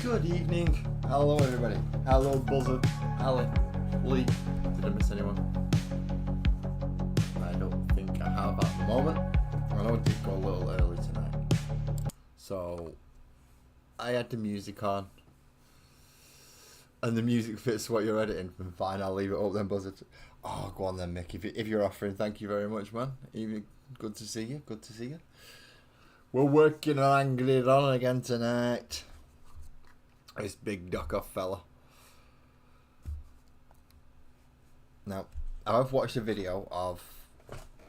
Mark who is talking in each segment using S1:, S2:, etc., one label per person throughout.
S1: Good evening. Hello, everybody. Hello, Buzzard. Alec. Lee. Did I miss anyone? I don't think I have at the moment. I know it did go a little early tonight. So, I had the music on. And the music fits what you're editing. Fine, I'll leave it up then, Buzzard. Oh, go on then, Mick. If you're offering, thank you very much, man. Even good to see you. Good to see you. We're working on angling it on again tonight. This big duck-off fella. Now, I've watched a video of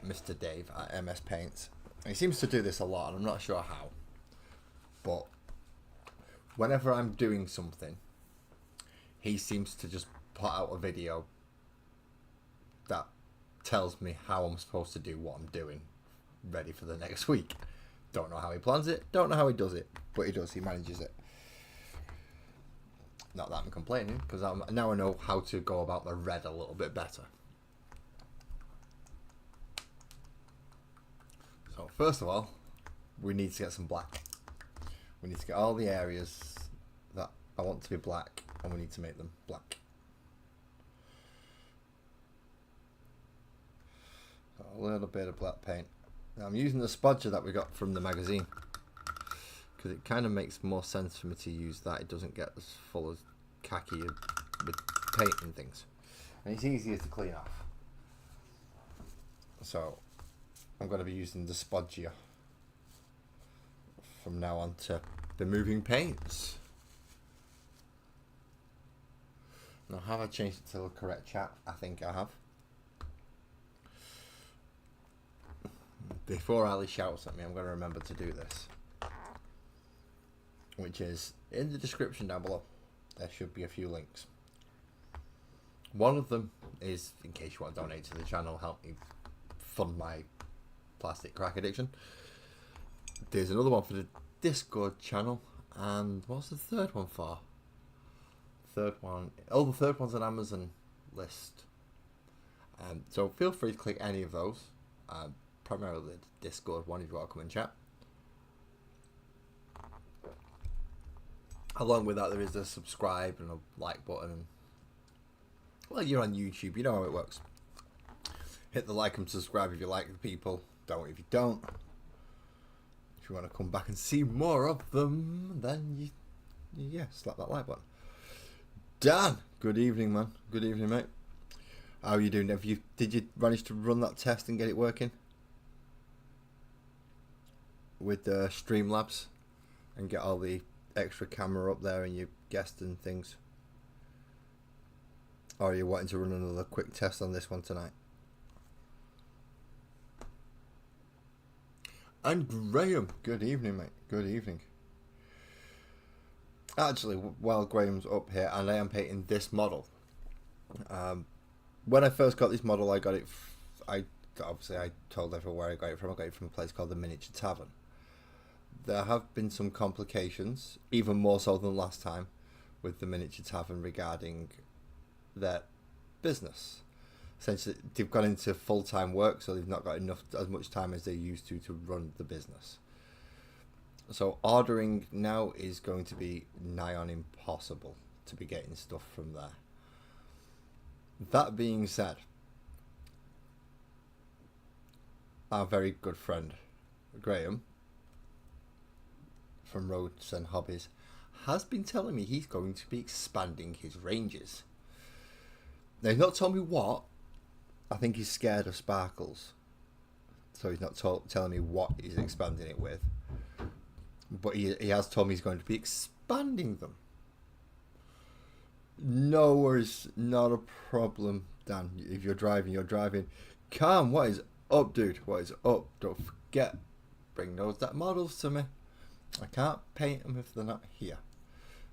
S1: Mr. Dave at MS Paints. He seems to do this a lot, and I'm not sure how. But whenever I'm doing something, he seems to just put out a video that tells me how I'm supposed to do what I'm doing, ready for the next week. Don't know how he plans it, don't know how he does it, but he does, he manages it. Not that I'm complaining, because now I know how to go about the red a little bit better. So first of all, we need to get some black. We need to get all the areas that I want to be black, and we need to make them black. So a little bit of black paint. Now I'm using the spodger that we got from the magazine, because it kind of makes more sense for me to use that. It doesn't get as full as khaki with paint and things, and it's easier to clean off. So I'm going to be using the spodger from now on to the moving paints. Now, have I changed it to the correct chat? I think I have. Before Ali shouts at me, I'm going to remember to do this, which is in the description down below. There should be a few links. One of them is, in case you want to donate to the channel, help me fund my plastic crack addiction. There's another one for the Discord channel, and what's the third one for? The third one's an Amazon list. So feel free to click any of those. Primarily the Discord one if you want to come and chat. Along with that, there is a subscribe and a like button. Well, you're on YouTube, you know how it works. Hit the like and subscribe if you like the people. Don't if you don't. If you want to come back and see more of them, then you slap that like button. Dan, good evening, man. Good evening, mate. How are you doing? Did you manage to run that test and get it working with the Streamlabs and get all the extra camera up there and your guest and things? Or are you wanting to run another quick test on this one tonight? And Graham, good evening, mate. Good evening. Actually, while Graham's up here, and I am painting this model. When I first got this model, I got it. I told everyone where I got it from. I got it from a place called the Miniature Tavern. There have been some complications, even more so than last time, with the Miniature Tavern regarding their business. Essentially, they've gone into full-time work, so they've not got as much time as they used to run the business. So ordering now is going to be nigh on impossible to be getting stuff from there. That being said, our very good friend Graham from Roads and Hobbies has been telling me he's going to be expanding his ranges. Now, he's not told me what. I think he's scared of sparkles, so he's not telling me what he's expanding it with. But he has told me he's going to be expanding them. No worries, not a problem, Dan. If you're driving, you're driving. Calm, what is up, dude? What is up? Don't forget, bring those models to me. I can't paint them if they're not here.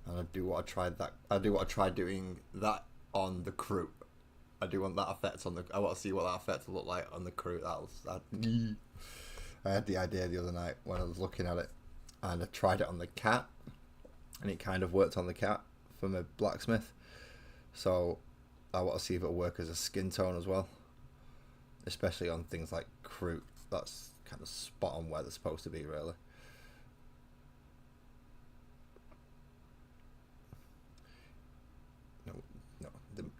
S1: And I do what I tried doing that on the crew. I do want that effect on the. I want to see what that effect will look like on the crew. I had the idea the other night when I was looking at it, and I tried it on the cat, and it kind of worked on the cat from a blacksmith. So I want to see if it'll work as a skin tone as well, especially on things like crew. That's kind of spot on where they're supposed to be, really.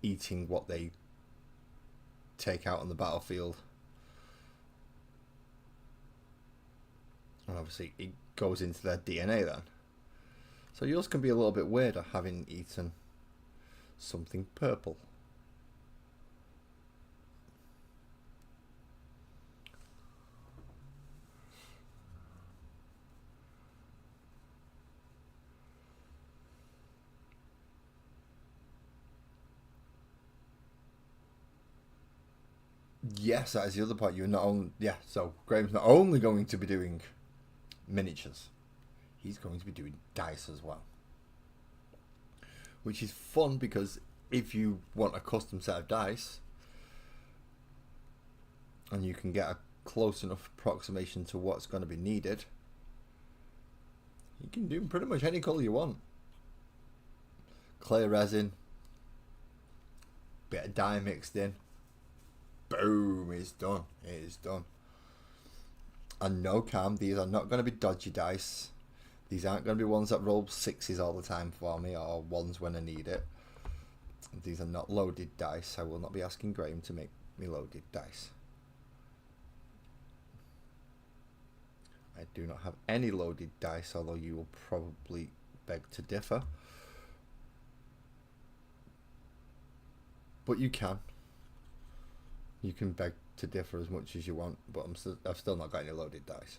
S1: eating what they take out on the battlefield. And obviously it goes into their DNA then. So yours can be a little bit weirder having eaten something purple. Yes, that is the other part. You're not only so Graham's not only going to be doing miniatures, he's going to be doing dice as well, which is fun because if you want a custom set of dice and you can get a close enough approximation to what's going to be needed, you can do pretty much any colour you want. Clear resin, bit of dye mixed in, boom, it's done. It is done. And no, Cam, these are not going to be dodgy dice. These aren't going to be ones that roll sixes all the time for me, or ones when I need it. These are not loaded dice. I will not be asking Graham to make me loaded dice. I do not have any loaded dice, although you will probably beg to differ. But you can. You can beg to differ as much as you want, but I've still not got any loaded dice.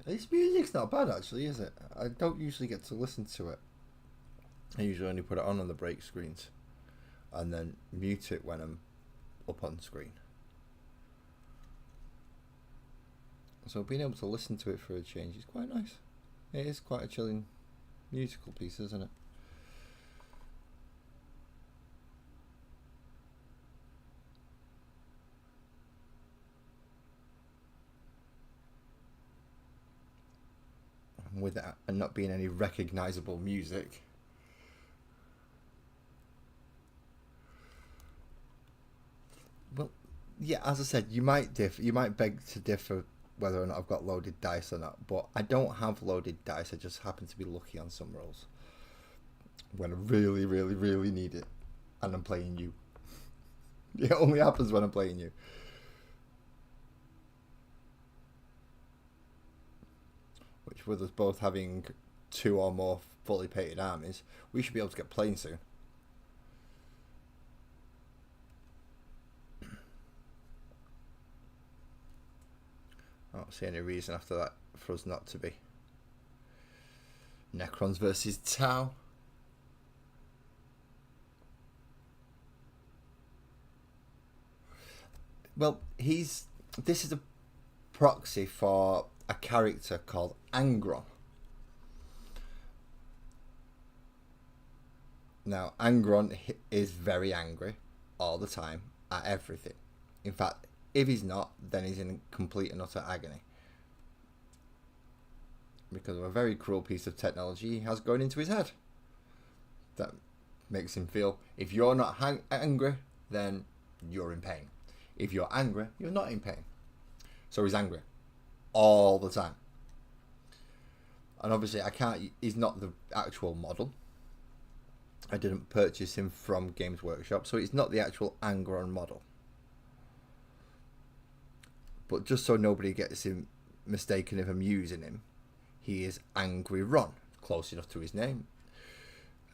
S1: This music's not bad actually, is it? I don't usually get to listen to it. I usually only put it on the break screens and then mute it when I'm up on screen. So being able to listen to it for a change is quite nice. It is quite a chilling musical piece, isn't it? And with that, and not being any recognisable music, well, yeah, as I said, you might beg to differ whether or not I've got loaded dice or not, but I don't have loaded dice. I just happen to be lucky on some rolls when I really, really, really need it, and I'm playing you. It only happens when I'm playing you. Which, with us both having 2 or more fully painted armies, we should be able to get playing soon. I don't see any reason after that for us not to be. Necrons versus Tau. Well, this is a proxy for a character called Angron. Now, Angron is very angry all the time at everything. In fact, if he's not, then he's in complete and utter agony. Because of a very cruel piece of technology he has going into his head. That makes him feel, if you're not angry, then you're in pain. If you're angry, you're not in pain. So he's angry all the time. And obviously he's not the actual model. I didn't purchase him from Games Workshop, so it's not the actual Angron model. But just so nobody gets him mistaken if I'm using him, he is Angry Ron, close enough to his name.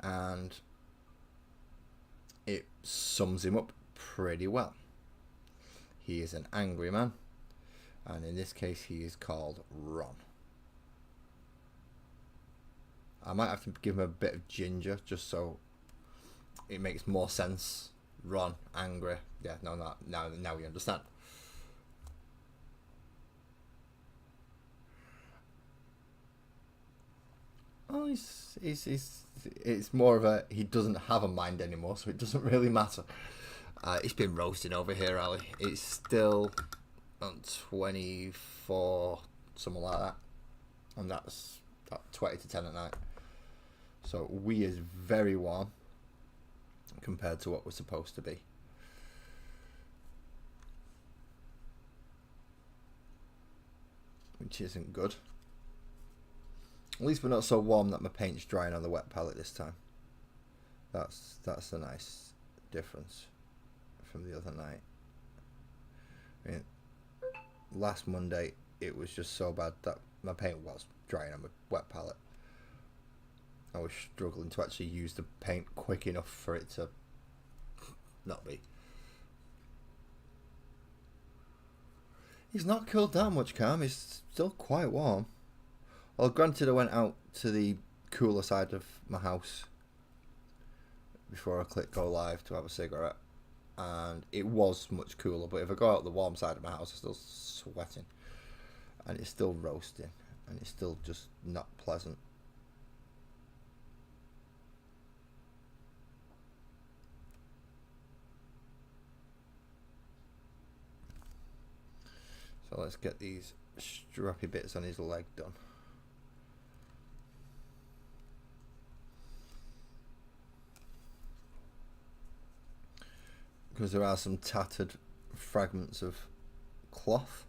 S1: And it sums him up pretty well. He is an angry man, and in this case he is called Ron. I might have to give him a bit of ginger just so it makes more sense. Ron, angry. Yeah, now we understand. Oh, it's more of a, he doesn't have a mind anymore, so it doesn't really matter. It's been roasting over here, Ali. It's still on 24, something like that. And that's 20 to 10 at night. So we is very warm. compared to what we're supposed to be. Which isn't good. At least we're not so warm that my paint's drying on the wet palette this time. That's a nice difference from the other night. I mean, last Monday it was just so bad that my paint was drying on my wet palette. I was struggling to actually use the paint quick enough for it to not be. It's not cooled down much, Cam. It's still quite warm. Well, granted, I went out to the cooler side of my house before I clicked go live to have a cigarette, and it was much cooler. But if I go out the warm side of my house, I'm still sweating, and it's still roasting, and it's still just not pleasant. So let's get these strappy bits on his leg done. Because there are some tattered fragments of cloth.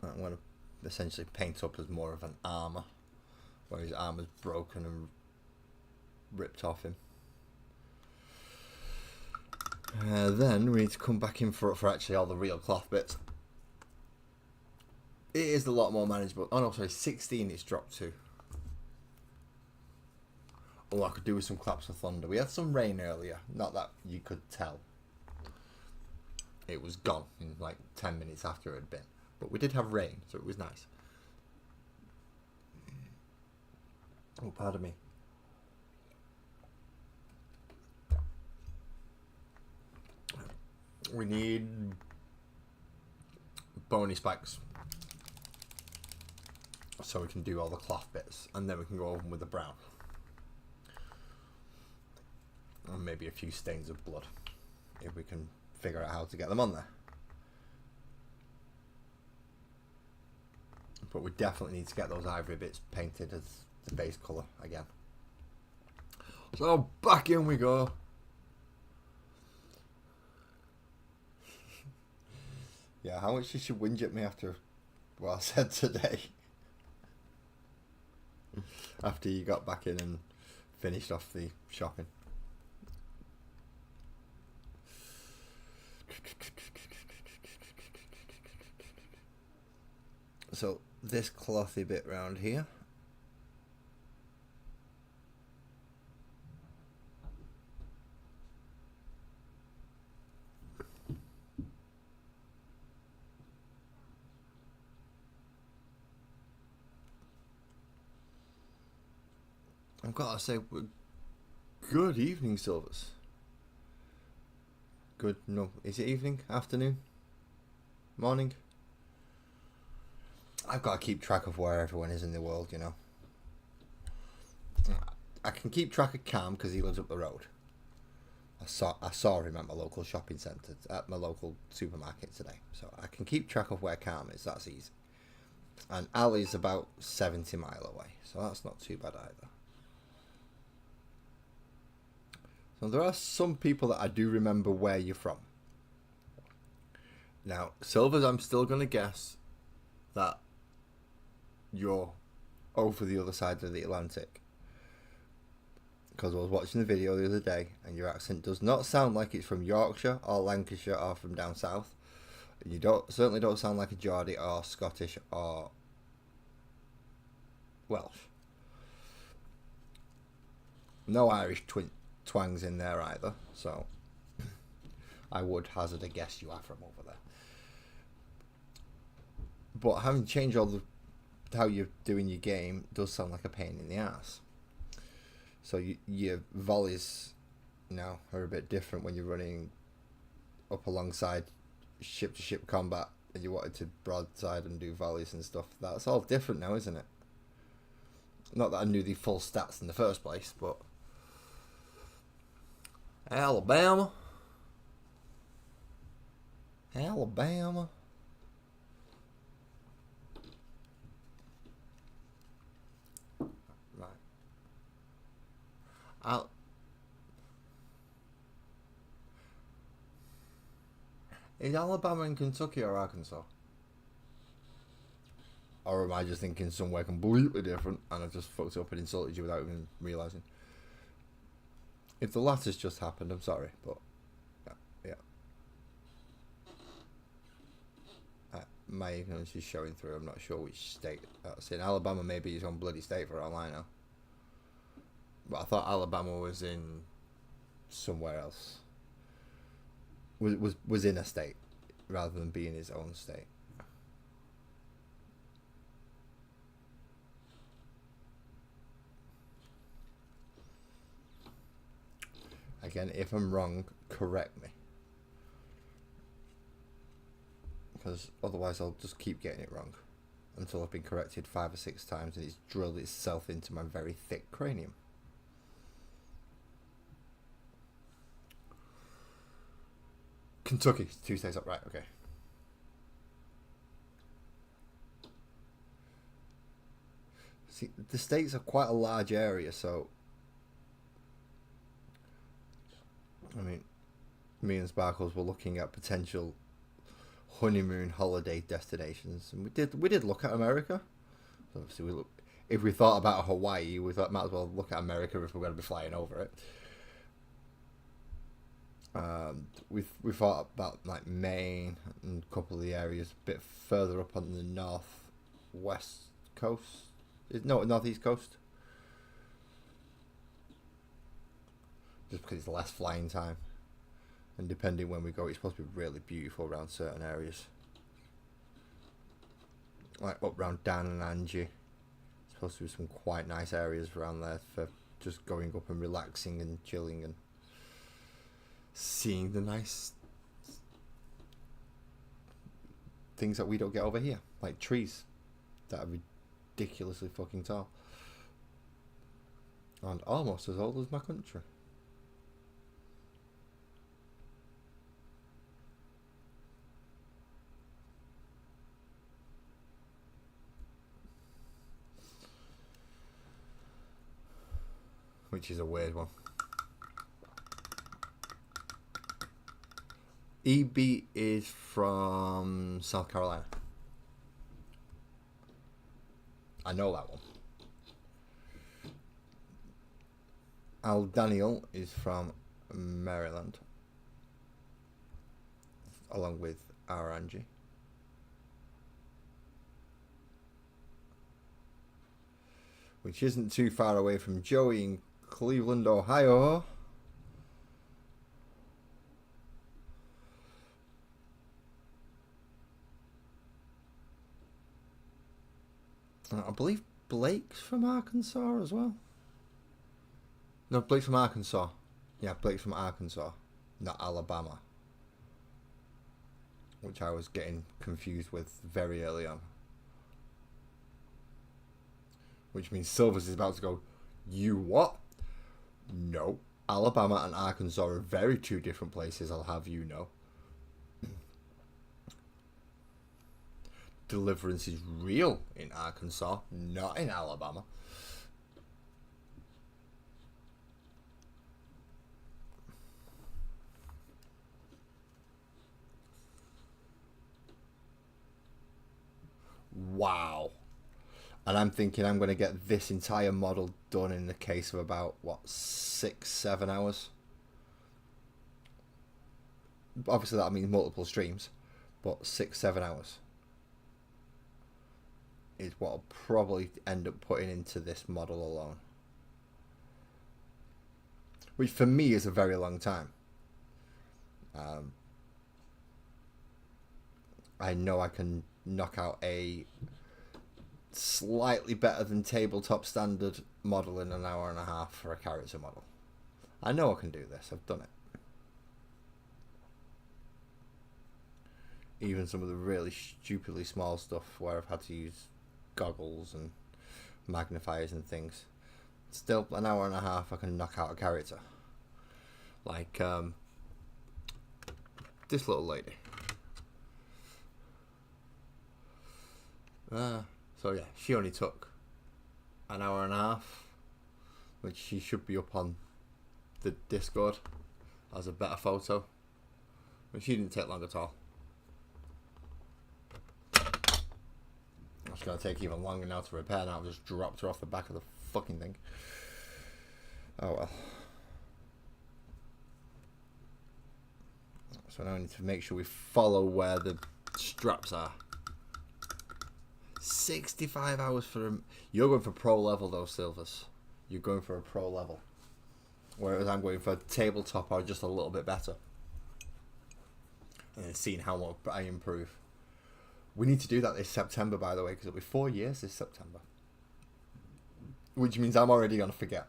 S1: I'm going to essentially paint up as more of an armour, where his armour's broken and ripped off him. Then we need to come back in for actually all the real cloth bits. It is a lot more manageable. Oh no, sorry, 16 it's dropped to. Oh, I could do with some claps of thunder. We had some rain earlier. Not that you could tell. It was gone in like 10 minutes after it had been. But we did have rain, so it was nice. Oh, pardon me. We need bony spikes, so we can do all the cloth bits, and then we can go over them with the brown. And maybe a few stains of blood, if we can figure out how to get them on there. But we definitely need to get those ivory bits painted as the base colour again. So back in we go. Yeah, how much you should whinge at me after what I said today? After you got back in and finished off the shopping. So this clothy bit round here, I've got to say, good evening, Silvers. Good, no, is it evening, afternoon, morning? I've got to keep track of where everyone is in the world, you know. I can keep track of Cam because he lives up the road. I saw him at my local shopping centre, at my local supermarket today. So I can keep track of where Cam is, that's easy. And Ali's about 70 mile away, so that's not too bad either. So there are some people that I do remember where you're from. Now, Silvers, I'm still going to guess that you're over the other side of the Atlantic. Because I was watching the video the other day and your accent does not sound like it's from Yorkshire or Lancashire or from down south. You certainly don't sound like a Geordie or Scottish or Welsh. No Irish twangs in there either, so I would hazard a guess you are from over there. But having changed all the how you're doing your game does sound like a pain in the ass. So your volleys now are a bit different when you're running up alongside ship to ship combat and you wanted to broadside and do volleys and stuff. That's all different now, isn't it? Not that I knew the full stats in the first place, but Alabama. Al- is Alabama in Kentucky or Arkansas? Or am I just thinking somewhere completely different and I've just fucked up and insulted you without even realising? If the latter's just happened, I'm sorry, but yeah. My ignorance is showing through. I'm not sure which state that's in. Alabama maybe is on bloody state for all I know. But I thought Alabama was in somewhere else. Was in a state rather than being his own state. Again, if I'm wrong, correct me. Because otherwise I'll just keep getting it wrong until I've been corrected 5 or 6 times and it's drilled itself into my very thick cranium. Kentucky, 2 states up, right, okay. See, the states are quite a large area, so I mean, me and Sparkles were looking at potential honeymoon holiday destinations, and we did look at America. So obviously, if we thought about Hawaii, we thought might as well look at America if we're going to be flying over it. We thought about like Maine and a couple of the areas a bit further up on the northwest coast. No, northeast coast. Just because it's less flying time. And depending when we go, it's supposed to be really beautiful around certain areas. Like up around Dan and Angie. It's supposed to be some quite nice areas around there for just going up and relaxing and chilling and seeing the nice things that we don't get over here. Like trees that are ridiculously fucking tall. And almost as old as my country. Which is a weird one. EB is from South Carolina. I know that one. Al Daniel is from Maryland. Along with our Angie. Which isn't too far away from Joey in Cleveland, Ohio. I believe Blake's from Arkansas as well. No, Blake's from Arkansas. Yeah, Blake's from Arkansas, not Alabama. Which I was getting confused with very early on. Which means Silvers is about to go, you what? No. Alabama and Arkansas are very 2 different places, I'll have you know. Deliverance is real in Arkansas, not in Alabama. Wow. And I'm thinking I'm going to get this entire model done in the case of about, what, 6-7 hours? Obviously that means multiple streams, but 6-7 hours is what I'll probably end up putting into this model alone. Which for me is a very long time. I know I can knock out a slightly better than tabletop standard model in an hour and a half for a character model. I know I can do this. I've done it. Even some of the really stupidly small stuff where I've had to use goggles and magnifiers and things. Still, an hour and a half I can knock out a character. Like this little lady. So yeah, she only took an hour and a half, which she should be up on the Discord as a better photo, which didn't take long at all. It's going to take even longer now to repair. Now I've just dropped her off the back of the fucking thing. Oh well. So now I need to make sure we follow where the straps are. 65 hours for him. You're going for pro level though, Silvers. You're going for a pro level. Whereas I'm going for tabletop or just a little bit better. And then seeing how much I improve. We need to do that this September, by the way, because it'll be 4 years this September. Which means I'm already going to forget.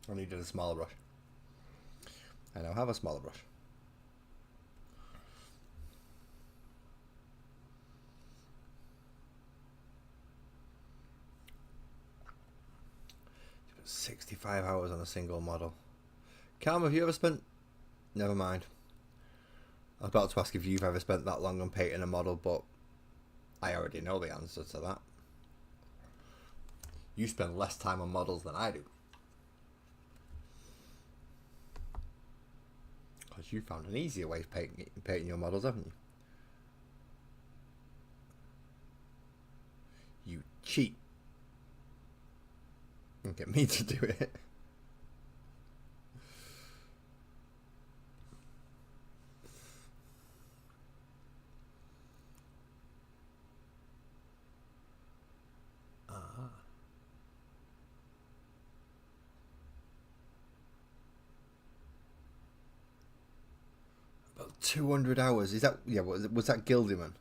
S1: I needed a smaller brush. I now have a smaller brush. Spent 65 hours on a single model. Cam, have you ever spent... Never mind. I was about to ask if you've ever spent that long on painting a model, but I already know the answer to that. You spend less time on models than I do. Because you found an easier way of painting your models, haven't you? You cheat. And get me to do it. About 200 hours. Is that... Yeah, was that Gilderman?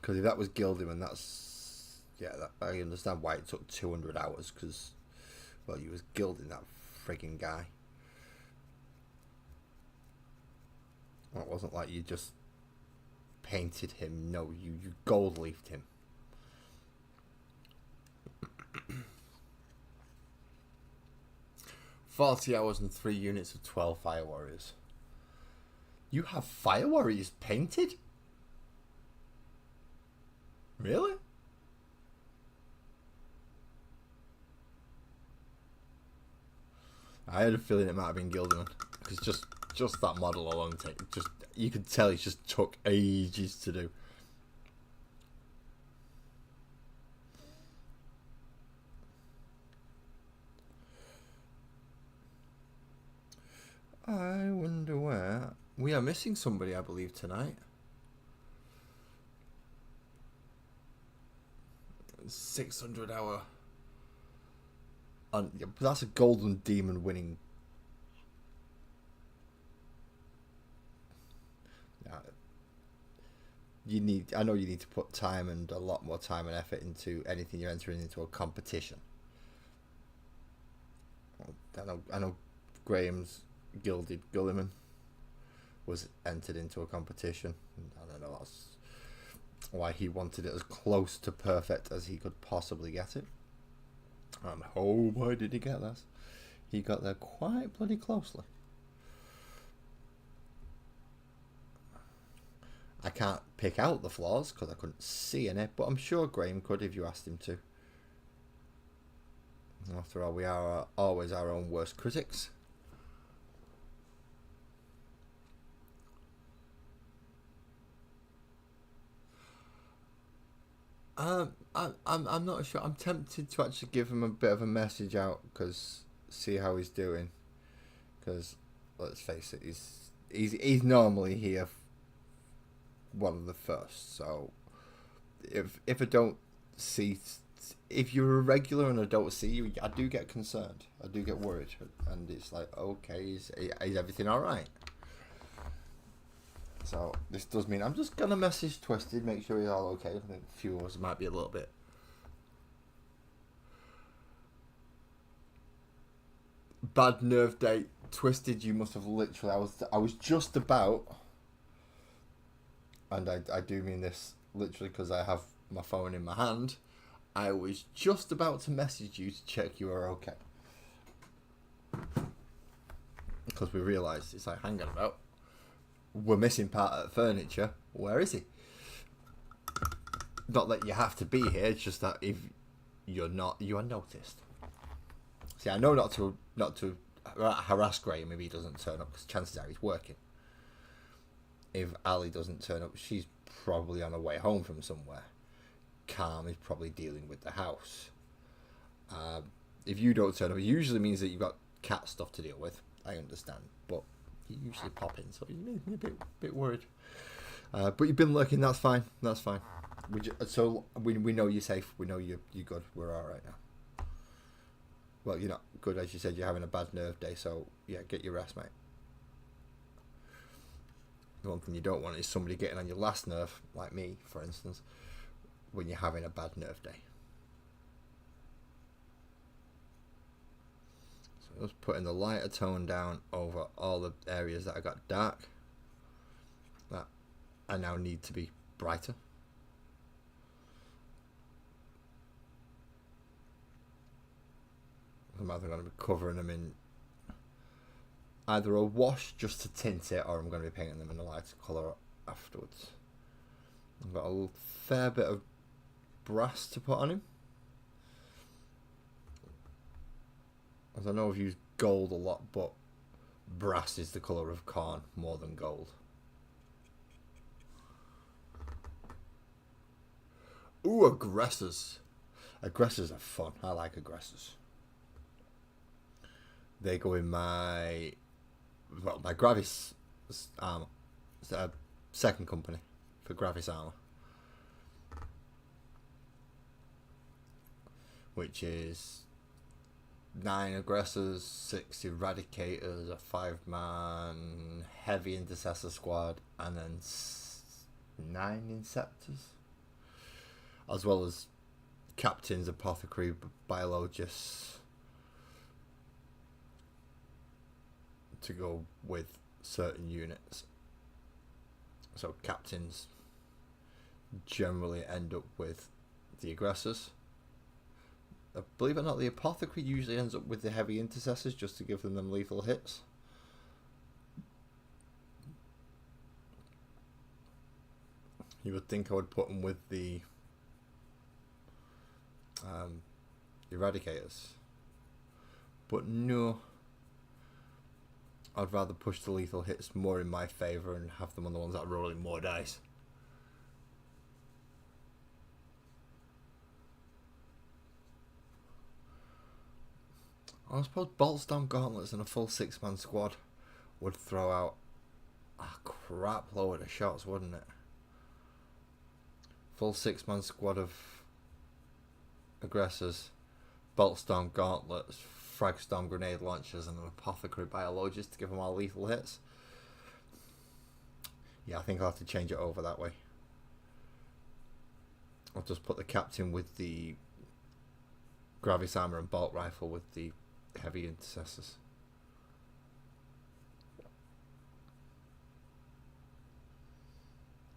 S1: Because if that was Gilderman, that's... Yeah, I understand why it took 200 hours. Because, well, you was gilding that frigging guy. Well, it wasn't like you just painted him. No, you gold leafed him. $40 hours and 3 units of 12 Fire Warriors. You have Fire Warriors painted? Really? I had a feeling it might have been Gilderman, because just that model alone, you could tell it just took ages to do. I wonder where we are missing somebody. I believe tonight. 600 hour. Yeah, that's a Golden Demon winning. I know you need to put time and a lot more time and effort into anything you're entering into a competition. I know Graham's Gilded Gulliman was entered into a competition. I don't know, that's why he wanted it as close to perfect as he could possibly get it. And oh boy, did he get that. He got there quite bloody closely. I can't pick out the flaws because I couldn't see any, but I'm sure Graham could if you asked him to. After all, we are always our own worst critics. I'm not sure. I'm tempted to actually give him a bit of a message out, because see how he's doing. Because let's face it, he's normally here one of the first. So if I don't see, if you're a regular and I don't see you, I do get concerned. I do get worried, and it's like, okay, is everything all right? So this does mean I'm just gonna message Twisted, make sure he's all okay. I think a few of us might be a little bit. Bad nerve day. Twisted, you must have literally. I was just about, and I do mean this literally because I have my phone in my hand. I was just about to message you to check you are okay. Because we realised, it's like, hang on about. We're missing part of the furniture. Where is he? Not that you have to be here, it's just that if you're not, you are noticed. See, I know not to harass Graham if he doesn't turn up, because chances are he's working. If Ali doesn't turn up, she's probably on her way home from somewhere. Calm is probably dealing with the house. If you don't turn up, it usually means that you've got cat stuff to deal with. I understand, but you usually pop in, so it makes me a bit worried. But you've been lurking. That's fine. That's fine. We know you're safe. We know you're good. We're all right now. Well, you're not good, as you said. You're having a bad nerve day, so yeah, get your rest, mate. The one thing you don't want is somebody getting on your last nerve, like me, for instance, when you're having a bad nerve day. So just putting the lighter tone down over all the areas that I got dark, that I now need to be brighter. I'm either going to be covering them in either a wash just to tint it, or I'm going to be painting them in a lighter colour afterwards. I've got a fair bit of brass to put on him, as I know I've used gold a lot, but brass is the colour of corn more than gold. Ooh, aggressors. Aggressors are fun. I like aggressors. They go in my Gravis armour. It's a second company for Gravis armour, which is 9 aggressors, 6 eradicators, a 5-man heavy intercessor squad, and then 9 inceptors, as well as captains, apothecary, biologists, to go with certain units. So captains generally end up with the aggressors. Believe it or not, the apothecary usually ends up with the heavy intercessors, just to give them lethal hits. You would think I would put them with the eradicators, but no. I'd rather push the lethal hits more in my favour and have them on the ones that are rolling more dice. I suppose Boltstorm Gauntlets and a full 6-man squad would throw out a crap load of shots, wouldn't it? Full 6-man squad of aggressors, Boltstorm Gauntlets, Fragstorm grenade launchers, and an apothecary biologist to give them all lethal hits. Yeah, I think I'll have to change it over that way. I'll just put the captain with the Gravis armor and bolt rifle with the heavy intercessors.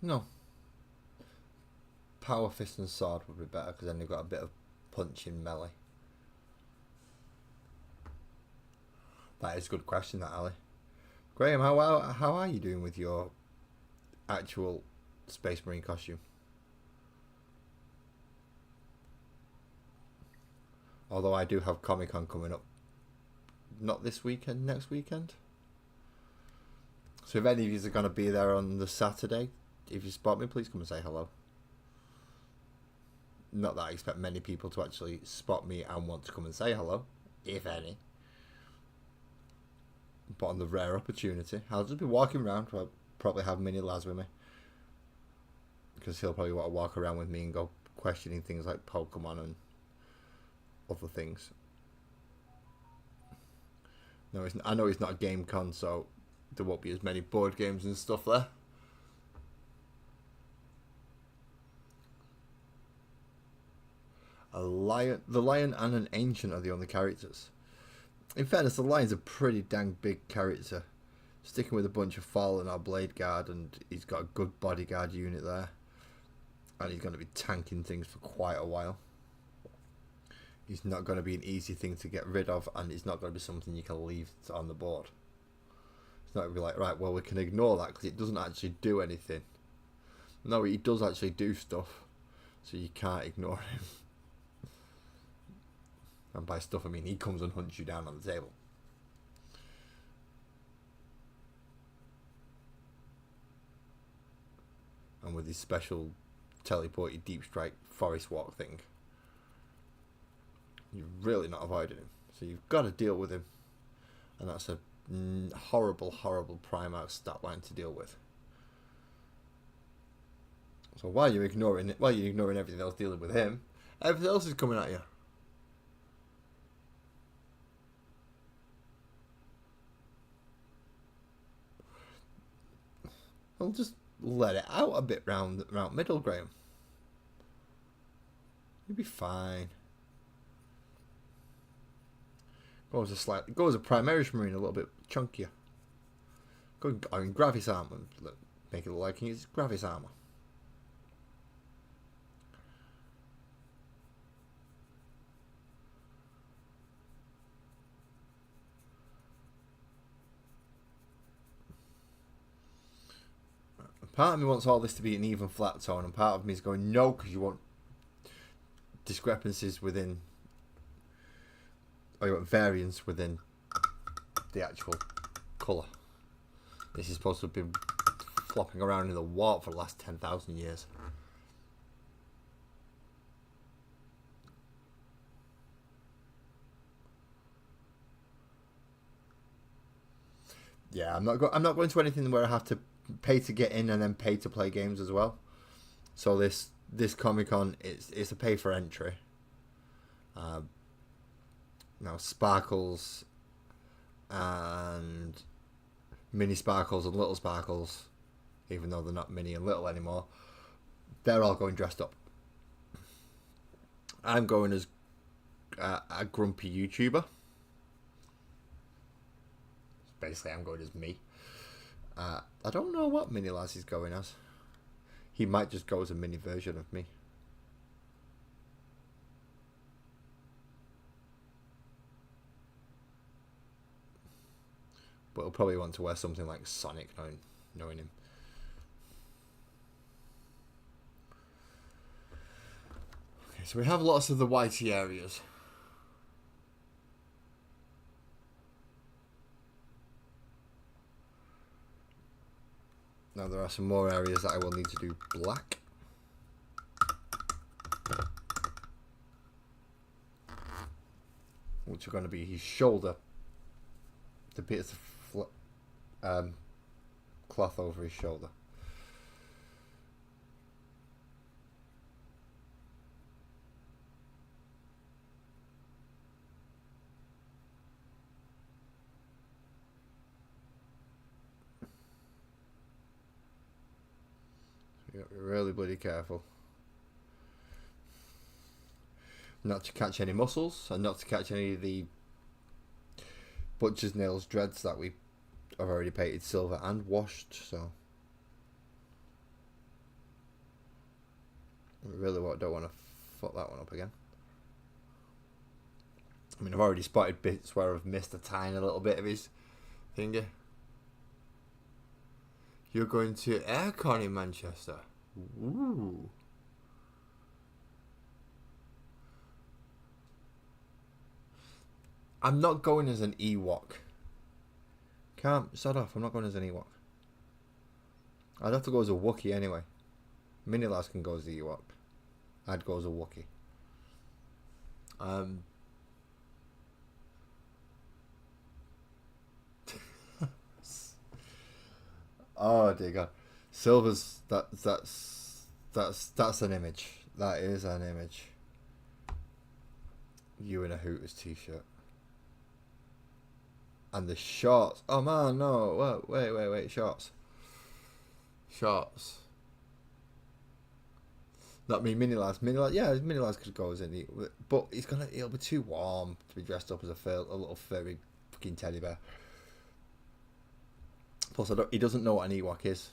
S1: No. Power fist and sword would be better, because then they've got a bit of punch in melee. That is a good question, that, Ali. Graham, how are you doing with your actual Space Marine costume? Although I do have Comic-Con coming up. Not this weekend, next weekend. So if any of you are going to be there on the Saturday, if you spot me, please come and say hello. Not that I expect many people to actually spot me and want to come and say hello, if any. But on the rare opportunity, I'll just be walking around. I'll probably have Mini Laz with me, because he'll probably want to walk around with me and go questioning things like Pokemon and other things. No, I know it's not a game con, so there won't be as many board games and stuff there. The Lion and an Ancient are the only characters. In fairness, the Lion's a pretty dang big character, sticking with a bunch of Fallen or Blade Guard, and he's got a good bodyguard unit there, and he's going to be tanking things for quite a while. He's not going to be an easy thing to get rid of, and it's not going to be something you can leave on the board. It's not going to be like, right, well, we can ignore that because it doesn't actually do anything. No, he does actually do stuff, so you can't ignore him. And by stuff, I mean he comes and hunts you down on the table. And with his special teleporty deep strike forest walk thing, you're really not avoiding him. So you've got to deal with him. And that's a horrible, horrible Primarch stat line to deal with. So while you're ignoring everything else dealing with him, everything else is coming at you. Well, just let it out a bit round middle, Graham. You'll be fine. Go as a Primaris Marine a little bit chunkier. Go in Gravis armor. Make it look like it's Gravis armor. Part of me wants all this to be an even flat tone, and part of me is going no, because you want discrepancies within, or you want variance within the actual colour. This is supposed to have been flopping around in the warp for the last 10,000 years. Yeah, I'm not going to anything where I have to pay to get in and then pay to play games as well. So this Comic-Con, it's a pay for entry. Now Sparkles and Mini Sparkles and Little Sparkles, even though they're not mini and little anymore, they're all going dressed up. I'm going as a grumpy YouTuber. Basically, I'm going as me. I don't know what Mini Laz is going as. He might just go as a mini version of me. But he'll probably want to wear something like Sonic, knowing him. Okay, so we have lots of the whitey areas. Now there are some more areas that I will need to do black. Which are going to be his shoulder. The bits of cloth over his shoulder. You got to be really bloody careful not to catch any muscles and not to catch any of the butcher's nails dreads that we have already painted silver and washed. So I really don't want to fuck that one up again. I mean, I've already spotted bits where I've missed a tiny little bit of his finger. You're going to Aircon in Manchester. Ooh. I'm not going as an Ewok. Can't start off. I'm not going as an Ewok. I'd have to go as a Wookiee anyway. Mini Laz can go as the Ewok. I'd go as a Wookiee. Oh dear God, Silver's that's an image. That is an image. You in a Hooters t-shirt. And the shorts. Oh man, no. Wait. Shorts. Not me, Mini Laz. Yeah, Mini Laz could go as any, but it'll be too warm to be dressed up as a little furry fucking teddy bear. Plus, he doesn't know what an Ewok is.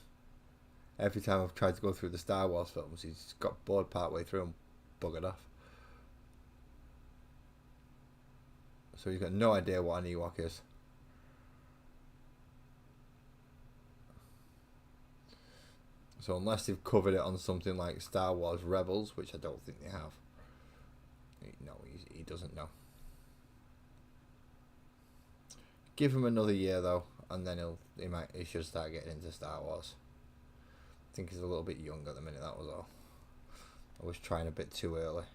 S1: Every time I've tried to go through the Star Wars films, he's got bored partway through and buggered off. So he's got no idea what an Ewok is. So unless they've covered it on something like Star Wars Rebels, which I don't think they have. No, he doesn't know. Give him another year though, and then he should start getting into Star Wars. I think he's a little bit young at the minute, that was all. I was trying a bit too early.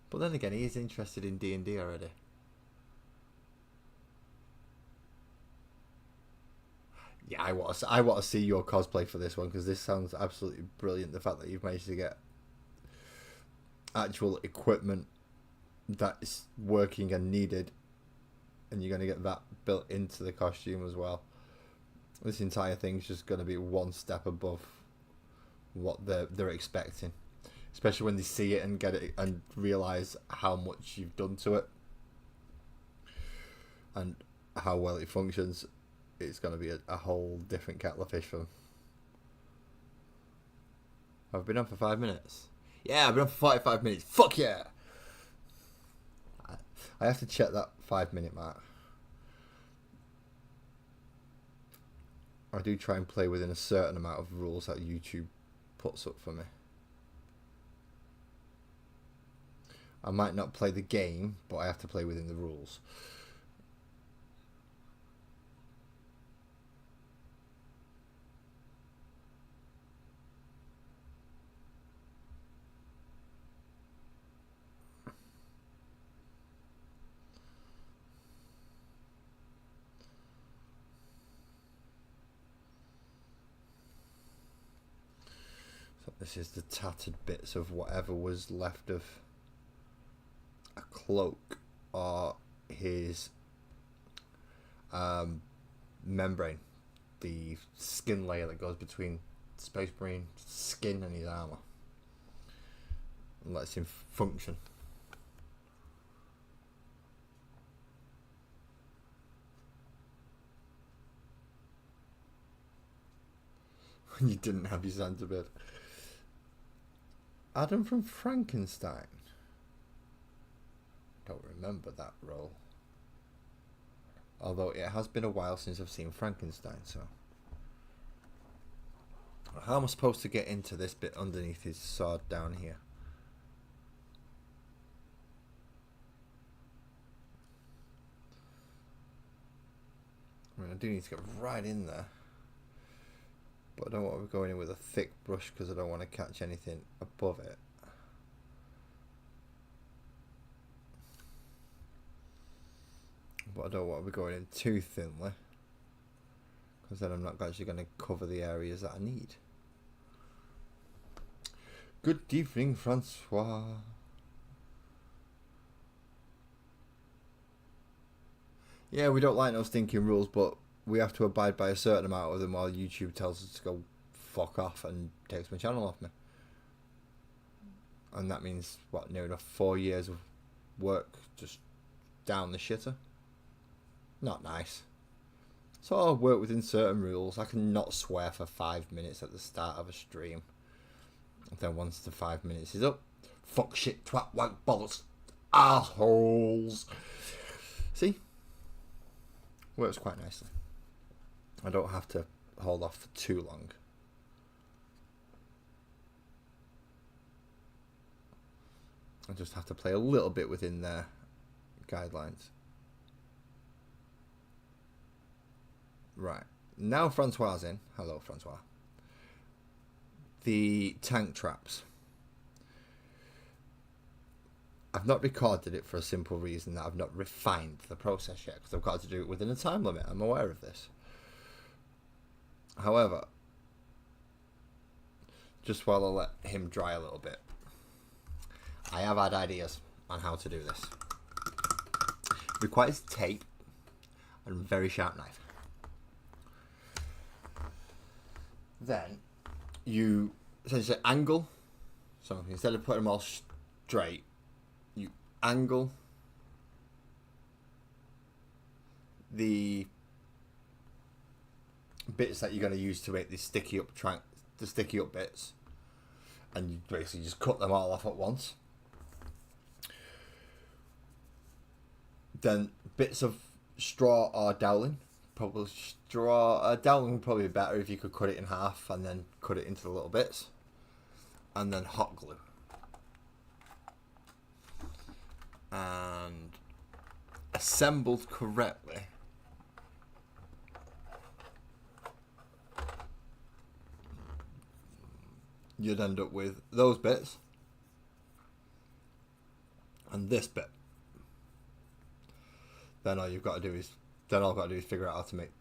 S1: But then again, he is interested in D&D already. Yeah, I want to see your cosplay for this one, because this sounds absolutely brilliant. The fact that you've managed to get actual equipment that is working and needed, and you're going to get that built into the costume as well. This entire thing's just going to be one step above what they're expecting, especially when they see it and get it and realize how much you've done to it and how well it functions. It's going to be a whole different kettle of fish for them. I've been on for 5 minutes. Yeah, I've been on for 45 minutes. Fuck yeah! I have to check that 5-minute mark. I do try and play within a certain amount of rules that YouTube puts up for me. I might not play the game, but I have to play within the rules. So this is the tattered bits of whatever was left of a cloak or his membrane, the skin layer that goes between Space Marine skin and his armor, and lets him function. When you didn't have your Santa bed. Adam from Frankenstein. Don't remember that role. Although it has been a while since I've seen Frankenstein, so. How am I supposed to get into this bit underneath his sword down here? I mean, I do need to get right in there. But I don't want to be going in with a thick brush because I don't want to catch anything above it. But I don't want to be going in too thinly, because then I'm not actually going to cover the areas that I need. Good evening, Francois. Yeah, we don't like no stinking rules, but we have to abide by a certain amount of them while YouTube tells us to go fuck off and takes my channel off me. And that means, what, near enough 4 years of work just down the shitter? Not nice. So I'll work within certain rules. I can not swear for 5 minutes at the start of a stream. And then once the 5 minutes is up, fuck, shit, twat, wank, bollocks, assholes. See? Works quite nicely. I don't have to hold off for too long. I just have to play a little bit within their guidelines. Right. Now Francois is in. Hello, Francois. The tank traps. I've not recorded it for a simple reason that I've not refined the process yet, because I've got to do it within a time limit. I'm aware of this. However, just while I let him dry a little bit, I have had ideas on how to do this. It requires tape and a very sharp knife. Then you essentially angle. So instead of putting them all straight, you angle the bits that you're going to use to make the sticky up bits, and you basically just cut them all off at once. Then bits of straw or dowling. Probably straw. Dowling would probably be better if you could cut it in half and then cut it into the little bits. And then hot glue. And assembled correctly, you'd end up with those bits and this bit. Then all I've got to do is figure out how to make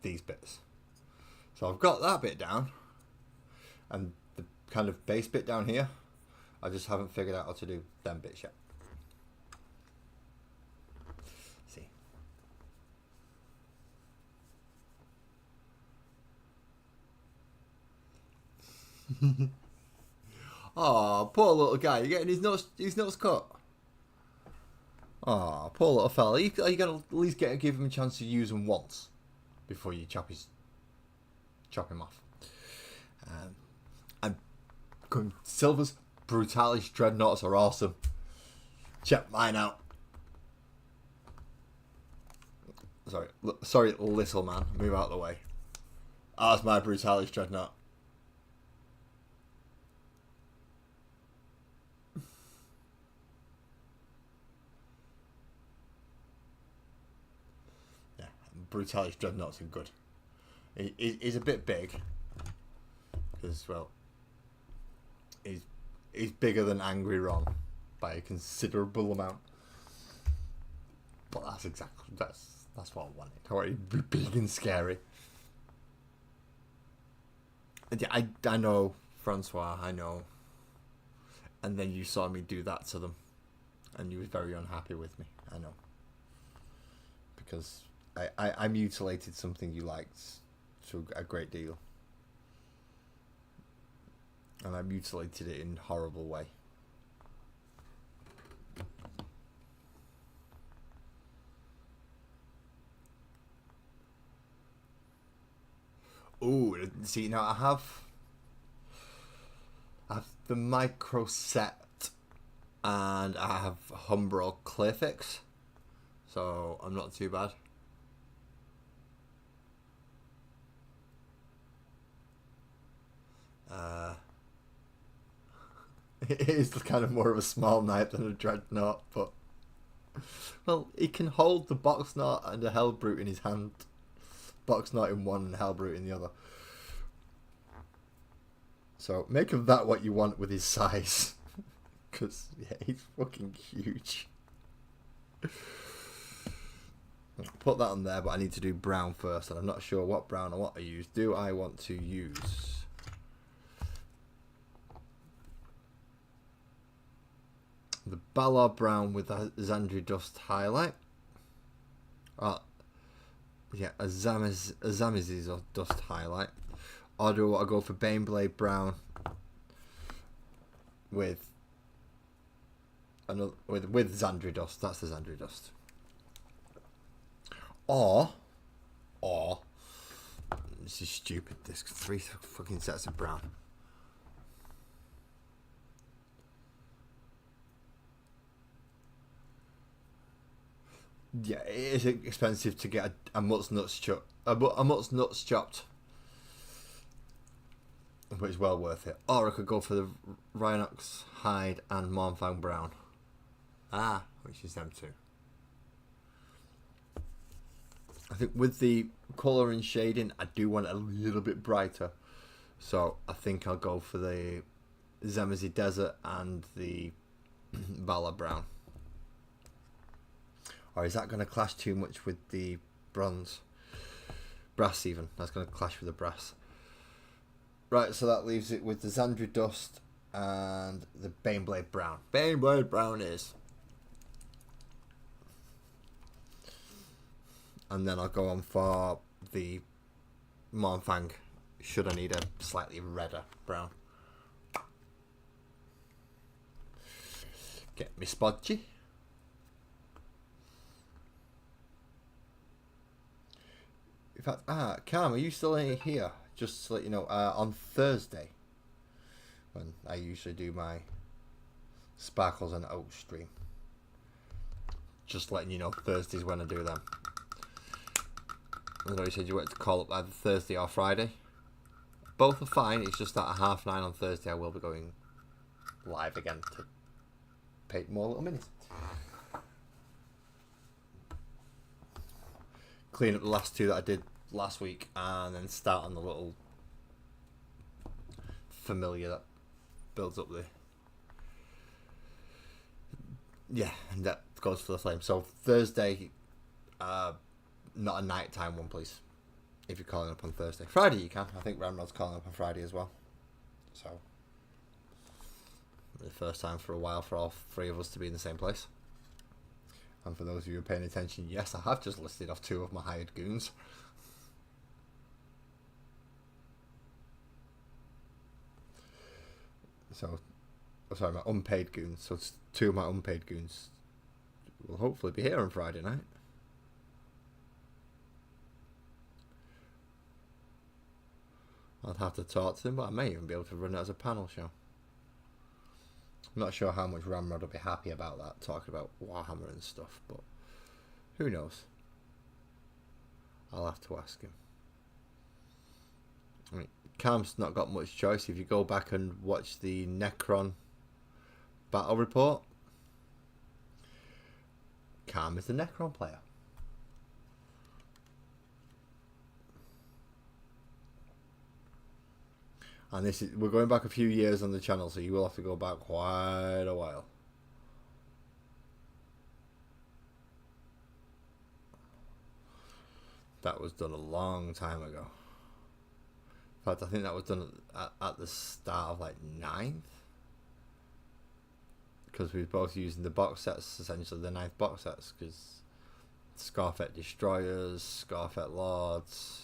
S1: these bits. So I've got that bit down, and the kind of base bit down here, I just haven't figured out how to do them bits yet. See. Oh, poor little guy. You're getting his nuts cut. Oh, poor little fella. Are you going to at least give him a chance to use them once before you chop him off? I'm going. Silver's Brutalis Dreadnoughts are awesome. Check mine out. Sorry, little man. Move out of the way. That's my Brutalis Dreadnought. Yeah, Brutalis Dreadnoughts are good. He's a bit big. Because, well, he's bigger than Angry Ron by a considerable amount. But that's what I wanted. I wanted to be big and scary. And yeah, I know, Francois, I know. And then you saw me do that to them. And you was very unhappy with me. I know. Because I mutilated something you liked to a great deal. And I mutilated it in a horrible way. Ooh, see, now I have the micro set and I have Humbro Clearfix, so I'm not too bad. It is kind of more of a small knife than a dreadnought, but well, he can hold the box knot and a Hellbrute in his hand. Box knot in one and Hellbrute in the other. So make of that what you want with his size. Because, yeah, he's fucking huge. Put that on there, but I need to do brown first, and I'm not sure what brown I want to use. Do I want to use the Ballard brown with a Xandri Dust highlight? Yeah, a Zamaz's Dust highlight. Or do I go for Baneblade brown with Xandri Dust? That's the Xandri Dust. Or this is stupid. There's 3 fucking sets of brown. Yeah, it is expensive to get a mutt's nuts chopped. A mutt's nuts chopped, but it's well worth it. Or I could go for the Rhinox hide and Mornfang brown. Which is them two. I think with the colour and shading, I do want it a little bit brighter. So I think I'll go for the Zemazi Desert and the Bala brown. Or is that going to clash too much with the bronze? Brass even. That's going to clash with the brass. Right, so that leaves it with the Xandri Dust and the Baneblade brown. Baneblade brown is. And then I'll go on for the Mornfang, should I need a slightly redder brown. Get me spodgy. In fact, Cam, are you still here? Just to let you know, on Thursday, when I usually do my Sparkles and Oak stream, just letting you know Thursdays when I do them. I know you said you wanted to call up either Thursday or Friday. Both are fine. It's just that at 9:30 on Thursday I will be going live again to paint more little minis. Clean up the last two that I did last week, and then start on the little familiar that builds up the... Yeah, and that goes for the flame. So Thursday, not a nighttime one, please. If you're calling up on Thursday. Friday you can. I think Ramrod's calling up on Friday as well. So, the first time for a while for all three of us to be in the same place. And for those of you who are paying attention, yes, I have just listed off 2 of my hired goons. So, sorry, my unpaid goons. So, 2 of my unpaid goons will hopefully be here on Friday night. I'll have to talk to them, but I may even be able to run it as a panel show. I'm not sure how much Ramrod will be happy about that, talking about Warhammer and stuff, but who knows? I'll have to ask him. I mean, Cam's not got much choice. If you go back and watch the Necron battle report, Cam is the Necron player. And this is, we're going back a few years on the channel, so you will have to go back quite a while. That was done a long time ago. In fact, I think that was done at the start of like 9th. Because we were both using the box sets, essentially the 9th box sets, because Scarfet Destroyers, Scarfet Lords...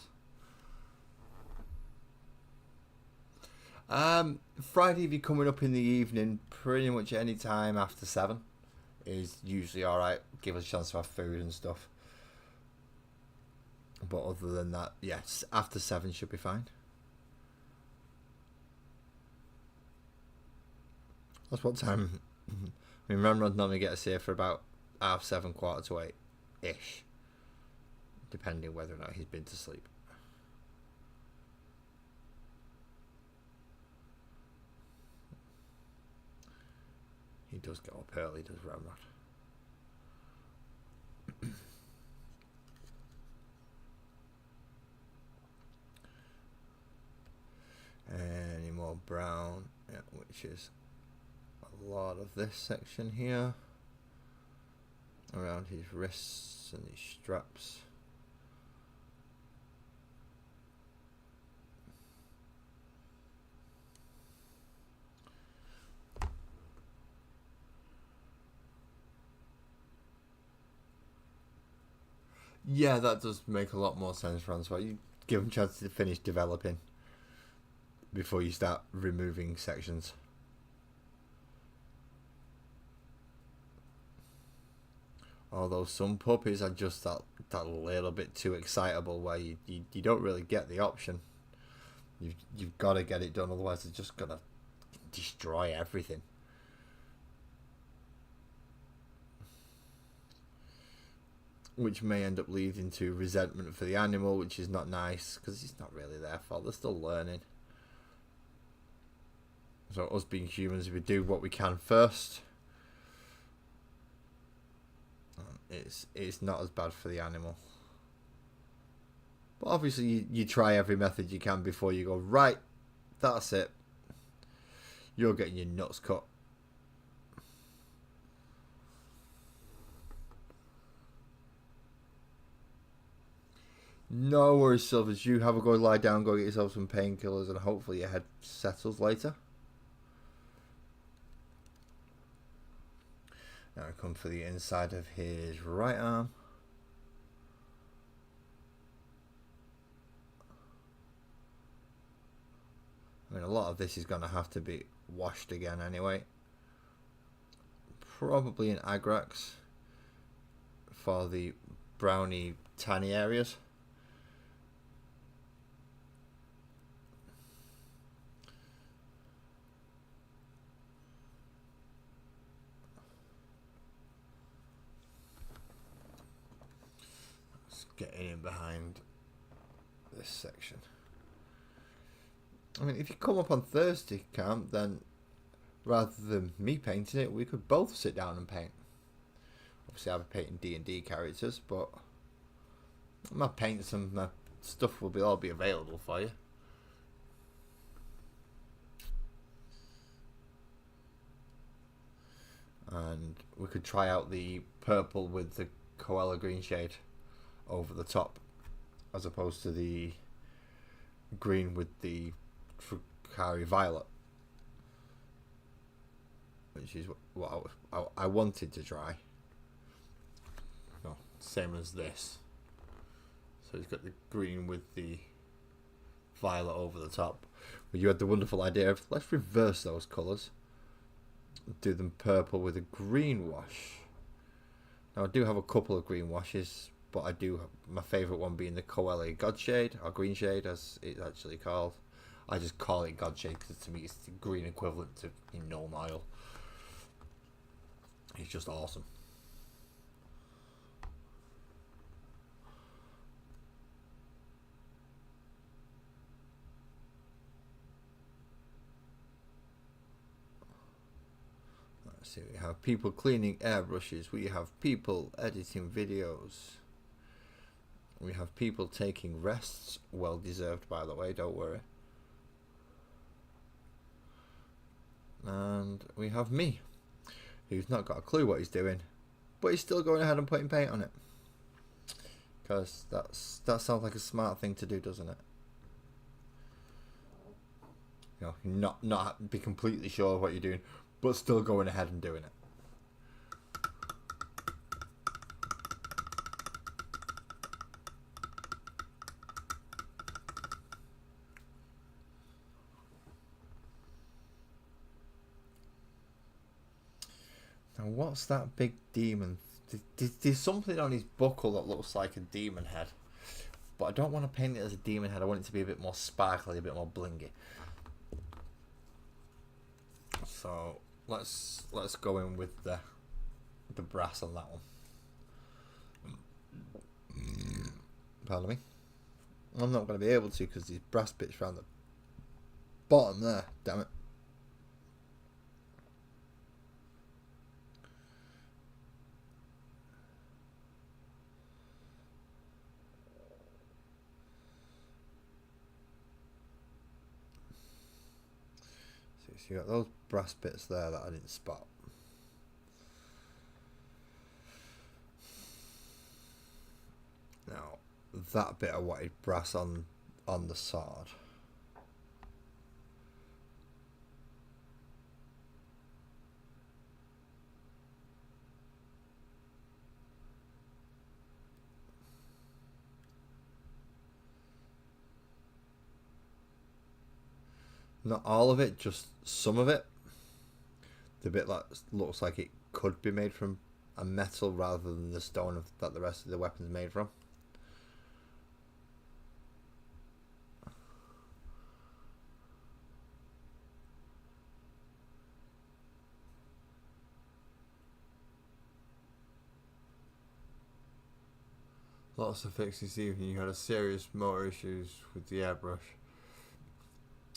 S1: Friday, if you're coming up in the evening, pretty much any time after 7 is usually alright. Give us a chance to have food and stuff. But other than that, yes, after 7 should be fine. That's what time. I mean, Ramrod normally gets here for about 7:30, 8-ish. Depending whether or not he's been to sleep. He does get up early, does Ramrod. Any more brown, yeah, which is a lot of this section here. Around his wrists and his straps. Yeah, that does make a lot more sense, Francois. You give them a chance to finish developing before you start removing sections. Although some puppies are just that little bit too excitable where you don't really get the option. You've got to get it done, otherwise it's just going to destroy everything. Which may end up leading to resentment for the animal, which is not nice, because it's not really their fault. They're still learning. So us being humans, we do what we can first. It's not as bad for the animal. But obviously you try every method you can before you go, right, that's it. You're getting your nuts cut. No worries, Silvers. You have a go lie down, go get yourself some painkillers, and hopefully your head settles later. Now I come for the inside of his right arm. I mean, a lot of this is going to have to be washed again anyway. Probably in Agrax for the browny, tanny areas. getting in behind this section. I mean, if you come up on Thursday, Cam, then rather than me painting it, we could both sit down and paint. Obviously, I'll be painting D&D characters, but my paints and my stuff will all be available for you. And we could try out the purple with the koala green shade over the top, as opposed to the green with the Tricari violet, which is what I wanted to try. No, same as this. So it's got the green with the violet over the top. But you had the wonderful idea of, let's reverse those colours. Do them purple with a green wash. Now I do have a couple of green washes, but I do have my favourite one being the Koele God Shade, or Green Shade as it's actually called. I just call it God Shade because to me it's the green equivalent to Null Nile. It's just awesome. So we have people cleaning airbrushes, we have people editing videos, we have people taking rests, well deserved by the way, don't worry. And we have me, who's not got a clue what he's doing, but he's still going ahead and putting paint on it. Because that sounds like a smart thing to do, doesn't it? You know, not be completely sure of what you're doing, but still going ahead and doing it. Now what's that big demon? There's something on his buckle that looks like a demon head. But I don't want to paint it as a demon head. I want it to be a bit more sparkly, a bit more blingy. So let's go in with the brass on that one. Pardon me. I'm not going to be able to because these brass bits around the bottom there. Damn it. So you got those brass bits there that I didn't spot. Now that bit I wanted brass on the sword. Not all of it, just some of it. The bit that looks like it could be made from a metal rather than the stone that the rest of the weapon's made from. Lots of fixes this evening. You had serious motor issues with the airbrush.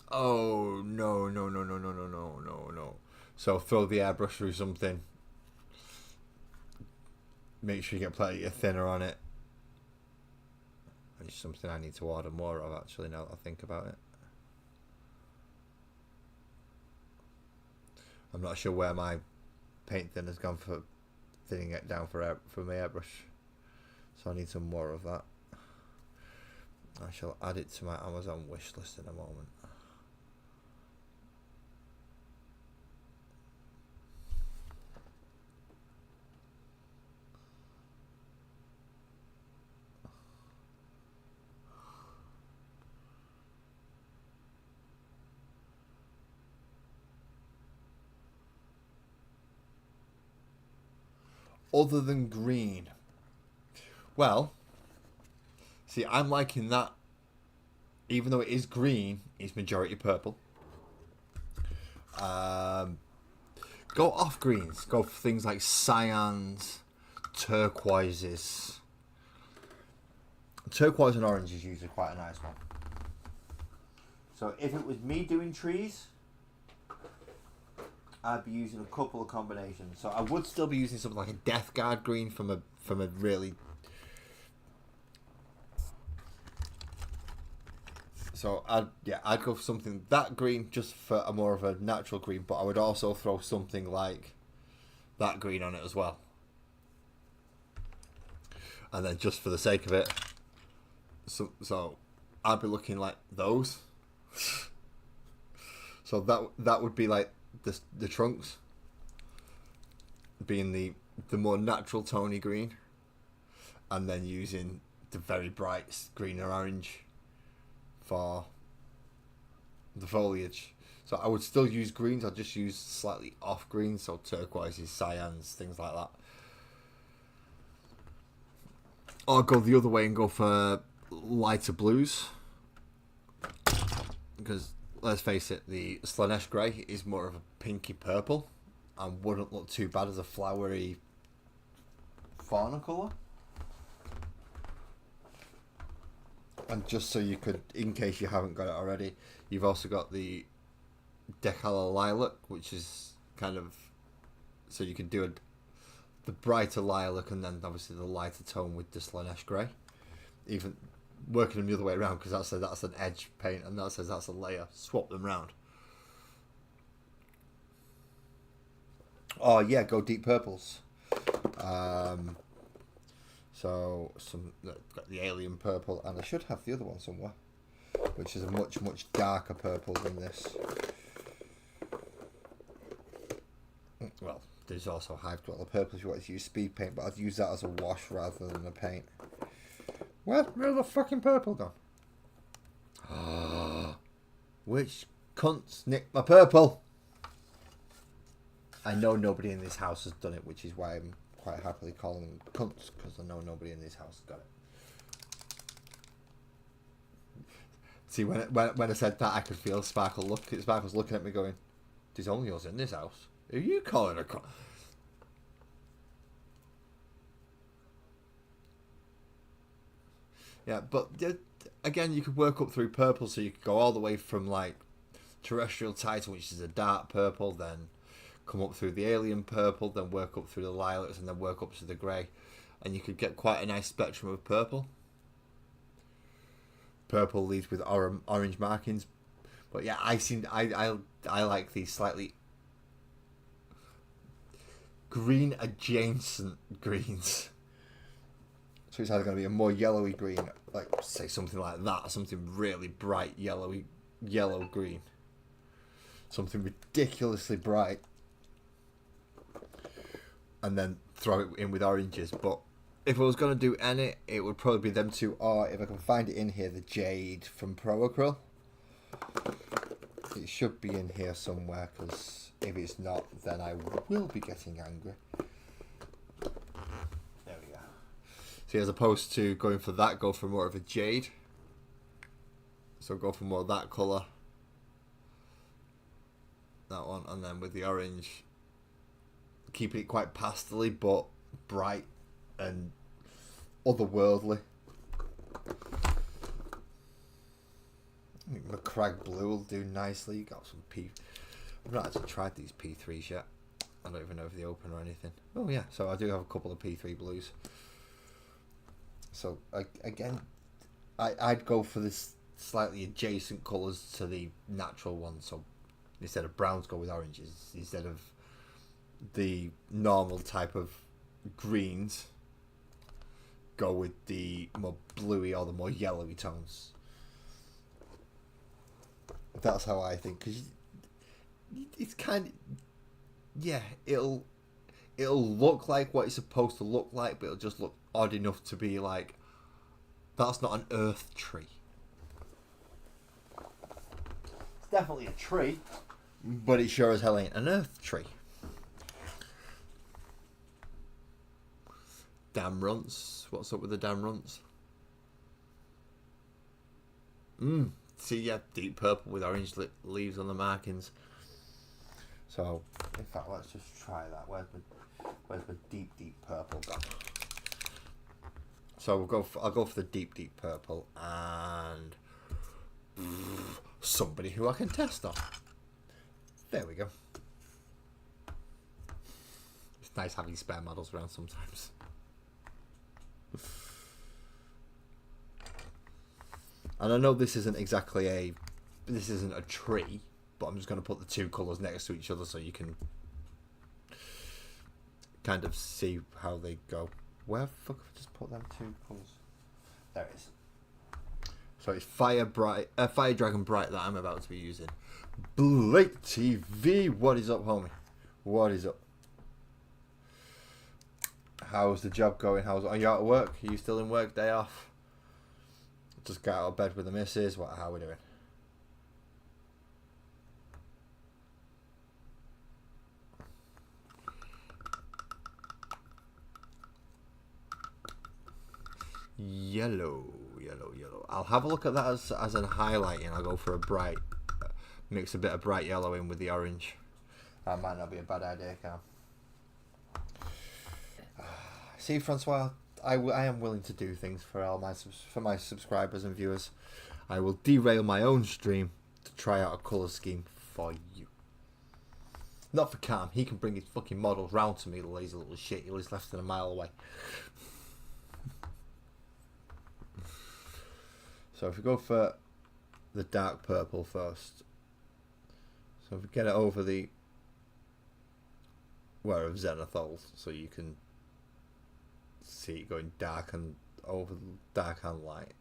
S1: Oh, no. So throw the airbrush through something. Make sure you get plenty of thinner on it. It's something I need to order more of actually now that I think about it. I'm not sure where my paint thinner's gone for thinning it down for my airbrush. So I need some more of that. I shall add it to my Amazon wish list in a moment. Other than green. Well, see, I'm liking that. Even though it is green, it's majority purple. Go off greens. Go for things like cyans, turquoises. Turquoise and orange is usually quite a nice one. So if it was me doing trees, I'd be using a couple of combinations. So I would still be using something like a Death Guard green from a really. So I'd go for something that green just for a more of a natural green, but I would also throw something like that green on it as well. And then just for the sake of it, so I'd be looking like those. So that would be like the trunks being the more natural tony green, and then using the very bright green or orange for the foliage. So I would still use greens, I'll just use slightly off greens, so turquoises, cyans, things like that. Or go the other way and go for lighter blues, because let's face it, the Slanesh grey is more of a pinky purple and wouldn't look too bad as a flowery fauna colour. And just so you could, in case you haven't got it already, you've also got the Decala Lilac, which is kind of, so you could do the brighter lilac and then obviously the lighter tone with the Slanesh grey. Even working them the other way around, because that's an edge paint and that says that's a layer. Swap them round. Oh yeah, go deep purples. So got the alien purple, and I should have the other one somewhere, which is a much darker purple than this. Well, there's also Hive Dweller purple if you want to use speed paint, but I'd use that as a wash rather than a paint. Where's the fucking purple gone? Which cunts nicked my purple? I know nobody in this house has done it, which is why I'm quite happily calling them cunts, because I know nobody in this house has got it. See, when I said that, I could feel Sparkle's looking at me going, there's only us in this house. Who are you calling a cunt? Yeah, but again, you could work up through purple, so you could go all the way from like Terrestrial Titan, which is a dark purple, then come up through the alien purple, then work up through the lilacs, and then work up to the grey, and you could get quite a nice spectrum of purple. Purple leads with orange markings, but yeah, I like these slightly green adjacent greens. So it's either going to be a more yellowy green, like say something like that, something really bright yellow green, something ridiculously bright, and then throw it in with oranges. But if I was going to do any, it would probably be them two, or if I can find it in here, the Jade from Pro Acryl. It should be in here somewhere, because if it's not, then I will be getting angry. There we go. See, as opposed to going for that, go for more of a Jade. So go for more of that colour. That one, and then with the orange, keeping it quite pastely but bright and otherworldly. I think the Crag Blue will do nicely. You got some I've not actually tried these P3s yet. I don't even know if they open or anything. Oh yeah, so I do have a couple of P3 blues. So again, I'd go for this slightly adjacent colours to the natural one. So instead of browns, go with oranges. Instead of the normal type of greens, go with the more bluey or the more yellowy tones. That's how I think, because it's kind of, yeah, it'll look like what it's supposed to look like, but it'll just look odd enough to be like, that's not an earth tree. It's definitely a tree, but it sure as hell ain't an earth tree. Damn runts. What's up with the damn runts? See, yeah, deep purple with orange leaves on the markings. So, in fact, let's just try that. Where's my deep purple gone? So I'll go for the deep purple and somebody who I can test on. There we go. It's nice having spare models around sometimes. And I know this isn't a tree, but I'm just going to put the two colours next to each other so you can kind of see how they go. Where the fuck have I just put them two colours? There it is. So it's Fire Dragon Bright that I'm about to be using. Blake TV, what is up, homie? What is up? How's the job going? Are you out of work? Are you still in work? Day off? Just got out of bed with the missus? How are we doing? Yellow. I'll have a look at that as an highlighting. I'll go for a bright, mix a bit of bright yellow in with the orange. That might not be a bad idea, Cam. See, Francois, I am willing to do things for my subscribers and viewers. I will derail my own stream to try out a colour scheme for you. Not for Cam. He can bring his fucking models round to me, the lazy little shit. He lives less than a mile away. So if we go for the dark purple first. So if we get it over the wear of zenithal, so you can see it going dark and over dark and light.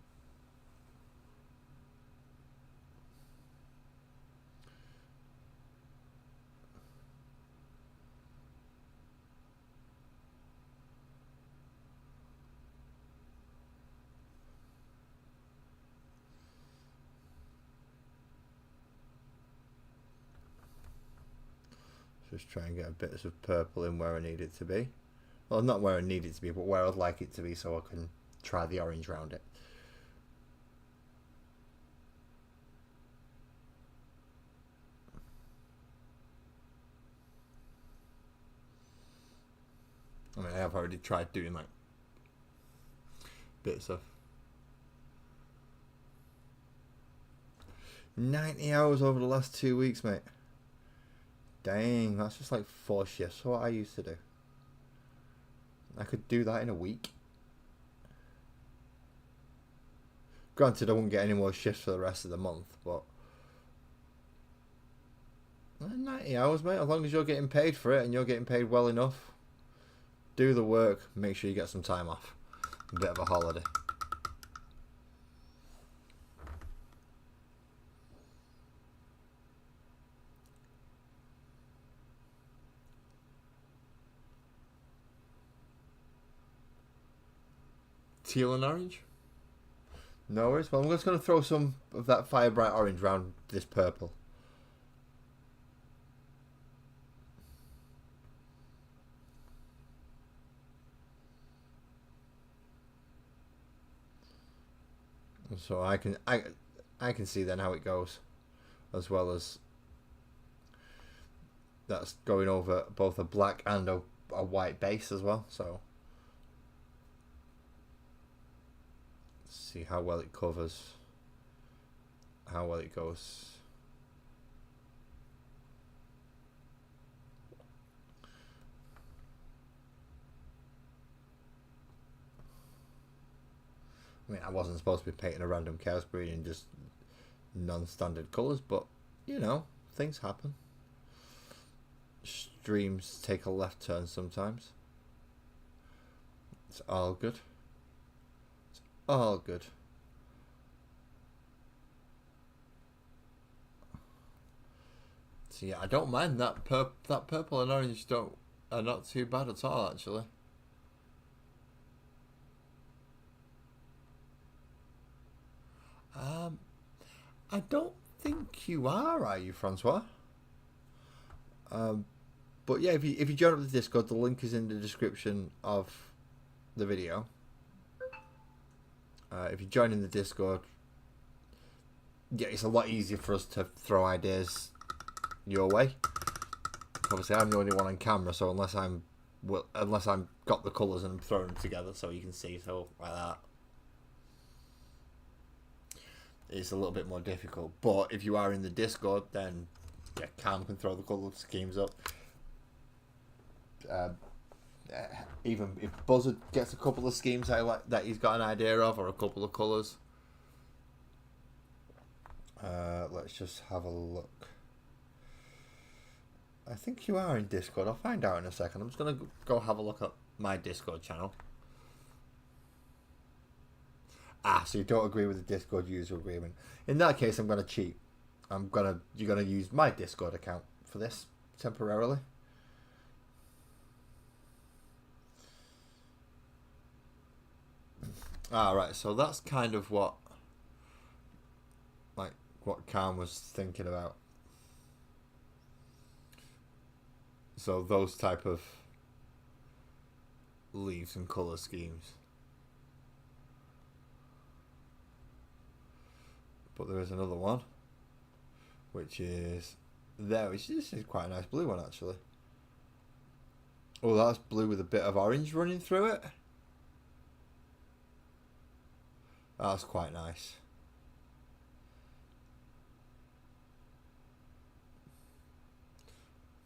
S1: Just try and get a bit of purple in where I need it to be. Well, not where I need it to be, but where I'd like it to be, so I can try the orange around it. I mean, I have already tried doing like bits of 90 hours over the last 2 weeks, mate. Dang, that's just like 4 shifts for what I used to do. I could do that in a week. Granted, I won't get any more shifts for the rest of the month, but 90 hours, mate. As long as you're getting paid for it and you're getting paid well enough, do the work. Make sure you get some time off. A bit of a holiday. Teal and orange? No worries. Well, I'm just going to throw some of that fire bright orange around this purple. So I can see then how it goes, as well as that's going over both a black and a white base as well. So see how well it covers, how well it goes. I mean, I wasn't supposed to be painting a random chaos breed in just non-standard colours, but you know, things happen. Streams take a left turn sometimes. It's all good. It's all good. So yeah, I don't mind that purple and orange are not too bad at all, actually. I don't think you are you, Francois? But yeah, if you join up the Discord, the link is in the description of the video. If you join in the Discord, yeah, it's a lot easier for us to throw ideas your way. Obviously, I'm the only one on camera, so unless I'm well, unless I've got the colours and I'm throwing them together so you can see, so like that. It's a little bit more difficult. But if you are in the Discord, then yeah, Cam can throw the colour schemes up. Even if Buzzard gets a couple of schemes that he's got an idea of, or a couple of colours. Let's just have a look. I think you are in Discord. I'll find out in a second. I'm just going to go have a look at my Discord channel. So you don't agree with the Discord user agreement. In that case, I'm going to cheat. You're going to use my Discord account for this temporarily. Right, so that's kind of what Cam was thinking about. So those type of leaves and colour schemes. But there is another one, which is there, which is quite a nice blue one actually. Oh, that's blue with a bit of orange running through it. That's quite nice.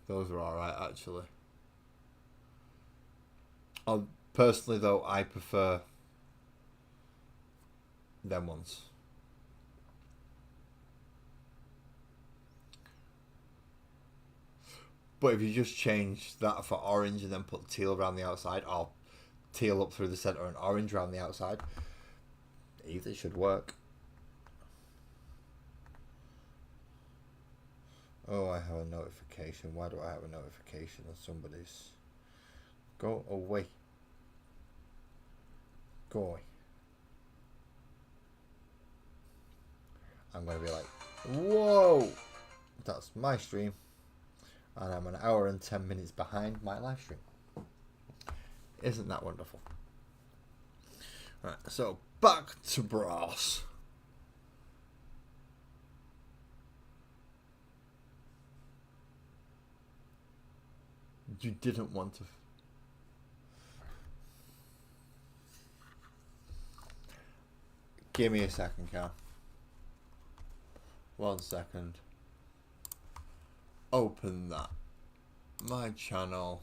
S1: Those are alright actually. Personally though, I prefer them ones. But if you just change that for orange and then put teal around the outside, or teal up through the centre and orange around the outside, either should work. Oh, I have a notification. Why do I have a notification of somebody's? Go away. Go away. I'm going to be like, whoa! That's my stream. And I'm an hour and 10 minutes behind my live stream. Isn't that wonderful? Right, so back to brass. You didn't want to. Give me a second, Cal. 1 second. Open that. My channel.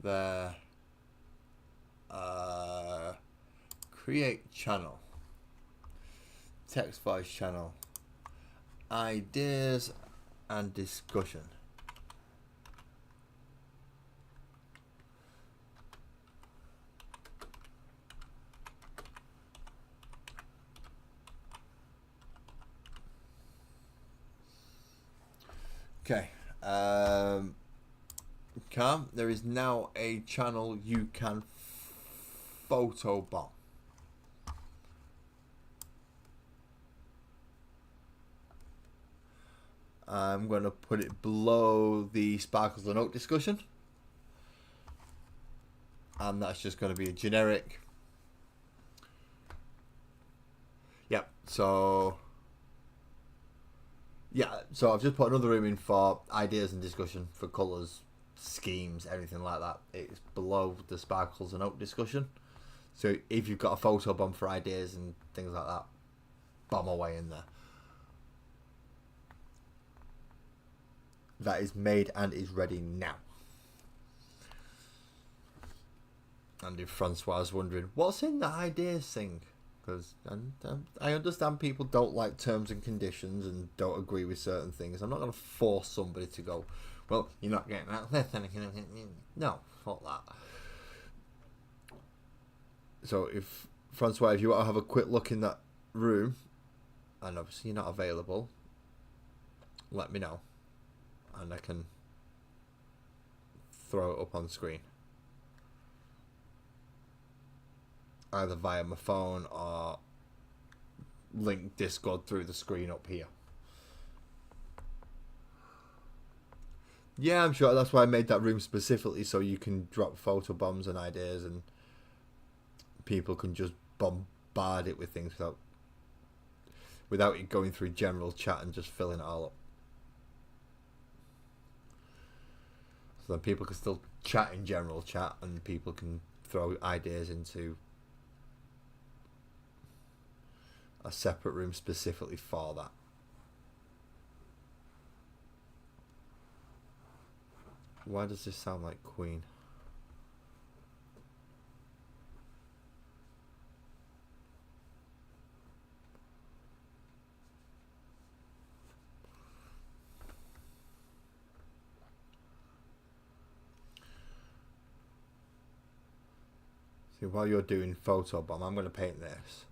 S1: There. Create channel. Text voice channel. Ideas and discussion. Okay, Cam, there is now a channel you can photobomb. I'm going to put it below the Sparkles and Oak discussion. And that's just going to be a generic. Yep, so... Yeah, so I've just put another room in for ideas and discussion for colours, schemes, everything like that. It's below the Sparkles and Oak discussion. So if you've got a photo bomb for ideas and things like that, bomb away in there. That is made and is ready now. And if Francois is wondering, what's in the ideas thing? Because I understand people don't like terms and conditions and don't agree with certain things. I'm not going to force somebody to go, well, you're not getting that. No, fuck that. So if, Francois, if you want to have a quick look in that room, and obviously you're not available, let me know. And I can throw it up on screen. Either via my phone or link Discord through the screen up here. Yeah, I'm sure that's why I made that room specifically, so you can drop photo bombs and ideas and people can just bombard it with things without it going through general chat and just filling it all up. So then people can still chat in general chat, and people can throw ideas into a separate room specifically for that. Why does this sound like Queen? See, while you're doing photobomb, I'm going to paint this.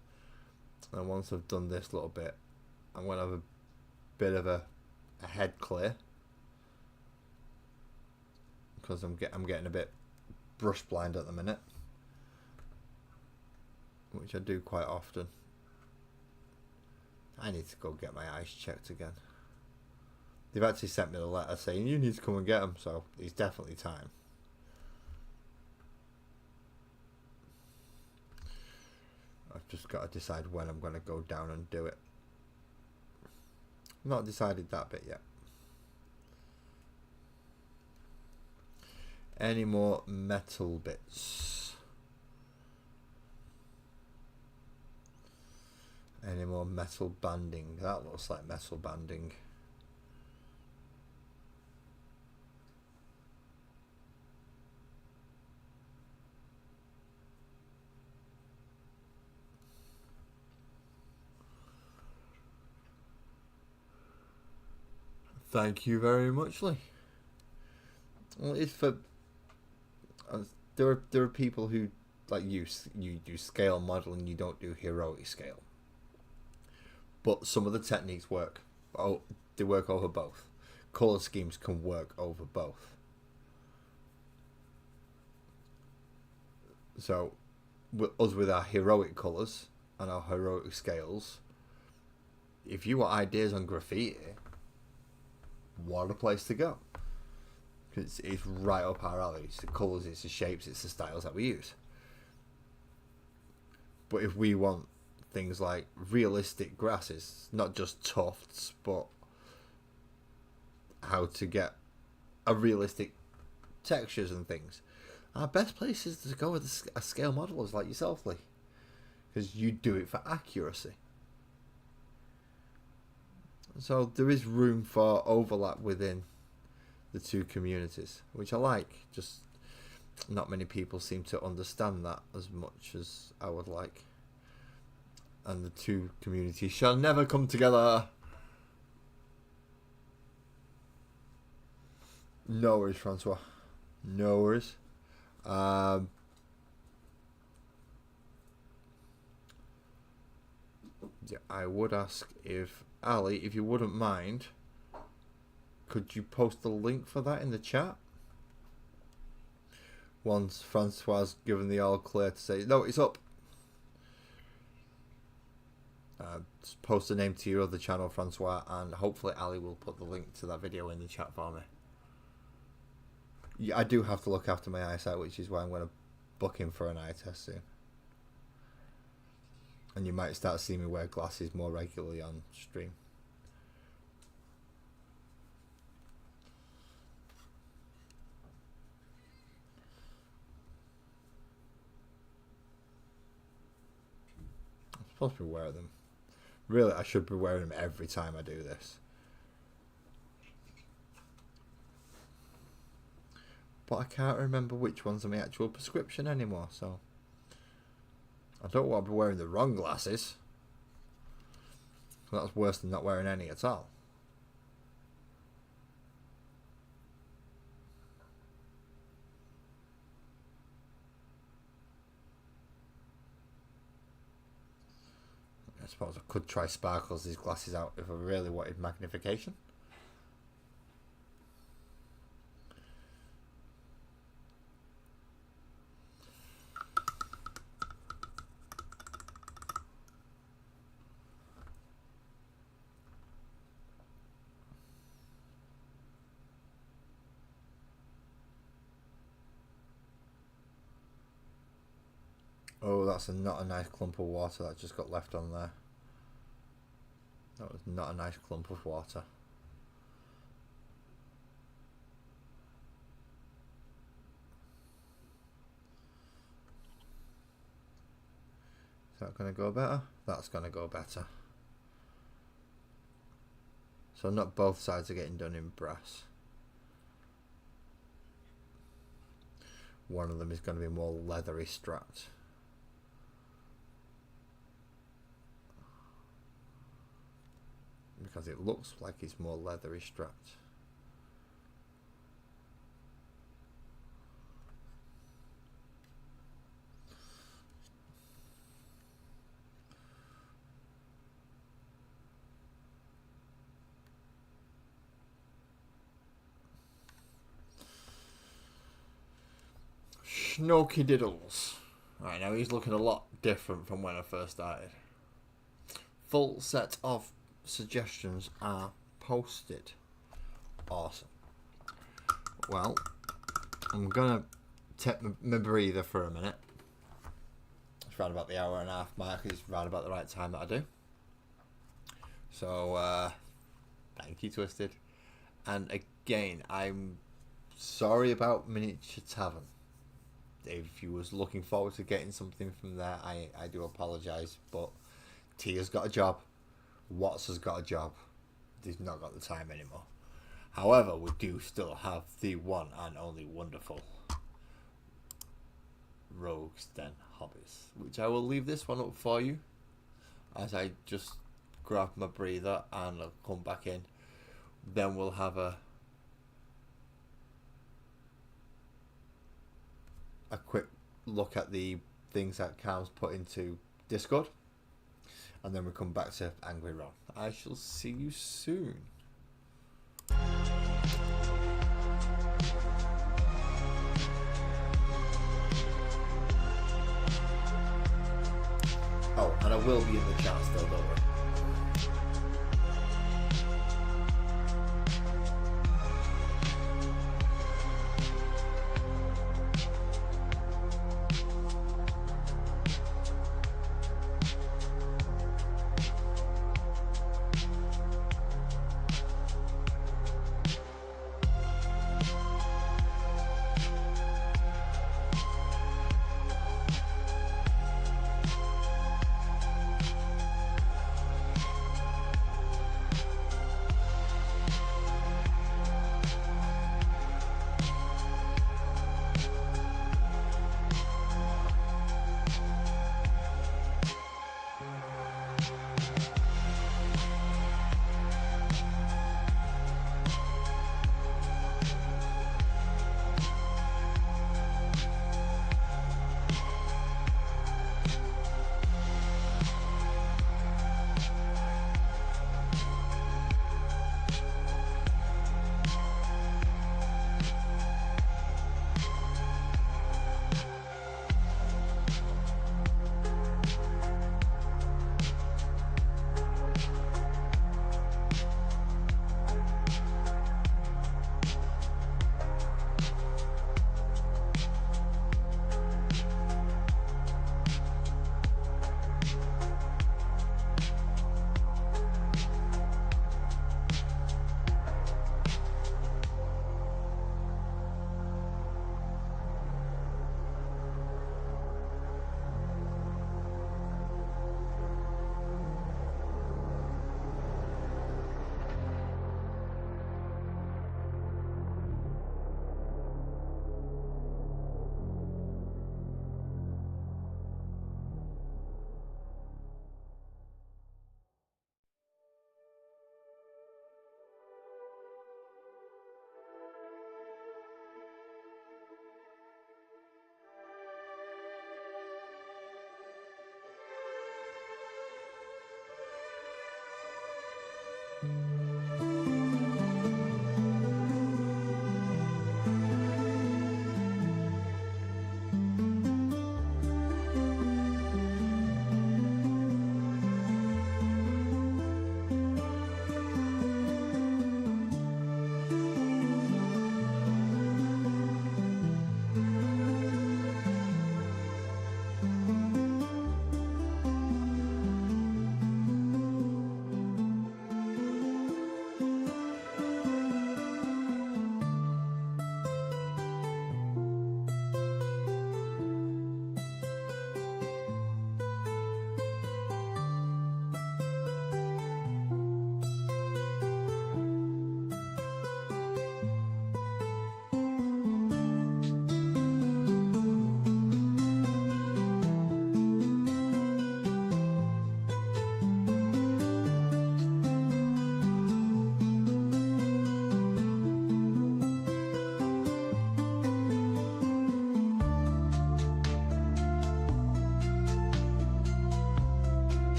S1: And once I've done this little bit, I'm going to have a bit of a head clear. Because I'm getting a bit brush blind at the minute, which I do quite often. I need to go get my eyes checked again. They've actually sent me the letter saying you need to come and get them, so it's definitely time. I've just got to decide when I'm going to go down and do it. Not decided that bit yet. Any more metal bits? Any more metal banding? That looks like metal banding. Thank you very much, Lee. Well, it's for there are people who like you do scale modeling, you don't do heroic scale, but some of the techniques work. Oh, they work over both. Color schemes can work over both. So with our heroic colors and our heroic scales, if you want ideas on graffiti, what a place to go. It's right up our alley. It's the colours, it's the shapes, it's the styles that we use. But if we want things like realistic grasses, not just tufts, but how to get a realistic textures and things, our best place is to go with a scale modelers like yourself, Lee, because you do it for accuracy. So there is room for overlap within the two communities, which I like. Just not many people seem to understand that as much as I would like. And the two communities shall never come together. No worries, Francois. No worries. Yeah, I would ask if Ali, if you wouldn't mind, could you post the link for that in the chat? Once Francois given the all clear to say, no, it's up. Just post the name to your other channel, Francois, and hopefully Ali will put the link to that video in the chat for me. Yeah, I do have to look after my eyesight, which is why I'm going to book in for an eye test soon. And you might start seeing me wear glasses more regularly on stream. I'm supposed to be wearing them. Really, I should be wearing them every time I do this. But I can't remember which ones are my actual prescription anymore, so I don't want to be wearing the wrong glasses. That's worse than not wearing any at all. I suppose I could try sparkles these glasses out if I really wanted magnification. Oh, that's not a nice clump of water that just got left on there. That was not a nice clump of water. that going to go better? That's going to go better. So not both sides are getting done in brass. One of them is going to be more leathery strapped. Because it looks like it's more leathery strapped. Snokey Diddles. Right, now he's looking a lot different from when I first started. Full set of suggestions are posted. Awesome. Well, I'm gonna take my breather for a minute. It's around about the hour and a half mark. It's around about the right time that I do. So, thank you, Twisted. And again, I'm sorry about Miniature Tavern. If you was looking forward to getting something from there, I do apologise, but Tia's got a job, Watts has got a job, he's not got the time anymore. However, we do still have the one and only wonderful Rogues Den Hobbies, which I will leave this one up for you as I just grab my breather and I'll come back in. Then we'll have a quick look at the things that Cam's put into Discord, and then we come back to Angry Ron. I shall see you soon. Oh, and I will be in the chat still, don't worry.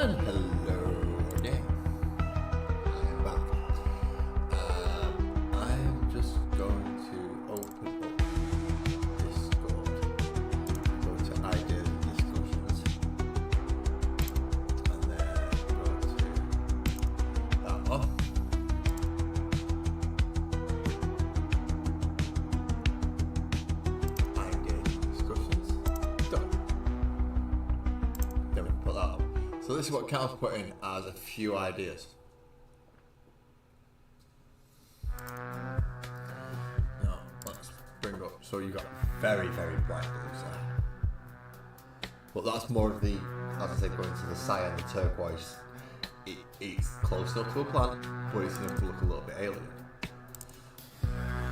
S1: And hello again. I am back. I am just going to open up Discord, go to ideas and discussions, and then go to that one. Ideas and discussions. Done. Then we can put that up. So this is what Cal's put in as a few ideas. Now, let's bring up, so you got very, very bright blues there. But that's more of the, as I said, going to the cyan, the turquoise. It's close enough to a plant, but it's enough to look a little bit alien.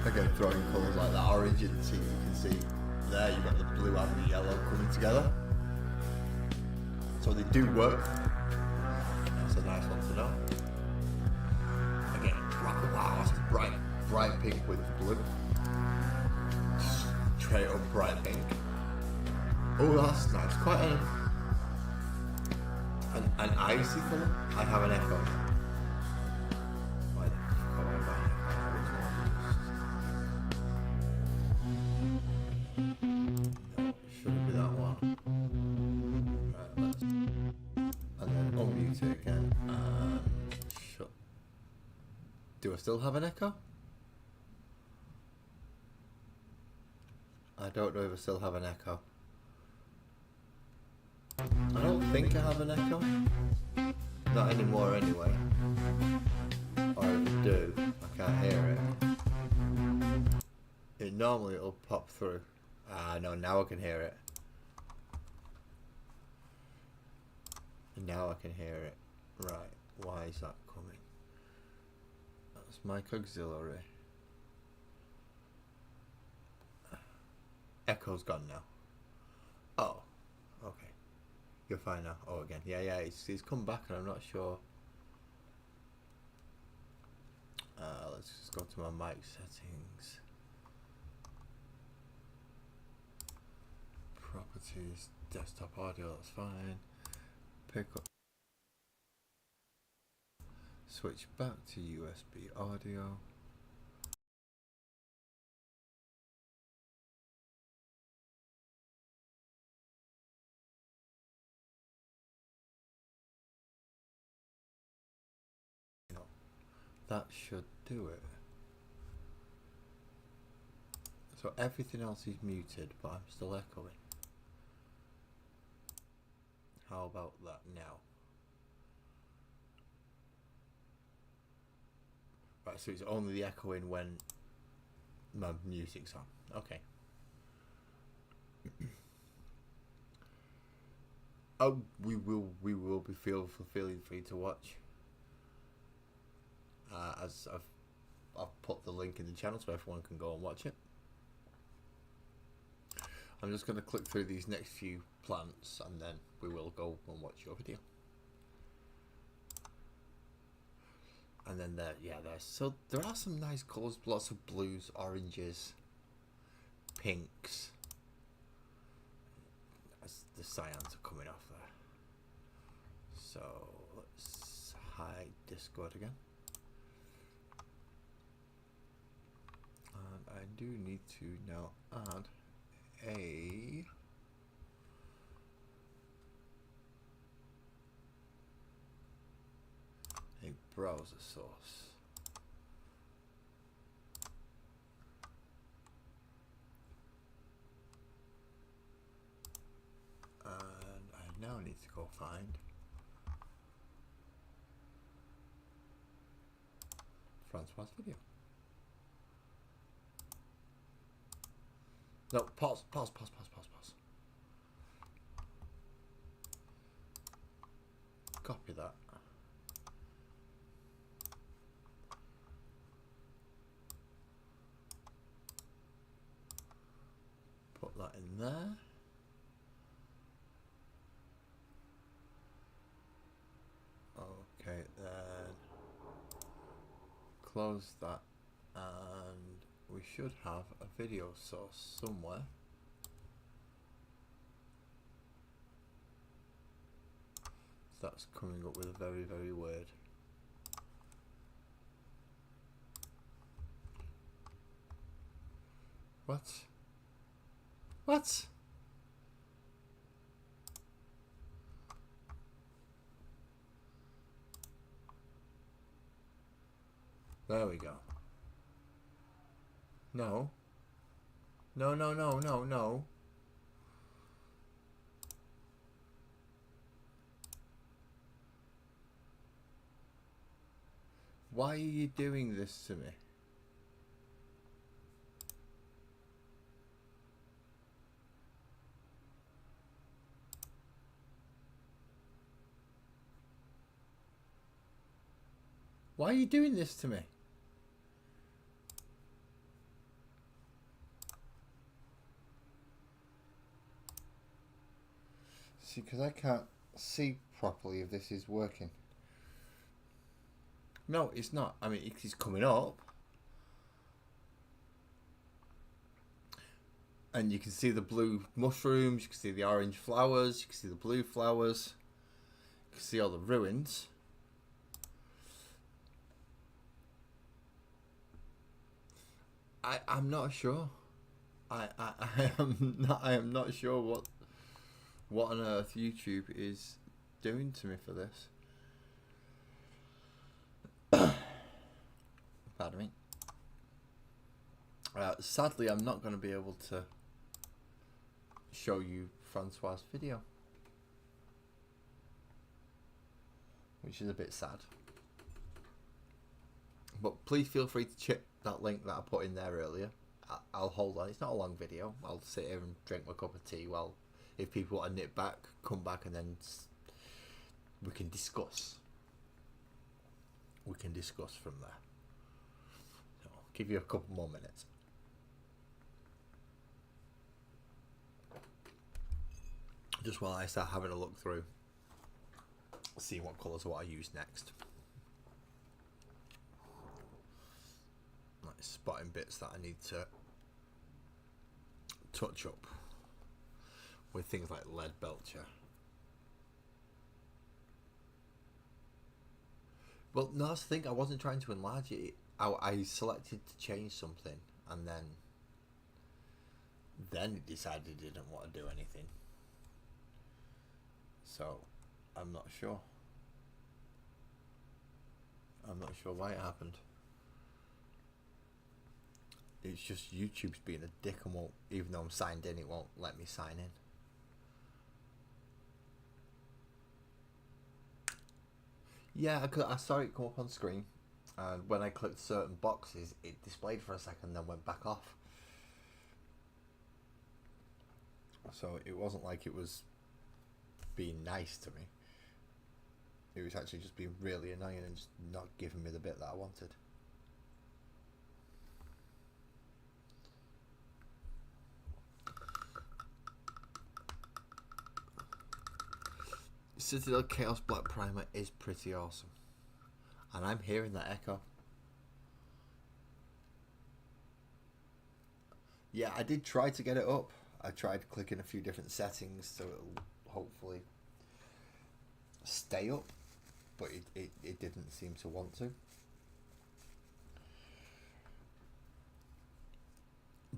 S1: Again, throwing colours like that orange into, you can see there, you've got the blue and the yellow coming together. So they do work. That's a nice one to know. Again, wow, that's bright pink with blue. Straight up bright pink. Oh, that's nice. Quite an icy colour. I have an echo. Why the fuck am I no, it shouldn't be that one. Right, let's. And then unmute it again. And shut. Do I still have an echo? I don't know if I still have an echo. I don't think I have an echo. Not anymore anyway. Or if I do, I can't hear it. Normally it'll pop through. No, now I can hear it. Now I can hear it. Right, why is that coming? That's mic auxiliary. Echo's gone now. Oh, okay. You're fine now. Oh, again. Yeah, it's come back and I'm not sure. Let's just go to my mic settings. Properties, desktop audio, that's fine. Pick up. Switch back to USB audio. That should do it. So everything else is muted, but I'm still echoing. How about that now? Right, so it's only the echoing when my music's on. Okay. Oh, we will be feeling free to watch. As I've put the link in the channel so everyone can go and watch it. I'm just going to click through these next few plants and then we will go and watch your video. And then so there are some nice colours, lots of blues, oranges, pinks. As the cyans are coming off there. So let's hide Discord again. And I do need to now add a browser source. And I now need to go find Francois' video. No, pause. Copy that. Put that in there. Okay, then close that, and we should have a video source somewhere. That's coming up with a very, very word. What? What? There we go. No. No, no, no, no, no. Why are you doing this to me? Why are you doing this to me? See, because I can't see properly if this is working. No, it's not. I mean, it's coming up. And you can see the blue mushrooms, you can see the orange flowers, you can see the blue flowers. You can see all the ruins. I'm not sure. I am not sure what on earth YouTube is doing to me for this. Pardon me. Sadly, I'm not going to be able to show you Francois' video, which is a bit sad. But please feel free to check that link that I put in there earlier. I'll hold on. It's not a long video. I'll sit here and drink my cup of tea while, if people want to nip back, come back, and then we can discuss. We can discuss from there. So I'll give you a couple more minutes. Just while I start having a look through, seeing what colours what I use next. Like spotting bits that I need to touch up with things like lead belcher. Well, no, that's the thing. I wasn't trying to enlarge it. I selected to change something, and then it decided it didn't want to do anything. So, I'm not sure. I'm not sure why it happened. It's just YouTube's being a dick and won't, even though I'm signed in, it won't let me sign in. Yeah, I saw it come up on screen, and when I clicked certain boxes, it displayed for a second, then went back off. So it wasn't like it was being nice to me. It was actually just being really annoying and just not giving me the bit that I wanted. Citadel Chaos Black Primer is pretty awesome. And I'm hearing that echo. Yeah, I did try to get it up. I tried clicking a few different settings so it'll hopefully stay up. But it didn't seem to want to.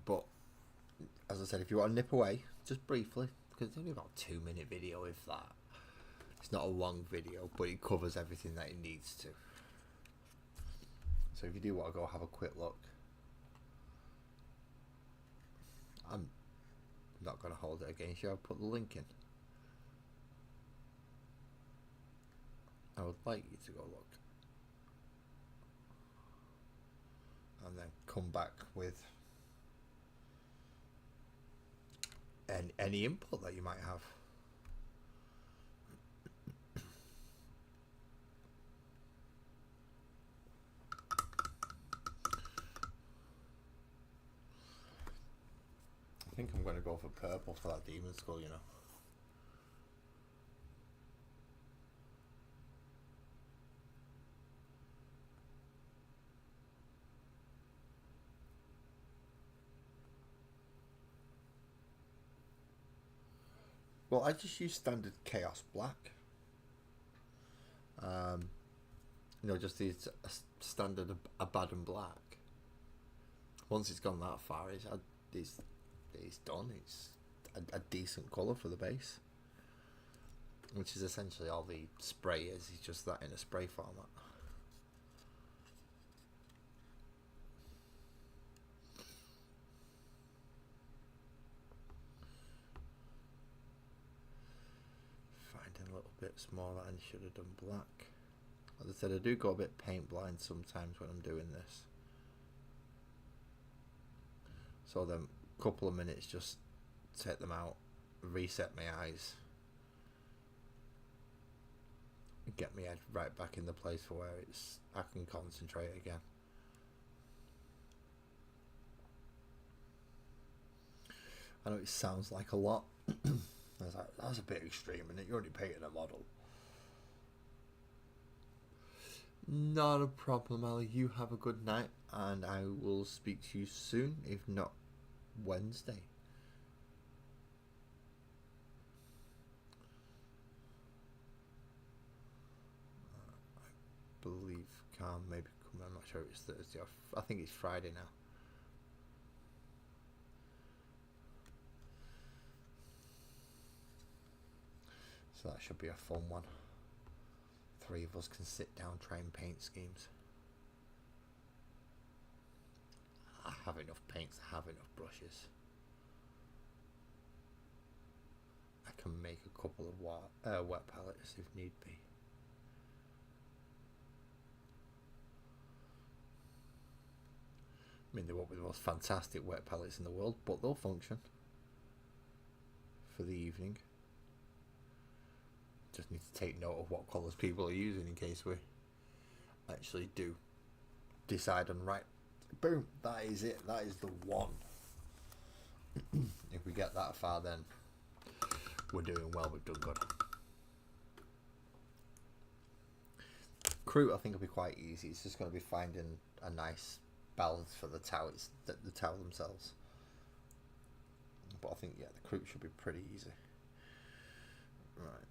S1: But, as I said, if you want to nip away, just briefly, because it's only about a 2-minute video, if that. It's not a long video, but it covers everything that it needs to. So if you do want to go have a quick look, I'm not going to hold it against you. I'll put the link in. I would like you to go look. And then come back with any input that you might have. I think I'm going to go for purple for that demon skull, you know. Well, I just use standard Chaos Black. Just these standard Abaddon black. Once it's gone that far, it's done. It's a decent colour for the base, which is essentially all the spray is. It's just that in a spray format. Finding little bits more that I should have done black. As I said, I do go a bit paint blind sometimes when I'm doing this. So then a couple of minutes, just take them out, reset my eyes, get my head right back in the place for where I can concentrate again. I know it sounds like a lot. I was like, that's a bit extreme, and you're only painting a model. Not a problem, Ali. You have a good night, and I will speak to you soon, if not Wednesday. I believe Calm maybe come. I'm not sure if it's Thursday or I think it's Friday now. So that should be a fun one. 3 of us can sit down, try and paint schemes. I have enough paints, I have enough brushes. I can make a couple of wet palettes if need be. I mean, they won't be the most fantastic wet palettes in the world, but they'll function for the evening. Just need to take note of what colours people are using in case we actually do decide on right. Boom, that is it. That is the one. If we get that far, then we're doing well. We've done good. Crew, I think, will be quite easy. It's just going to be finding a nice balance for the towers, the tower themselves. But I think, yeah, the crew should be pretty easy. Right.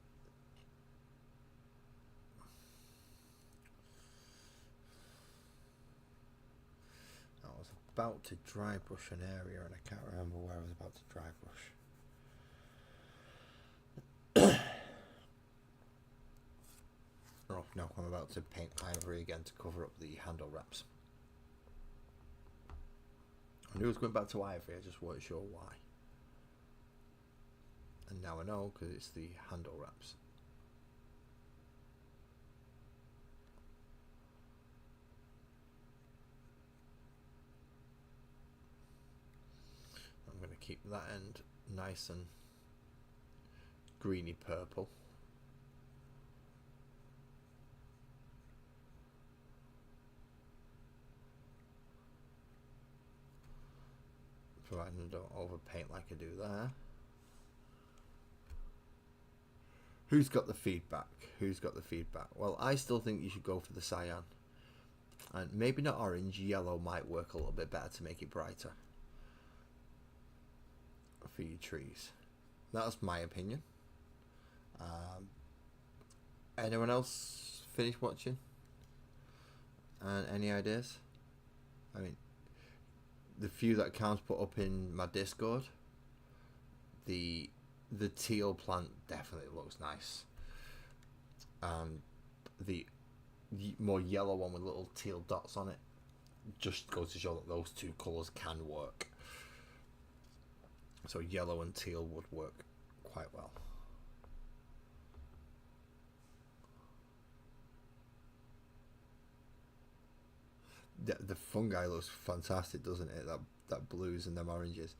S1: I was about to dry brush an area and I can't remember where I was about to dry brush. Oh no, I'm about to paint ivory again to cover up the handle wraps. I knew I was going back to ivory, I just wasn't sure why. And now I know, because it's the handle wraps. I'm going to keep that end nice and greeny purple. Providing I don't overpaint like I do there. Who's got the feedback? Who's got the feedback? Well, I still think you should go for the cyan. And maybe not orange, yellow might work a little bit better to make it brighter for your trees. That's my opinion. Anyone else finished watching? And any ideas? I mean, the few that Cam's put up in my Discord, the teal plant definitely looks nice. The more yellow one with little teal dots on it just goes to show that those two colours can work. So yellow and teal would work quite well. The fungi looks fantastic, doesn't it? That blues and them oranges.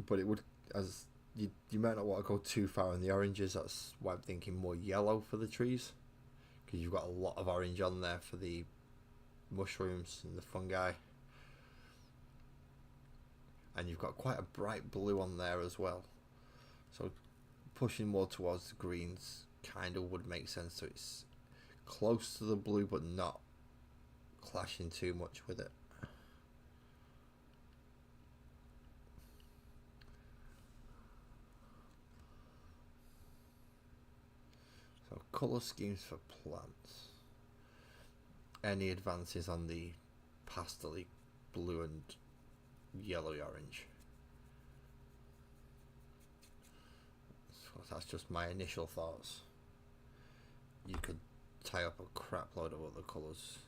S1: But it would, as you might not want to go too far in the oranges. That's why I'm thinking more yellow for the trees, because you've got a lot of orange on there for the mushrooms and the fungi, and you've got quite a bright blue on there as well. So pushing more towards the greens kind of would make sense. So it's close to the blue but not clashing too much with it. So Colour schemes for plants. Any advances on the pastel blue and yellowy orange? So that's just my initial thoughts. You could tie up a crap load of other colours.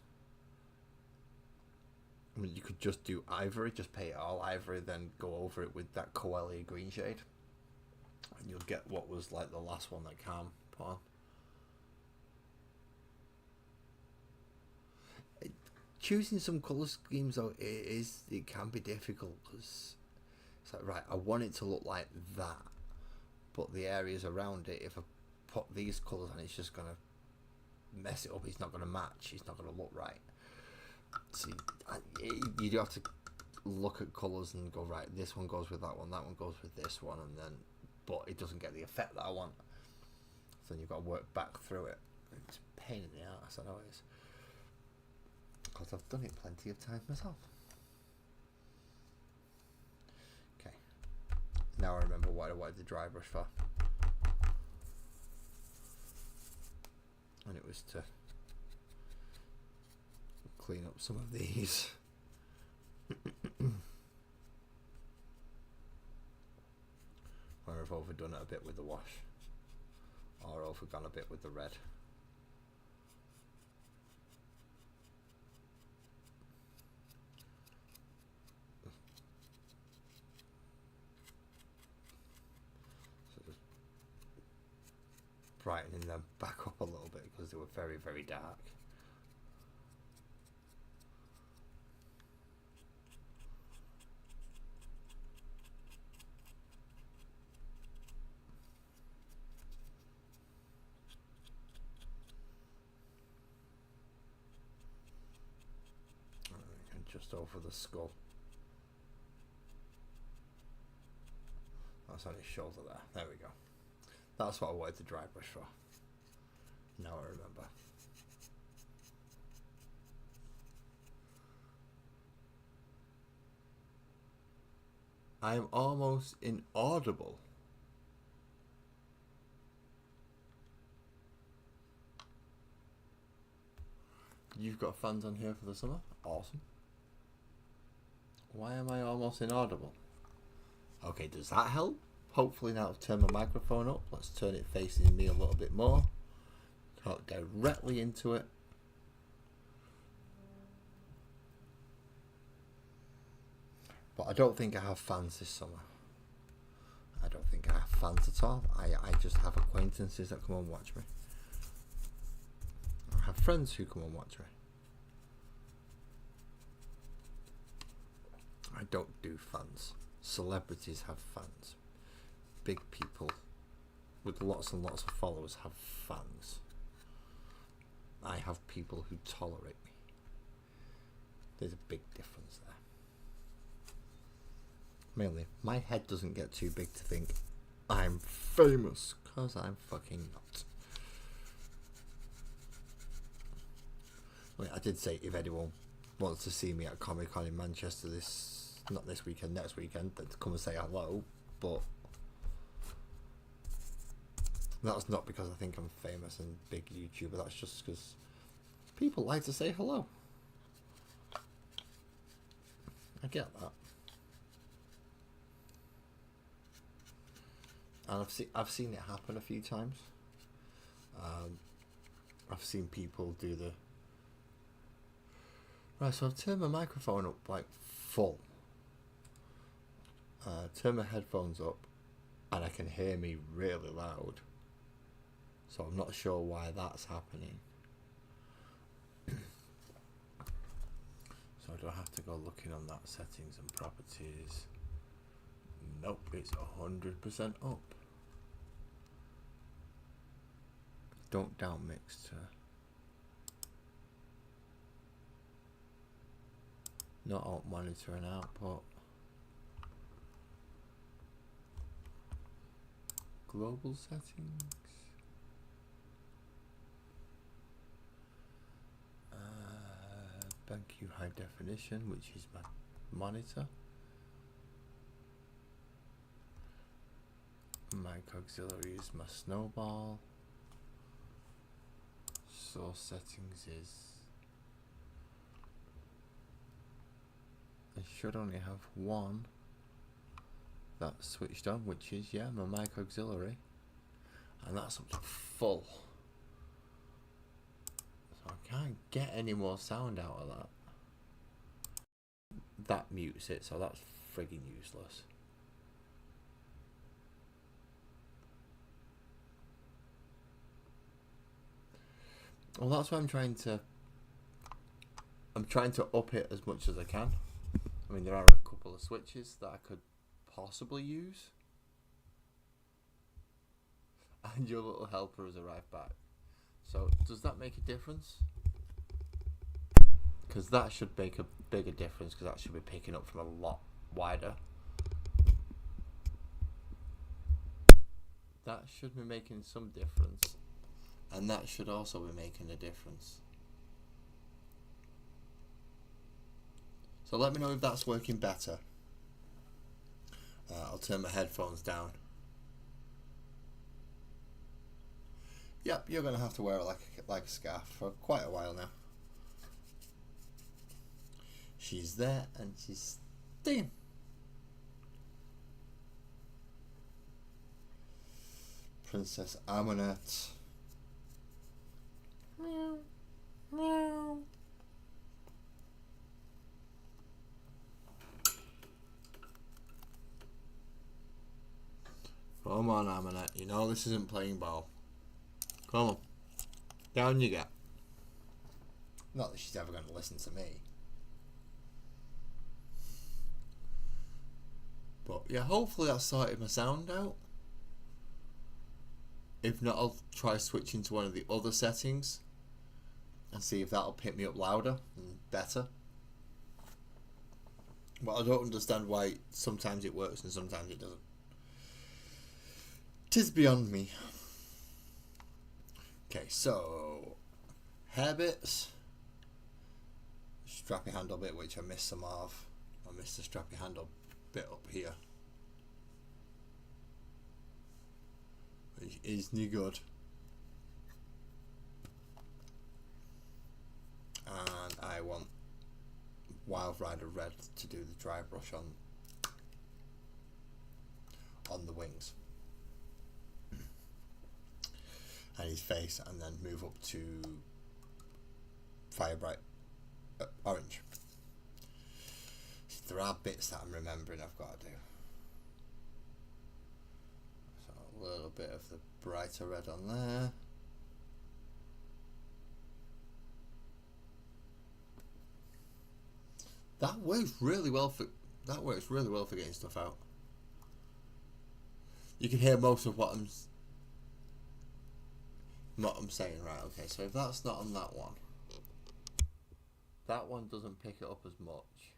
S1: I mean, you could just do ivory, just paint it all ivory, then go over it with that Coelia green shade, and you'll get what was like the last one that Cam put on. Choosing some colour schemes though, it can be difficult, because it's like, right, I want it to look like that, but the areas around it, if I put these colours on, it's just gonna mess it up. It's not gonna match. It's not gonna look right. See, you do have to look at colours and go, right, this one goes with that one goes with this one, and then, but it doesn't get the effect that I want. So then you've got to work back through it. It's a pain in the ass, I know it is, because I've done it plenty of times myself. Okay, now I remember what I wanted the dry brush for, and it was to clean up some of these. Where I've overdone it a bit with the wash, or overgone a bit with the red. So just brightening them back up a little bit, because they were very, very dark. Just over the skull. That's on his shoulder there. There we go. That's what I wanted the dry brush for. Now I remember. I am almost inaudible. You've got fans on here for the summer? Awesome. Why am I almost inaudible? Okay, does that help? Hopefully now I've turned my microphone up. Let's turn it facing me a little bit more. Talk directly into it. But I don't think I have fans this summer. I don't think I have fans at all. I just have acquaintances that come and watch me. I have friends who come and watch me. I don't do fans. Celebrities have fans. Big people with lots and lots of followers have fans. I have people who tolerate me. There's a big difference there. Mainly, my head doesn't get too big to think I'm famous, because I'm fucking not. I mean, I did say if anyone wants to see me at Comic Con in Manchester not this weekend, next weekend, then to come and say hello, but that's not because I think I'm famous and big YouTuber, that's just because people like to say hello. I get that. And I've seen it happen a few times. I've seen people do the... Right, so I've turned my microphone up like full. Turn my headphones up and I can hear me really loud. So I'm not sure why that's happening. So do I have to go looking on that settings and properties? Nope, it's 100% up. Don't down mixture. Not alt monitor and output. Global settings. BenQ high definition, which is my monitor. Mic auxiliary is my snowball. source settings is... I should only have one that's switched on, which is, yeah, my mic auxiliary. And that's up to full. So I can't get any more sound out of that. That mutes it, so that's friggin' useless. Well, that's why I'm trying to up it as much as I can. I mean, there are a couple of switches that I could possibly use. And your little helper has arrived back. So, does that make a difference? Because that should make a bigger difference, because that should be picking up from a lot wider. That should be making some difference. And that should also be making a difference. So let me know if that's working better. I'll turn my headphones down. Yep, you're going to have to wear it like a scarf for quite a while now. She's there and she's staying. Princess Amunet. Meow, meow. Come on, Amunet. You know this isn't playing ball. Come on. Down you get. Not that she's ever going to listen to me. But yeah, hopefully that sorted my sound out. If not, I'll try switching to one of the other settings and see if that'll pick me up louder and better. But I don't understand why sometimes it works and sometimes it doesn't. 'Tis beyond me. Okay, so hair bits, strappy handle bit, which I missed some of. I missed the strappy handle bit up here, which isn't good. And I want Wild Rider Red to do the dry brush on the wings and his face, and then move up to Fire Bright Orange. There are bits that I'm remembering I've got to do. So a little bit of the brighter red on there. That works really well for getting stuff out. You can hear most of what I'm saying, right? Okay, so if that's not on that one doesn't pick it up as much.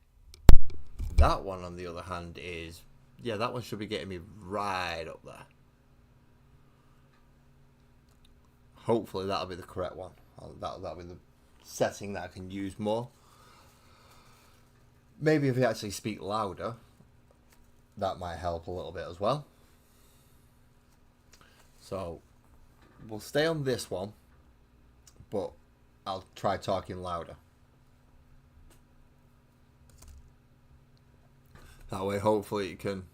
S1: That one, on the other hand, is, yeah, that one should be getting me right up there. Hopefully that'll be the correct one. That'll be the setting that I can use more. Maybe if you actually speak louder, that might help a little bit as well. So we'll stay on this one, but I'll try talking louder. That way, hopefully, you can.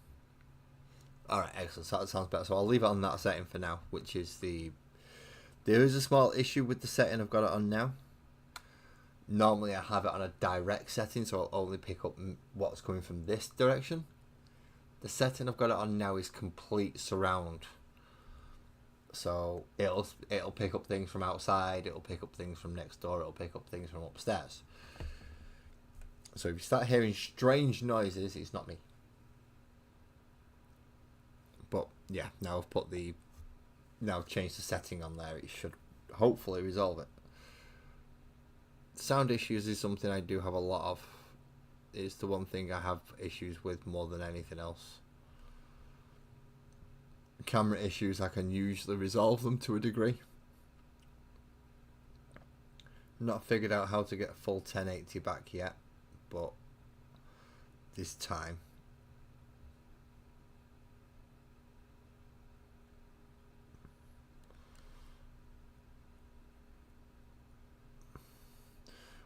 S1: Alright, excellent. So that sounds better. So I'll leave it on that setting for now, which is there is a small issue with the setting I've got it on now. Normally, I have it on a direct setting, so I'll only pick up what's coming from this direction. The setting I've got it on now is complete surround. So it'll pick up things from outside, it'll pick up things from next door, it'll pick up things from upstairs. So if you start hearing strange noises, it's not me. But yeah, now I've changed the setting on there, it should hopefully resolve it. Sound issues is something I do have a lot of. It's the one thing I have issues with more than anything else. Camera issues, I can usually resolve them to a degree. Not figured out how to get full 1080 back yet, but this time.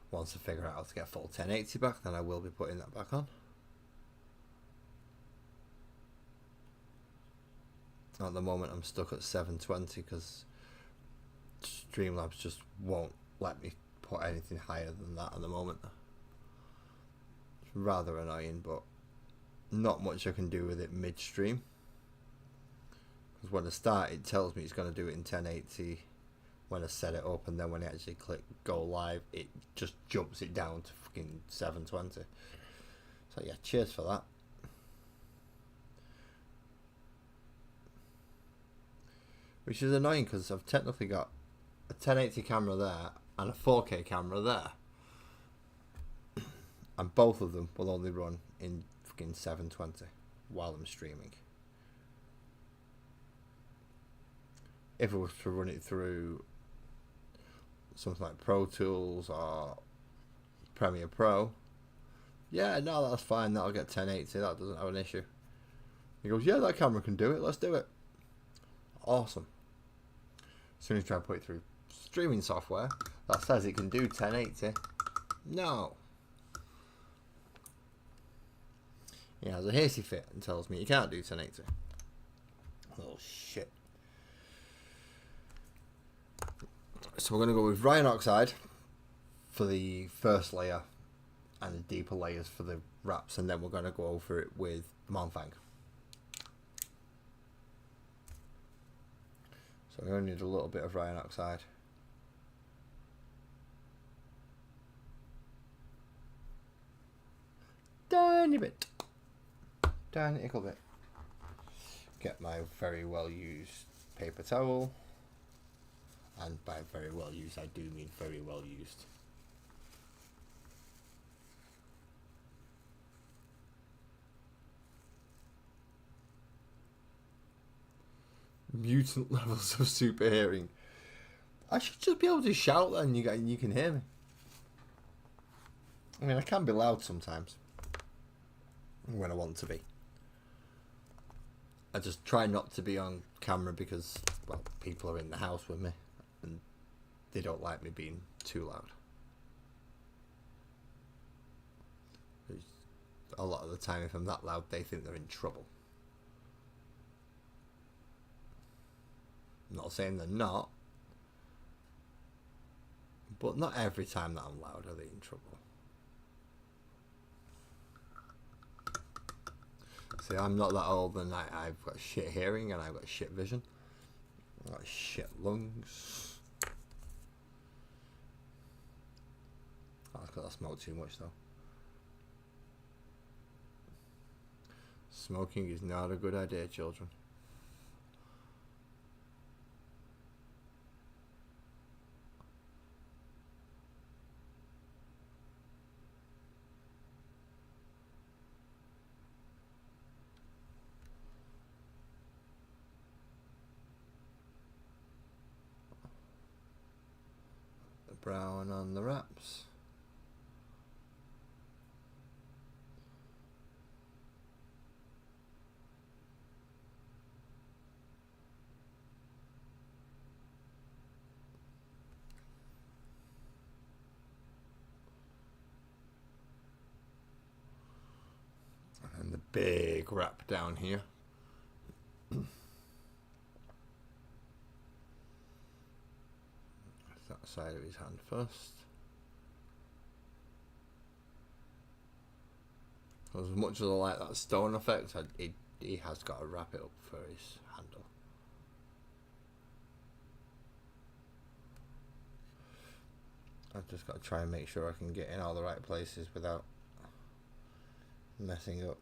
S1: Once I figure out how to get full 1080 back, then I will be putting that back on. At the moment I'm stuck at 720 because Streamlabs just won't let me put anything higher than that at the moment. It's rather annoying, but not much I can do with it midstream. Because when I start, it tells me it's going to do it in 1080 when I set it up, and then when I actually click go live, it just jumps it down to fucking 720. So yeah, cheers for that. Which is annoying because I've technically got a 1080 camera there and a 4K camera there, and both of them will only run in fucking 720 while I'm streaming. If I was to run it through something like Pro Tools or Premiere Pro, yeah, no, that's fine, that'll get 1080, that doesn't have an issue. He goes, yeah, that camera can do it, let's do it. Awesome. As soon as you try to put it through streaming software that says it can do 1080, no. It has a hasty fit and tells me you can't do 1080. Oh shit. So we're going to go with Ryan Oxide for the first layer and the deeper layers for the wraps, and then we're going to go over it with Monfang. So we only need a little bit of Ryan Oxide. Tiny bit. Tiny little bit. Get my very well used paper towel. And by very well used, I do mean very well used. Mutant levels of super hearing. I should just be able to shout then you can hear me. I mean, I can be loud sometimes when I want to be. I just try not to be on camera because, well, people are in the house with me and they don't like me being too loud. A lot of the time, if I'm that loud, they think they're in trouble. I'm not saying they're not, but not every time that I'm loud are they in trouble. See, I'm not that old, and I've got shit hearing and I've got shit vision. I've got shit lungs. Oh, that's because I smoke too much though. Smoking is not a good idea, children. The brown on the wraps. And the big wrap down here. That side of his hand first. As much as I like that stone effect, he has got to wrap it up for his handle. I've just got to try and make sure I can get in all the right places without messing up.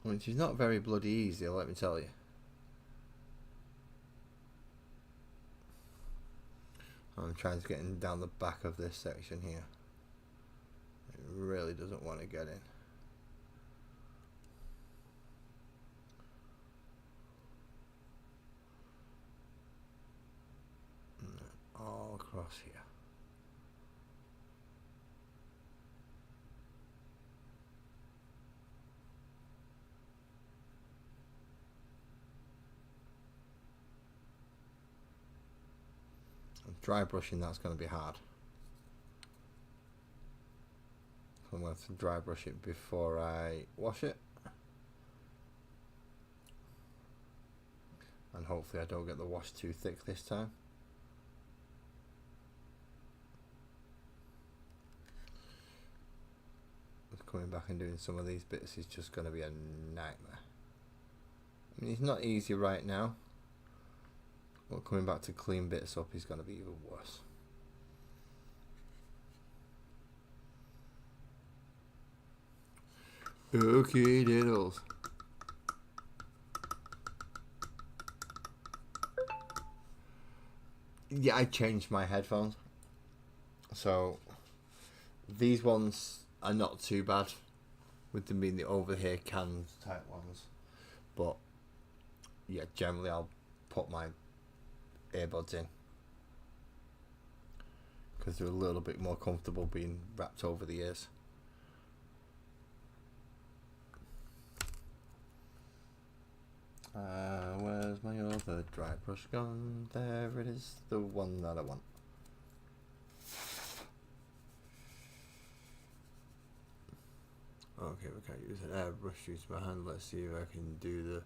S1: Which is not very bloody easy, let me tell you. I'm trying to get in down the back of this section here. It really doesn't want to get in. All across here. Dry brushing, that's going to be hard. I'm going to dry brush it before I wash it. And hopefully I don't get the wash too thick this time. Coming back and doing some of these bits is just going to be a nightmare. I mean, it's not easy right now, but coming back to clean bits up is going to be even worse. Okay, diddles. Yeah, I changed my headphones. So these ones are not too bad, with them being the over here canned type ones. But yeah, generally I'll put my earbuds in because they're a little bit more comfortable being wrapped over the ears. Where's my other dry brush gone? There it is, the one that I want. Okay, we can't use an airbrush, use my hand. Let's see if I can do the...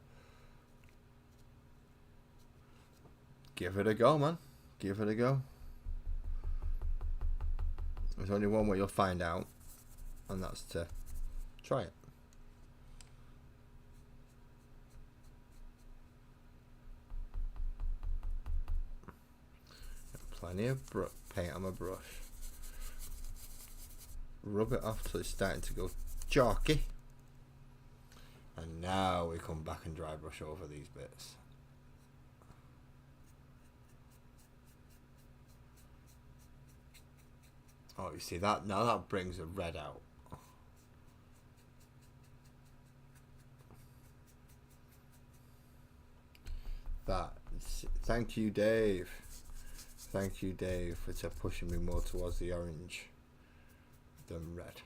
S1: Give it a go, man. Give it a go. There's only one way you'll find out, and that's to try it. Plenty of paint on my brush. Rub it off till it's starting to go chalky. And now we come back and dry brush over these bits. Oh, you see that? Now that brings the red out. Thank you, Dave. Thank you, Dave, for pushing me more towards the orange than red.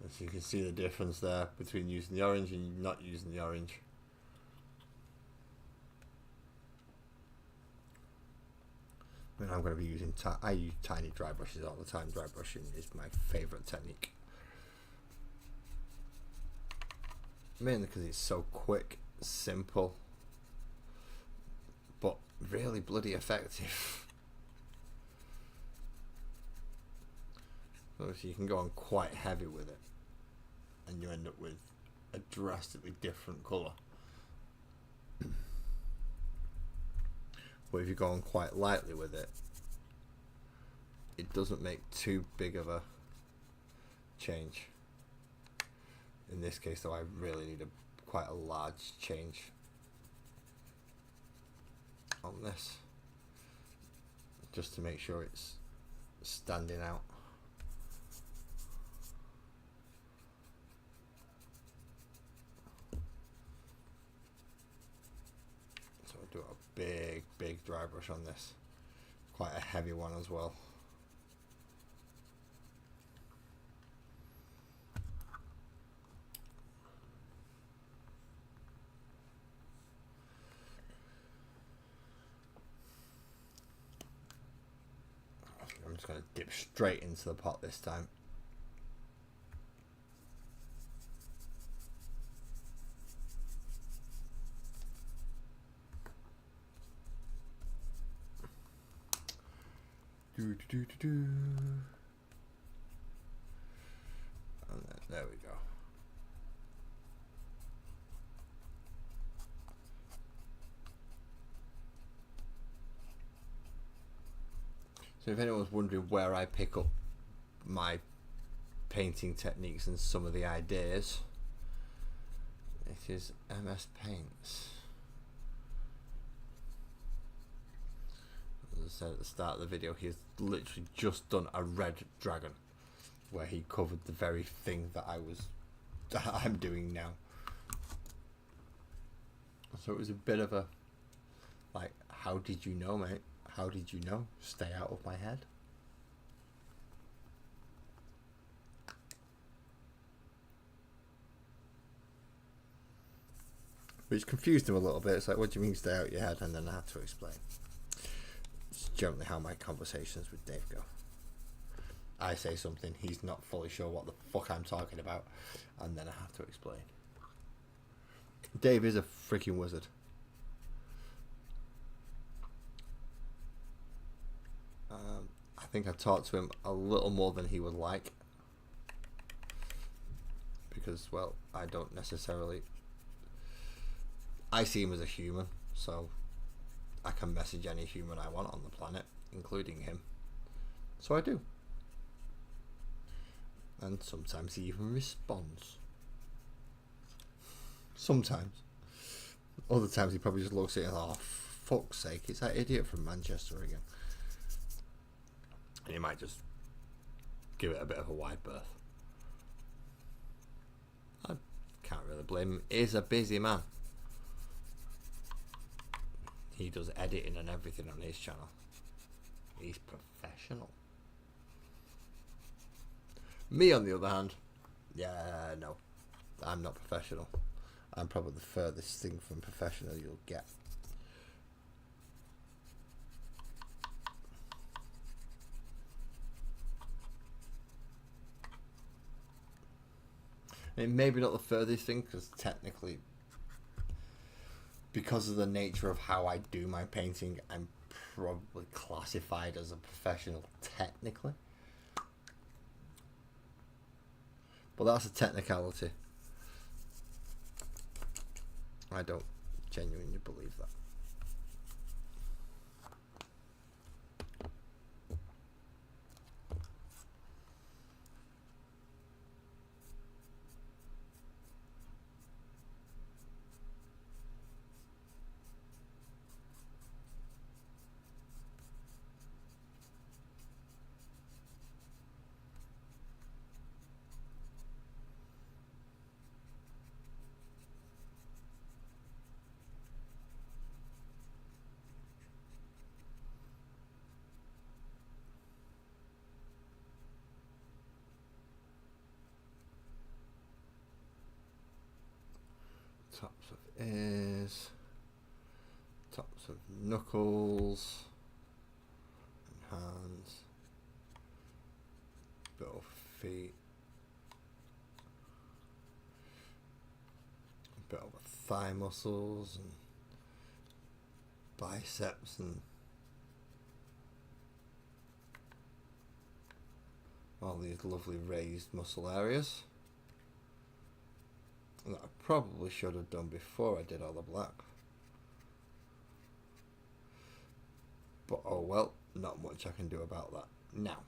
S1: As you can see the difference there between using the orange and not using the orange. I mean, I'm going to be using, I use tiny dry brushes all the time. Dry brushing is my favourite technique. Mainly because it's so quick, simple, but really bloody effective. So you can go on quite heavy with it and you end up with a drastically different colour. But if you go on quite lightly with it, it doesn't make too big of a change. In this case though, I really need quite a large change on this, just to make sure it's standing out. So I'll do a big dry brush on this, quite a heavy one as well. I'm just going to dip straight into the pot this time. And then, there we go. So if anyone's wondering where I pick up my painting techniques and some of the ideas, it is MS Paints. As I said at the start of the video, he's literally just done a red dragon where he covered the very thing that I'm doing now. So it was a bit of a like How did you know, mate? How did you know? Stay out of my head. Which confused him a little bit. It's like, what do you mean stay out of your head? And then I had to explain. It's generally how my conversations with Dave go. I say something, he's not fully sure what the fuck I'm talking about, and then I have to explain. Dave is a freaking wizard. I think I talked to him a little more than he would like, because, well, I don't necessarily... I see him as a human, so I can message any human I want on the planet, including him. So I do. And sometimes he even responds. Sometimes. Other times he probably just looks at it and, oh, fuck's sake, it's that idiot from Manchester again. And he might just give it a bit of a wide berth. I can't really blame him. He's a busy man. He does editing and everything on his channel. He's professional. Me, on the other hand, no, I'm not professional. I'm probably the furthest thing from professional you'll get. And maybe not the furthest thing, because technically, because of the nature of how I do my painting, I'm probably classified as a professional technically. But that's a technicality. I don't genuinely believe that. Tops of ears, tops of knuckles, and hands, bit of feet, a bit of thigh muscles and biceps and all these lovely raised muscle areas. That I probably should have done before I did all the black. But oh well, not much I can do about that now.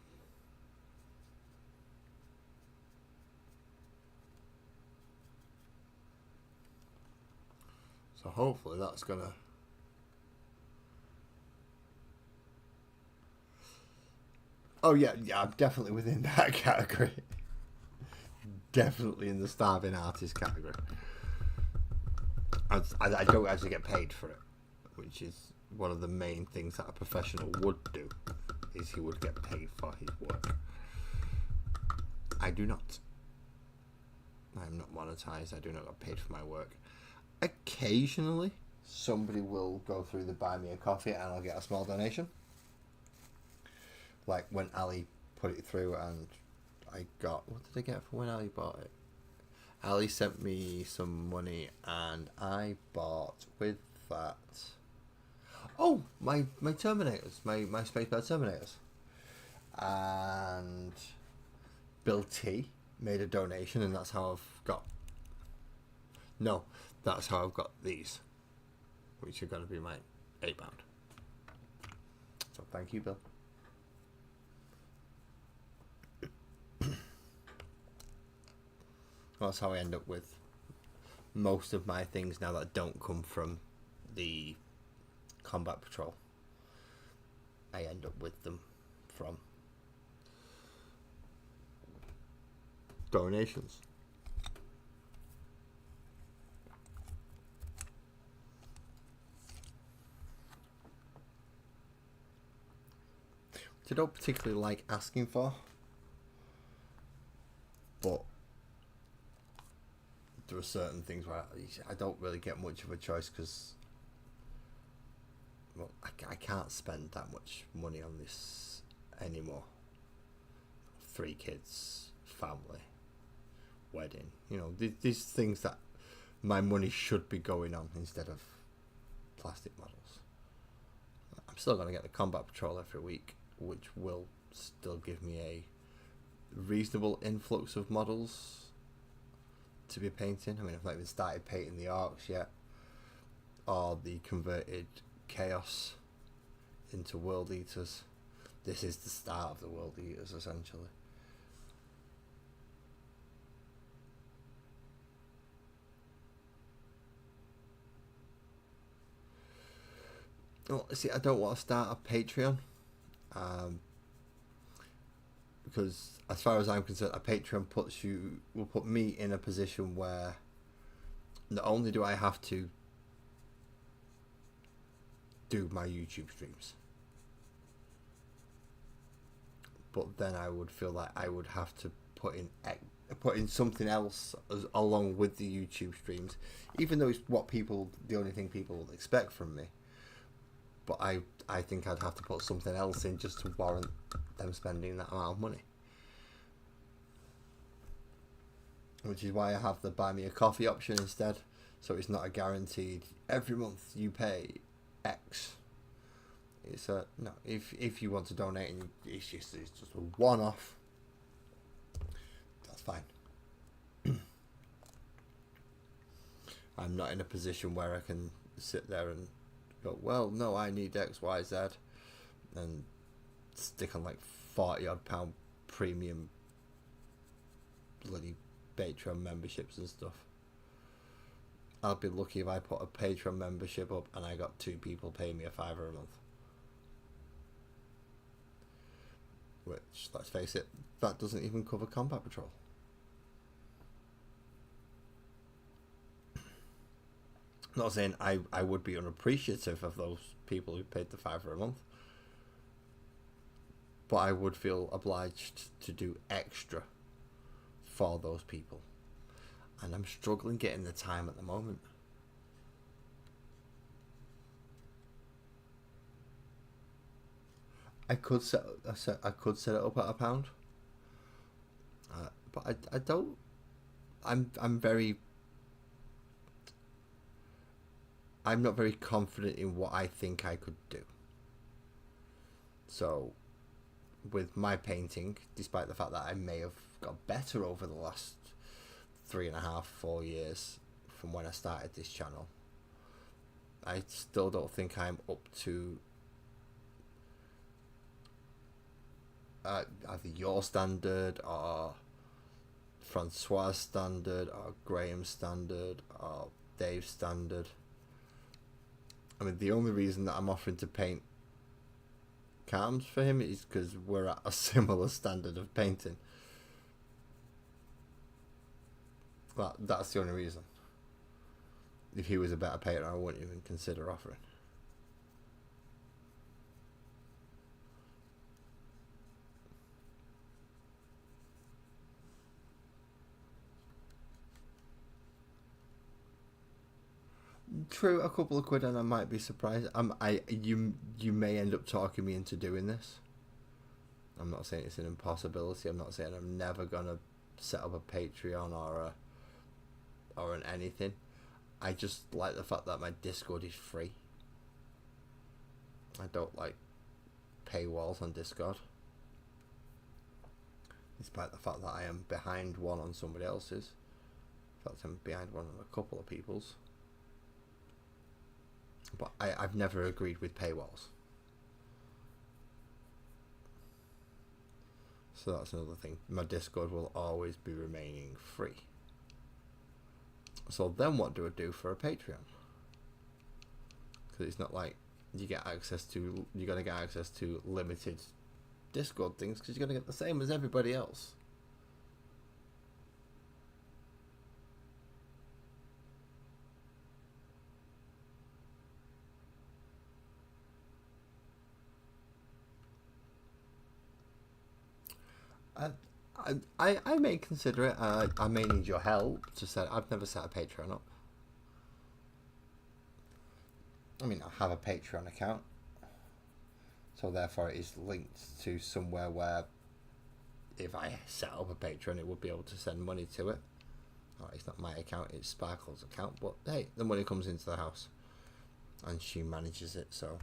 S1: So hopefully that's gonna... Oh yeah, I'm definitely within that category. Definitely in the starving artist category. I don't actually get paid for it, which is one of the main things that a professional would do, is he would get paid for his work. I do not. I am not monetized. I do not get paid for my work. Occasionally, somebody will go through the buy me a coffee and I'll get a small donation. Like when Ali put it through and I got... What did I get for when Ali bought it? Ali sent me some money and I bought with that... Oh! My Terminators. My Spacebar Terminators. And Bill T made a donation and that's how I've got... No, that's how I've got these. Which are going to be my £8. So thank you, Bill. That's how I end up with most of my things now that don't come from the combat patrol. I end up with them from donations. I don't particularly like asking for, but there are certain things where I don't really get much of a choice because, well, I can't spend that much money on this anymore. 3 kids, family, wedding, these things that my money should be going on instead of plastic models. I'm still going to get the Combat Patrol every week, which will still give me a reasonable influx of models to be painting. I mean, I've not even started painting the Arcs yet, or the converted Chaos into World Eaters. This is the start of the World Eaters, essentially. Well, see, I don't want to start a Patreon, because as far as I'm concerned, a Patreon will put me in a position where not only do I have to do my YouTube streams, but then I would feel like I would have to put in something else along with the YouTube streams, even though it's the only thing people would expect from me. But I think I'd have to put something else in just to warrant them spending that amount of money. Which is why I have the buy me a coffee option instead. So it's not a guaranteed every month you pay X. It's no, if you want to donate and it's just a one-off, that's fine. I'm not in a position where I can sit there and go, well, no, I need X, Y, Z, and stick on like £40 odd premium bloody Patreon memberships and stuff. I'll be lucky if I put a Patreon membership up and I got 2 people paying me a £5 a month. Which, let's face it, that doesn't even cover Combat Patrol. Not saying I would be unappreciative of those people who paid the £5 a month, but I would feel obliged to do extra for those people, and I'm struggling getting the time at the moment. I could set it up at £1, but I don't. I'm not very confident in what I think I could do. So, with my painting, despite the fact that I may have got better over the last 3.5-4 years from when I started this channel, I still don't think I'm up to either your standard or Francois' standard or Graham's standard or Dave's standard. I mean, the only reason that I'm offering to paint cams for him is because we're at a similar standard of painting. Well, that's the only reason. If he was a better painter, I wouldn't even consider offering. True, a couple of quid and I might be surprised. You may end up talking me into doing this. I'm not saying it's an impossibility. I'm not saying I'm never gonna set up a Patreon or an anything. I just like the fact that my Discord is free. I don't like paywalls on Discord, despite the fact that I am behind one on somebody else's. In fact, I'm behind one on a couple of people's. But I've never agreed with paywalls. So that's another thing. My Discord will always be remaining free. So then what do I do for a Patreon? Because it's not like you're going to get access to limited Discord things, because you're going to get the same as everybody else. I, I may consider it. I may need your help to set. I've never set a Patreon up. I mean, I have a Patreon account, so therefore it is linked to somewhere where if I set up a Patreon, it would be able to send money to it. Oh, it's not my account, it's Sparkle's account, but hey, the money comes into the house and she manages it, so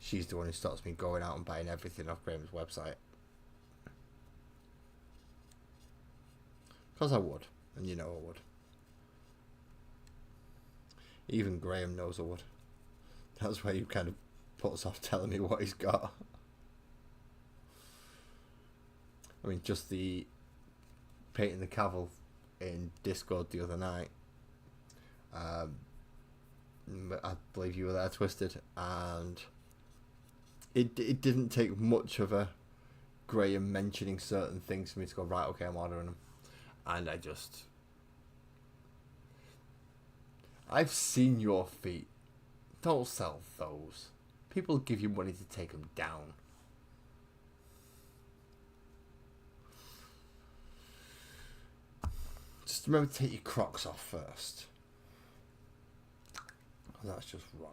S1: she's the one who stops me going out and buying everything off Graham's website. Because I would, and you know I would. Even Graham knows I would. That's why he kind of puts off telling me what he's got. I mean, just the painting the Cavill in Discord the other night. I believe you were there, Twisted, and it didn't take much of a Graham mentioning certain things for me to go, right, okay, I'm ordering them. And I've seen your feet. Don't sell those. People give you money to take them down. Just remember to take your Crocs off first. That's just wrong.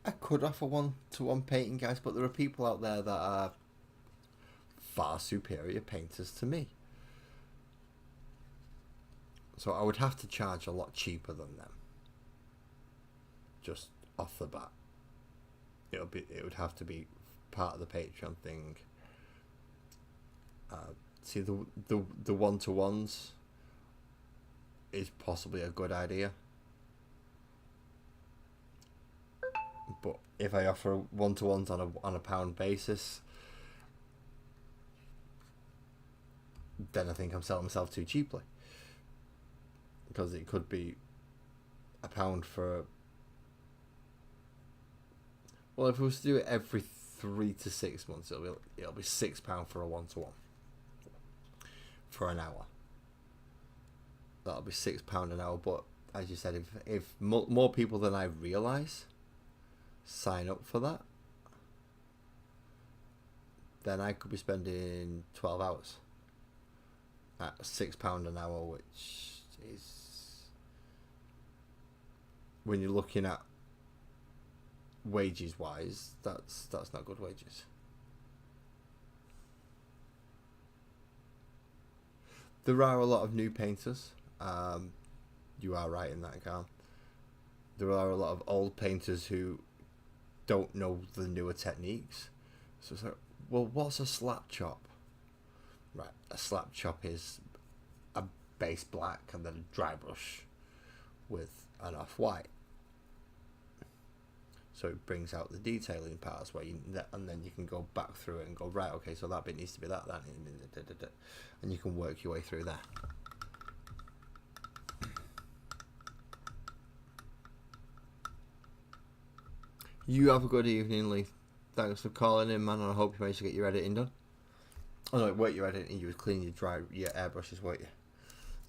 S1: I could offer one-to-one painting, guys, but there are people out there that are far superior painters to me. So I would have to charge a lot cheaper than them. Just off the bat. It would have to be part of the Patreon thing. See, the one-to-ones is possibly a good idea. But if I offer one-to-ones on a pound basis, then I think I'm selling myself too cheaply. Because it could be £1 for... Well, if we was to do it every 3 to 6 months, it'll be £6 for a one-to-one. For an hour. That'll be £6 an hour, but as you said, if more people than I realise sign up for that, then I could be spending 12 hours at £6 an hour, which is, when you're looking at wages wise, that's not good wages. There are a lot of new painters. You are right in that, Carl. There are a lot of old painters who don't know the newer techniques. So it's like, well, what's a slap chop? Right, a slap chop is a base black and then a dry brush with an off-white. So it brings out the detailing parts where and then you can go back through it and go, right, okay, so that bit needs to be that, and you can work your way through that. You have a good evening, Lee. Thanks for calling in, man, and I hope you managed to get your editing done. Oh no, weren't your editing? You were cleaning your airbrushes, weren't you?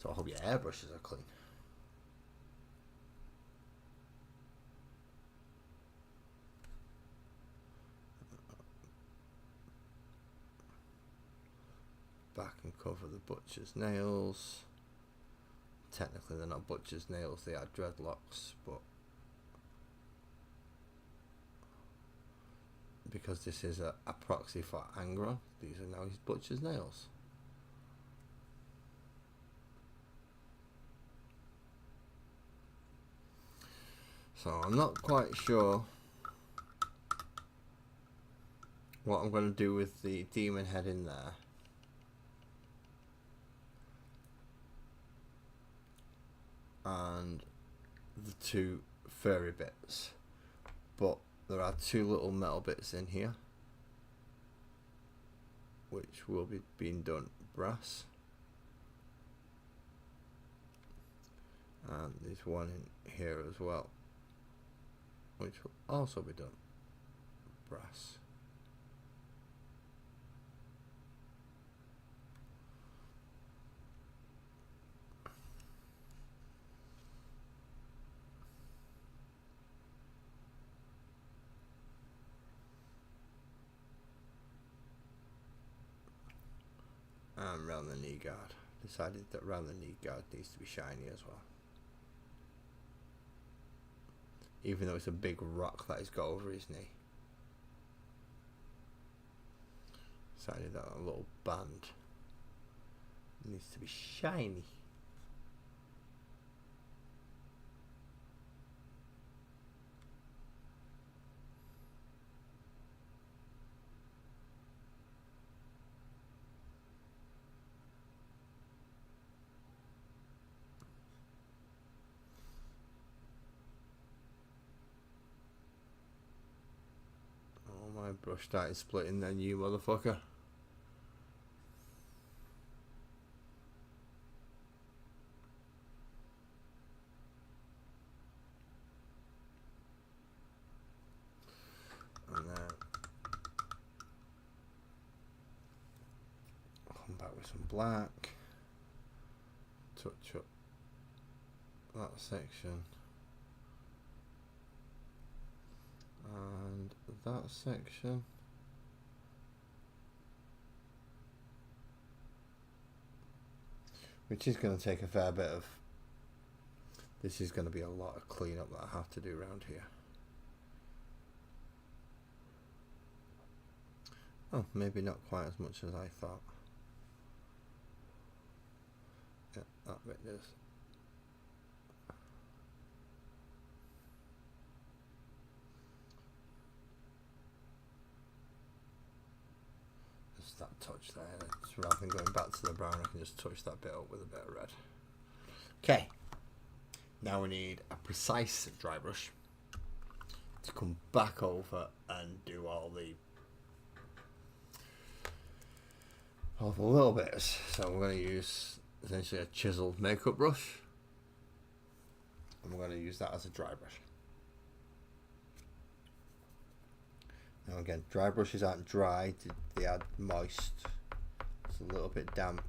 S1: So I hope your airbrushes are clean. Back and cover the butcher's nails. Technically they're not butcher's nails, they are dreadlocks, but because this is a proxy for Angron, these are now his butcher's nails. So I'm not quite sure what I'm going to do with the demon head in there. And the two furry bits, but there are two little metal bits in here which will be being done brass, and there's one in here as well which will also be done brass. around the knee guard. Decided that around the knee guard needs to be shiny as well. Even though it's a big rock that he's got over his knee. Decided that a little band needs to be shiny. Oh, my brush started splitting then, you motherfucker. And then come back with some black, touch up that section and that section, which is going to take a fair bit of, this is going to be a lot of cleanup that I have to do around here. Oh, maybe not quite as much as I thought. Yeah, that bit does. Just that touch there. Just rather than going back to the brown, I can just touch that bit up with a bit of red. Okay. Now we need a precise dry brush to come back over and do all the little bits. So I'm going to use essentially a chiseled makeup brush, and we're going to use that as a dry brush. Now again, dry brushes aren't dry, they are moist. It's a little bit damp.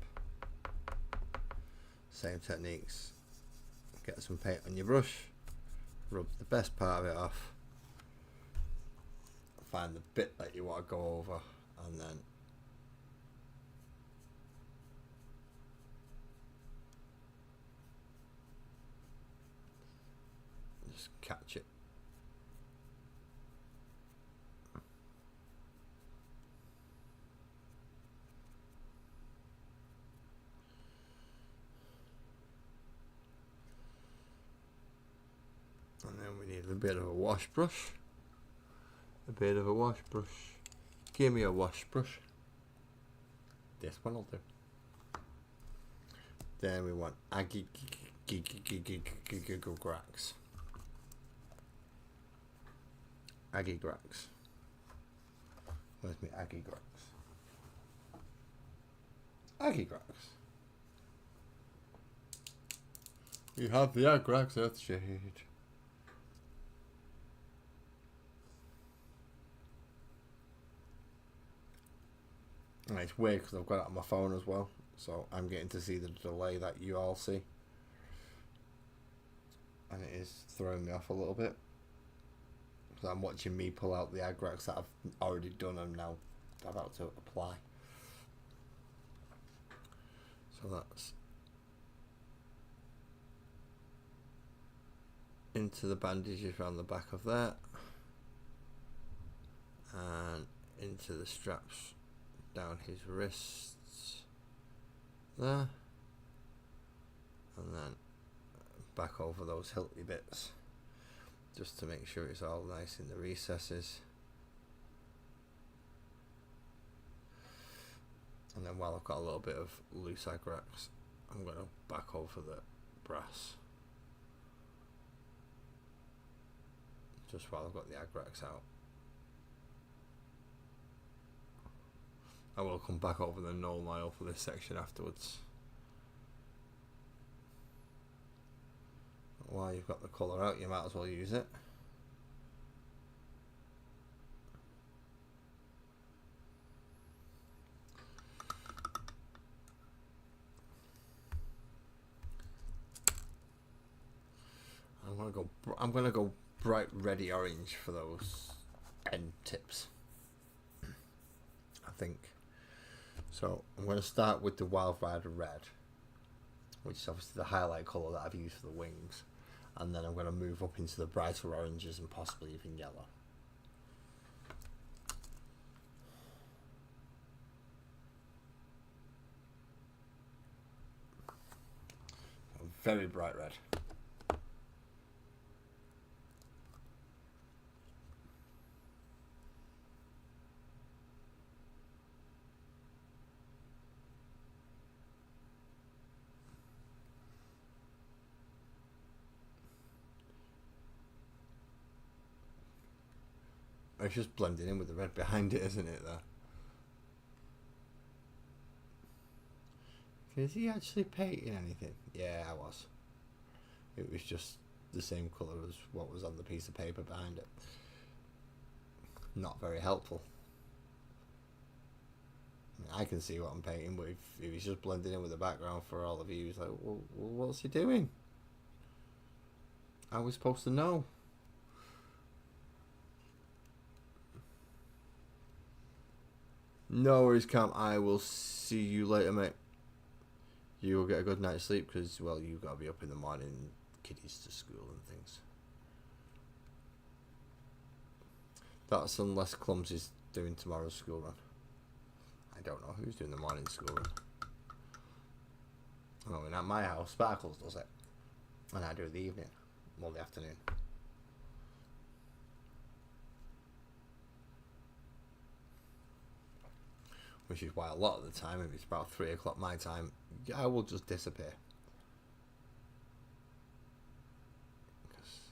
S1: Same techniques. Get some paint on your brush, rub the best part of it off, find the bit that you want to go over, and then just catch it. And then we need a bit of a wash brush. A bit of a wash brush. Give me a wash brush. This one will do. Then we want Aggie Grax. Aggie Grax. Where's my Aggie Grax? Aggie Grax. You have the Agrax Earthshade. And it's weird because I've got it on my phone as well, so I'm getting to see the delay that you all see, and it is throwing me off a little bit because I'm watching me pull out the Agrax that I've already done and now about to apply. So that's into the bandages around the back of that, and into the straps down his wrists there, and then back over those hilty bits just to make sure it's all nice in the recesses. And then while I've got a little bit of loose Agrax, I'm going to back over the brass just while I've got the Agrax out. I will come back over the null mile for this section afterwards. While you've got the colour out, you might as well use it. I'm gonna go bright reddy orange for those end tips. I think So I'm going to start with the Wild Rider Red, which is obviously the highlight colour that I've used for the wings, and then I'm going to move up into the brighter oranges and possibly even yellow. A very bright red. It's just blending in with the red behind it, isn't it, there? Is he actually painting anything? Yeah, I was. It was just the same colour as what was on the piece of paper behind it. Not very helpful. I can see what I'm painting, but if he's just blending in with the background for all of you, he's like, well, what's he doing? How are we supposed to know? No worries, Cam. I will see you later, mate. You will get a good night's sleep because, well, you've got to be up in the morning, kiddies to school and things. That's unless Clumsy's doing tomorrow's school run. I don't know who's doing the morning school run. Oh, and at my house, Sparkles does it. And I do the evening. Well, the afternoon. Which is why a lot of the time, if it's about 3 o'clock my time, I will just disappear. Because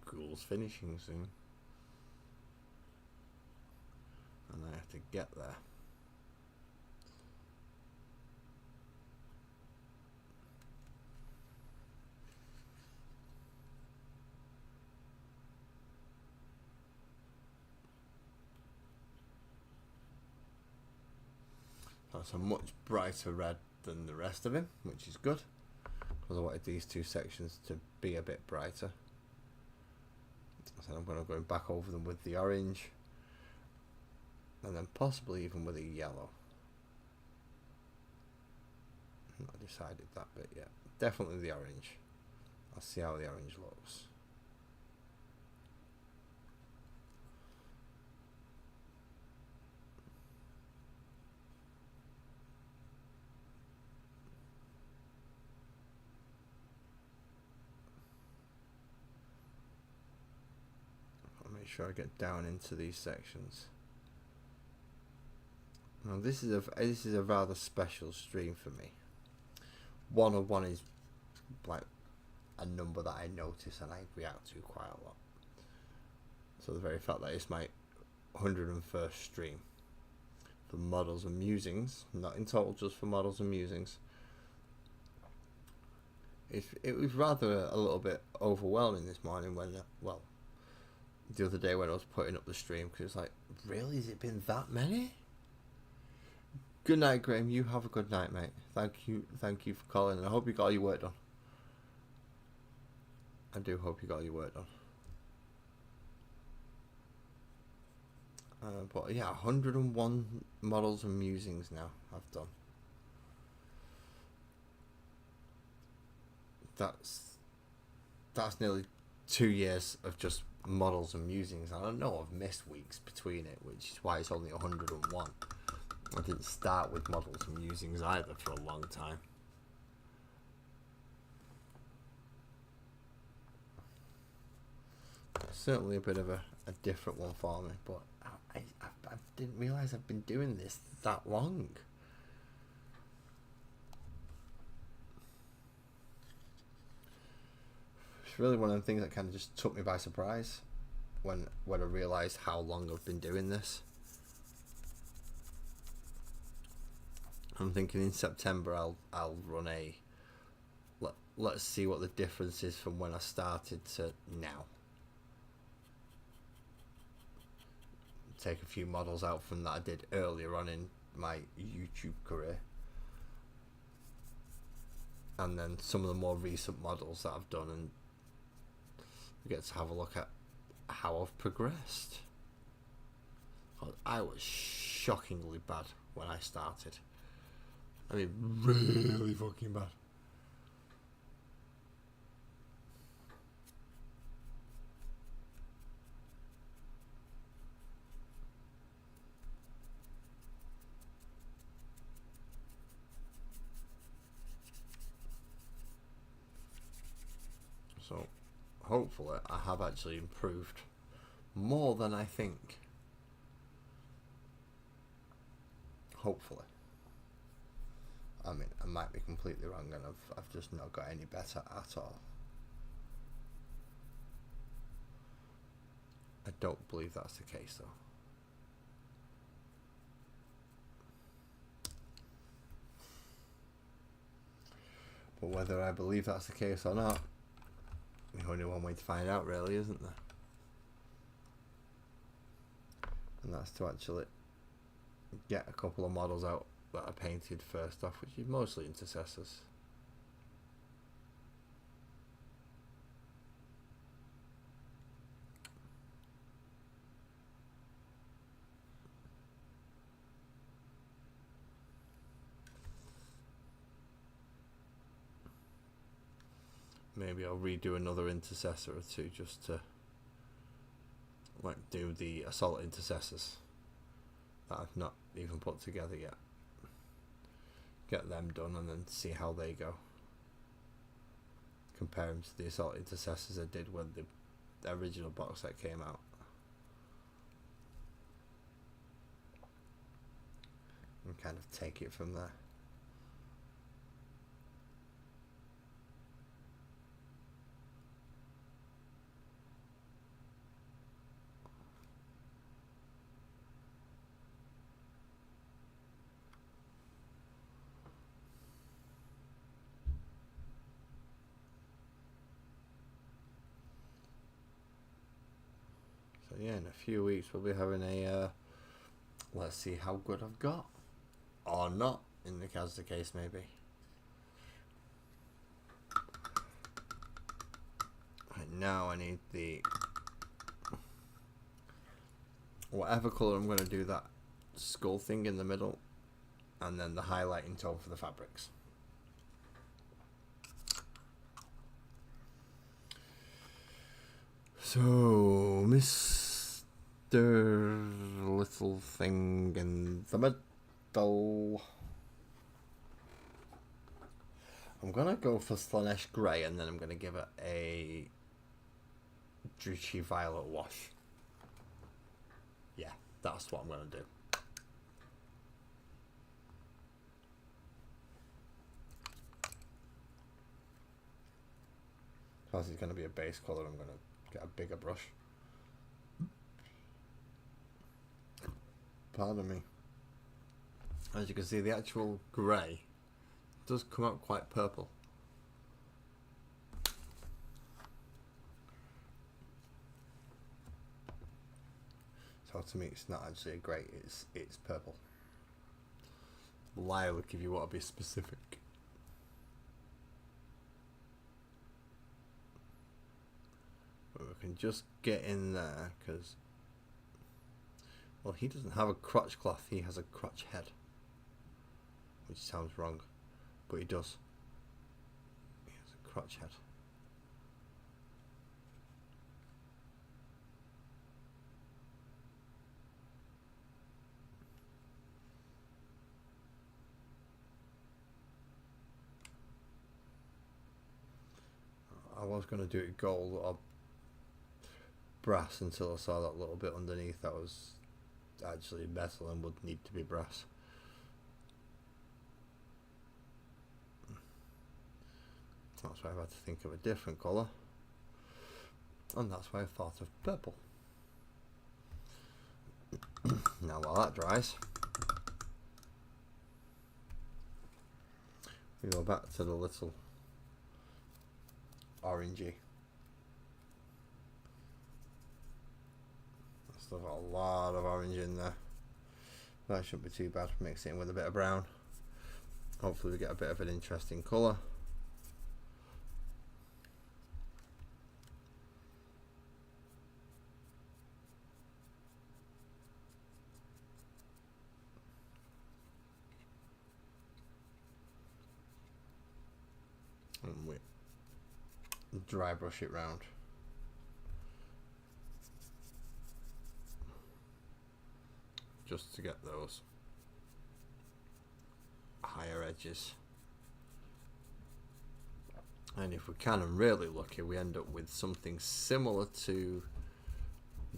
S1: school's finishing soon. And I have to get there. That's a much brighter red than the rest of him, which is good, because I wanted these two sections to be a bit brighter. So I'm going to go back over them with the orange, and then possibly even with a yellow. I'm not decided that bit yet. Definitely the orange. I'll see how the orange looks. Make sure I get down into these sections. Now this is a rather special stream for me. 101 is like a number that I notice and I react to quite a lot. So the very fact that it's my 101st stream for Models and Musings, not in total, just for Models and Musings, it was rather a little bit overwhelming this morning when, well, the other day when I was putting up the stream, because it's like, really, has it been that many? Good night, Graham. You have a good night, mate. Thank you for calling, and I hope you got all your work done. I do hope you got all your work done. But yeah, 101 Models and Musings now I've done. That's nearly 2 years of just Models and Musings. I don't know, I've missed weeks between it, which is why it's only 101. I didn't start with Models and Musings either for a long time. Certainly a bit of a different one for me, but I didn't realise I've been doing this that long. It's really one of the things that kind of just took me by surprise when I realised how long I've been doing this. I'm thinking in September I'll run a let's see what the difference is from when I started to now. Take a few models out from that I did earlier on in my YouTube career, and then some of the more recent models that I've done, and we get to have a look at how I've progressed. I was shockingly bad when I started. I mean, really fucking bad. So, hopefully, I have actually improved more than I think. Hopefully. I mean, I might be completely wrong and I've just not got any better at all. I don't believe that's the case though. But whether I believe that's the case or not, there's only one way to find out really, isn't there? And that's to actually get a couple of models out that are painted first off, which is mostly intercessors. Maybe I'll redo another intercessor or two just to like do the assault intercessors that I've not even put together yet. Get them done and then see how they go. Compare them to the assault intercessors I did when the original box set came out. And kind of take it from there. So yeah, in a few weeks we'll be having a let's see how good I've got. Or not, in the as the case may be. And now I need the whatever colour I'm going to do that skull thing in the middle, and then the highlighting tone for the fabrics. So, Mr. Little Thing in the middle. I'm going to go for Slanesh Grey, and then I'm going to give it a Druchii Violet wash. Yeah, that's what I'm going to do. Because it's going to be a base colour, I'm going to get a bigger brush. Pardon me. As you can see, the actual grey does come out quite purple. So to me it's not actually a grey, it's purple. Lilac if you want to be specific. But we can just get in there because, well, he doesn't have a crotch cloth, he has a crotch head. Which sounds wrong, but he does. He has a crotch head. I was going to do it gold or brass until I saw that little bit underneath that was actually metal and would need to be brass. That's why I've had to think of a different colour, and that's why I thought of purple. Now while that dries, we go back to the little orangey. Still got a lot of orange in there. That shouldn't be too bad. Mix it in with a bit of brown. Hopefully we get a bit of an interesting colour. And we dry brush it round. Just to get those higher edges. And if we can, and really lucky, we end up with something similar to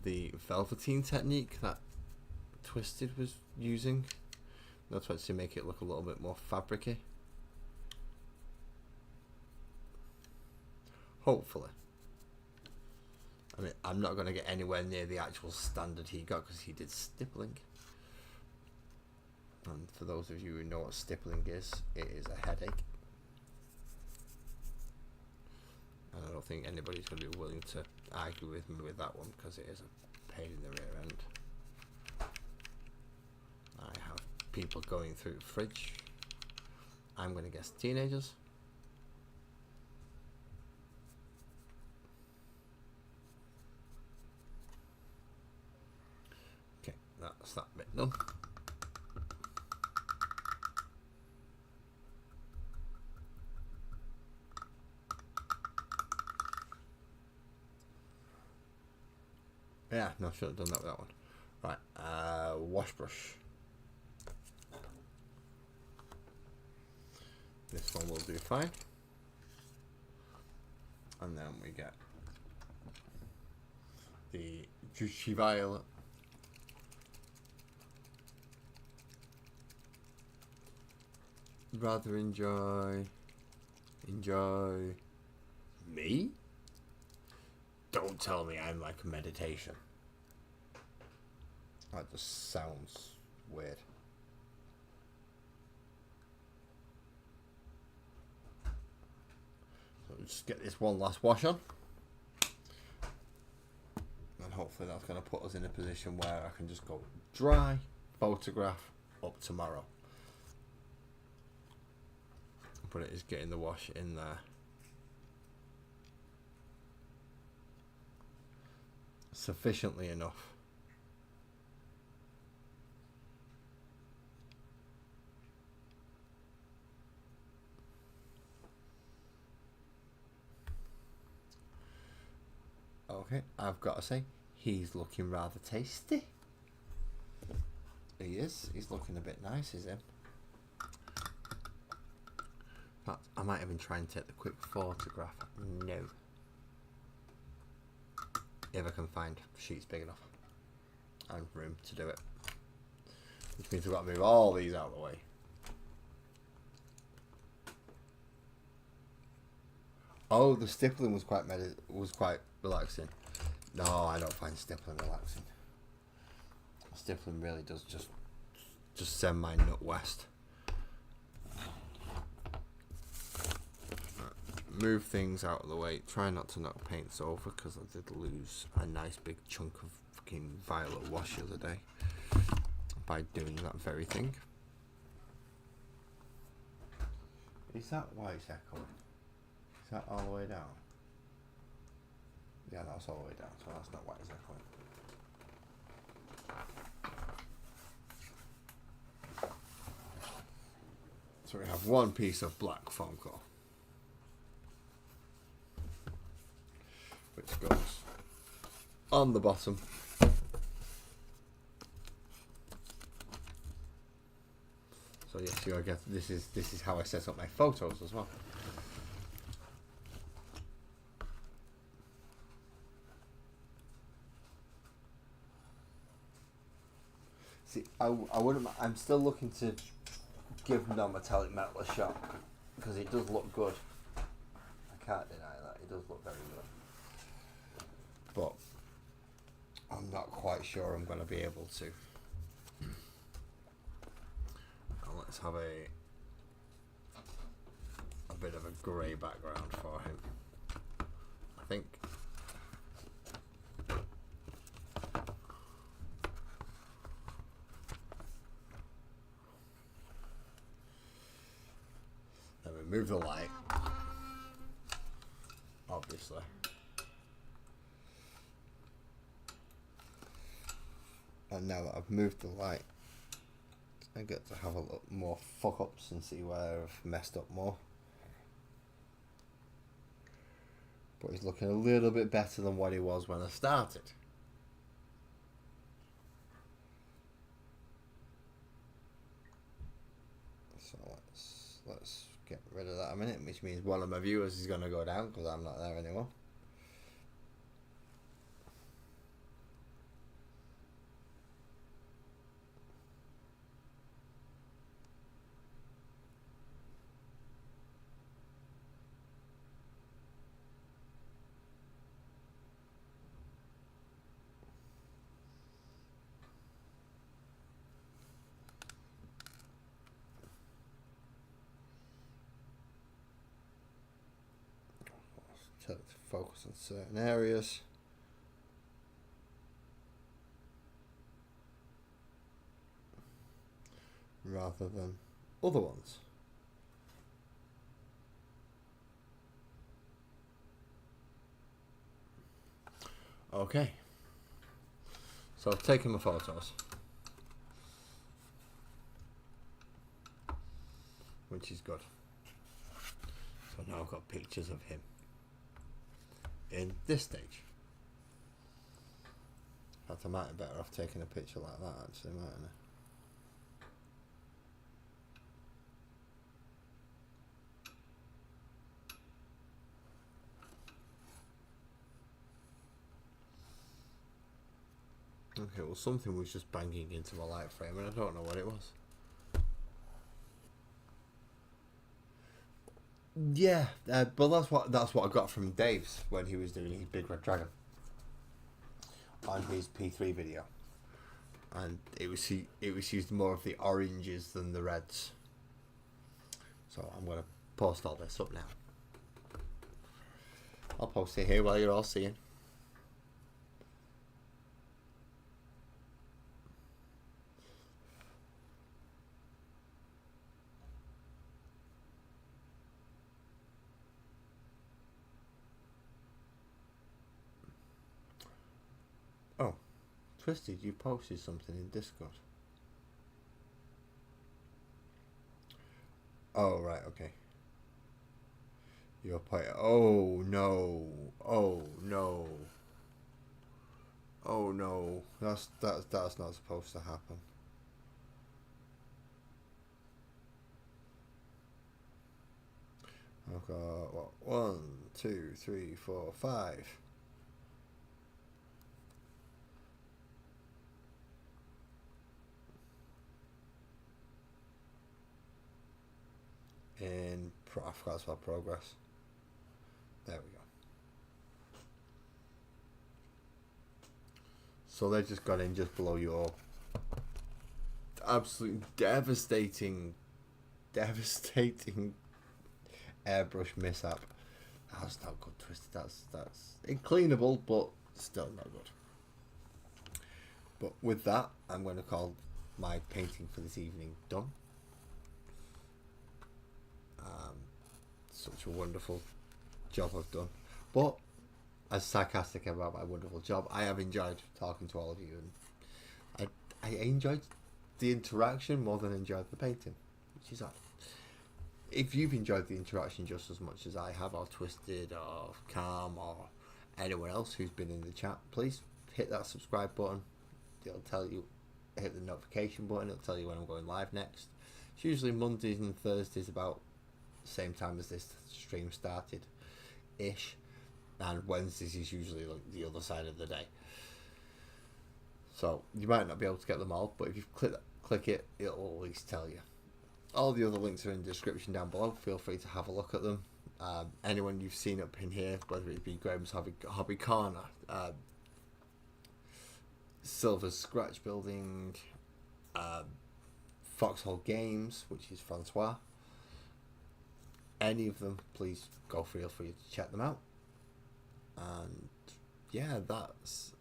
S1: the velveteen technique that Twisted was using. That's why to make it look a little bit more fabricy. Hopefully. I mean, I'm not going to get anywhere near the actual standard he got because he did stippling. And for those of you who know what stippling is, it is a headache. And I don't think anybody's going to be willing to argue with me with that one because it is a pain in the rear end. I have people going through the fridge. I'm going to guess teenagers. Okay, that's that bit done. Yeah, no, I should have done that with that one. Right, wash brush. This one will do fine. And then we get the Juicy Violet. Rather enjoy me? Don't tell me I'm like meditation. That just sounds weird. So just get this one last wash on. And hopefully that's going to put us in a position where I can just go dry, photograph, up tomorrow. But it is getting the wash in there. Sufficiently enough. Okay, I've got to say, he's looking rather tasty. He is. He's looking a bit nice, is him? In fact, I might even try and take the quick photograph. No. If I can find sheets big enough and room to do it. Which means we've got to move all these out of the way. Oh, the stippling was quite relaxing. No, I don't find stippling relaxing. Stippling really does just send my nut west. Move things out of the way. Try not to knock paints over because I did lose a nice big chunk of fucking violet wash the other day by doing that very thing. Is that why it's echoing? Is that all the way down? Yeah, that's all the way down, so that's not why it's echoing. So we have one piece of black foam core, which goes on the bottom. So yes, I guess this is how I set up my photos as well. See, I wouldn't. I'm still looking to give non-metallic metal a shot because it does look good. I can't deny that it does look very good, but I'm not quite sure I'm going to be able to. Now let's have a bit of a grey background for him. I think. Move the light, obviously. And now that I've moved the light, I get to have a look more fuck ups and see where I've messed up more. but he's looking a little bit better than what he was when I started. So let's get rid of that a minute, which means one of my viewers is going to go down because I'm not there anymore. Tell it to focus on certain areas. Rather than other ones. Okay. So I've taken my photos, which is good. So now I've got pictures of him in this stage. In fact, I might be better off taking a picture like that actually, mightn't I? Okay, well something was just banging into my light frame and I don't know what it was. Yeah, but that's what I got from Dave's when he was doing his Big Red Dragon on his P3 video, and it was used more of the oranges than the reds. So I'm gonna post all this up now. I'll post it here while you're all seeing. Oh, Twisted, you posted something in Discord. Oh, right, okay. You're playing. Oh, no. Oh, no. Oh, no. That's not supposed to happen. I've got, what, 1, 2, 3, 4, 5. In I forgot to spell progress. There we go. So they just got in just below your absolutely devastating airbrush mishap. That's not good, Twisted. That's uncleanable, but still not good. But with that, I'm going to call my painting for this evening done. Such a wonderful job I've done, but as sarcastic about my wonderful job, I have enjoyed talking to all of you, and I enjoyed the interaction more than enjoyed the painting, which is odd. If you've enjoyed the interaction just as much as I have, or Twisted, or Calm, or anyone else who's been in the chat, please hit that subscribe button. It'll tell you, hit the notification button, it'll tell you when I'm going live next. It's usually Mondays and Thursdays about same time as this stream started ish, and Wednesdays is usually like the other side of the day, so you might not be able to get them all, but if you click it, it'll at least tell you. All the other links are in the description down below. Feel free to have a look at them. Anyone you've seen up in here, whether it be Graham's Hobby Corner, Silver's Scratch Building, Foxhole Games, which is Francois, any of them, please feel free to check them out. And yeah, that's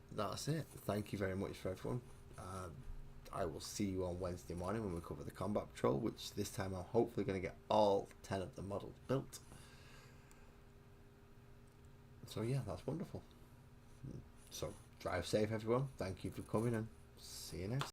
S1: it. Thank you very much for everyone. I will see you on Wednesday morning when we cover the Combat Patrol, which this time I'm hopefully going to get all 10 of the models built. So yeah, that's wonderful. So drive safe everyone. Thank you for coming, and see you next time.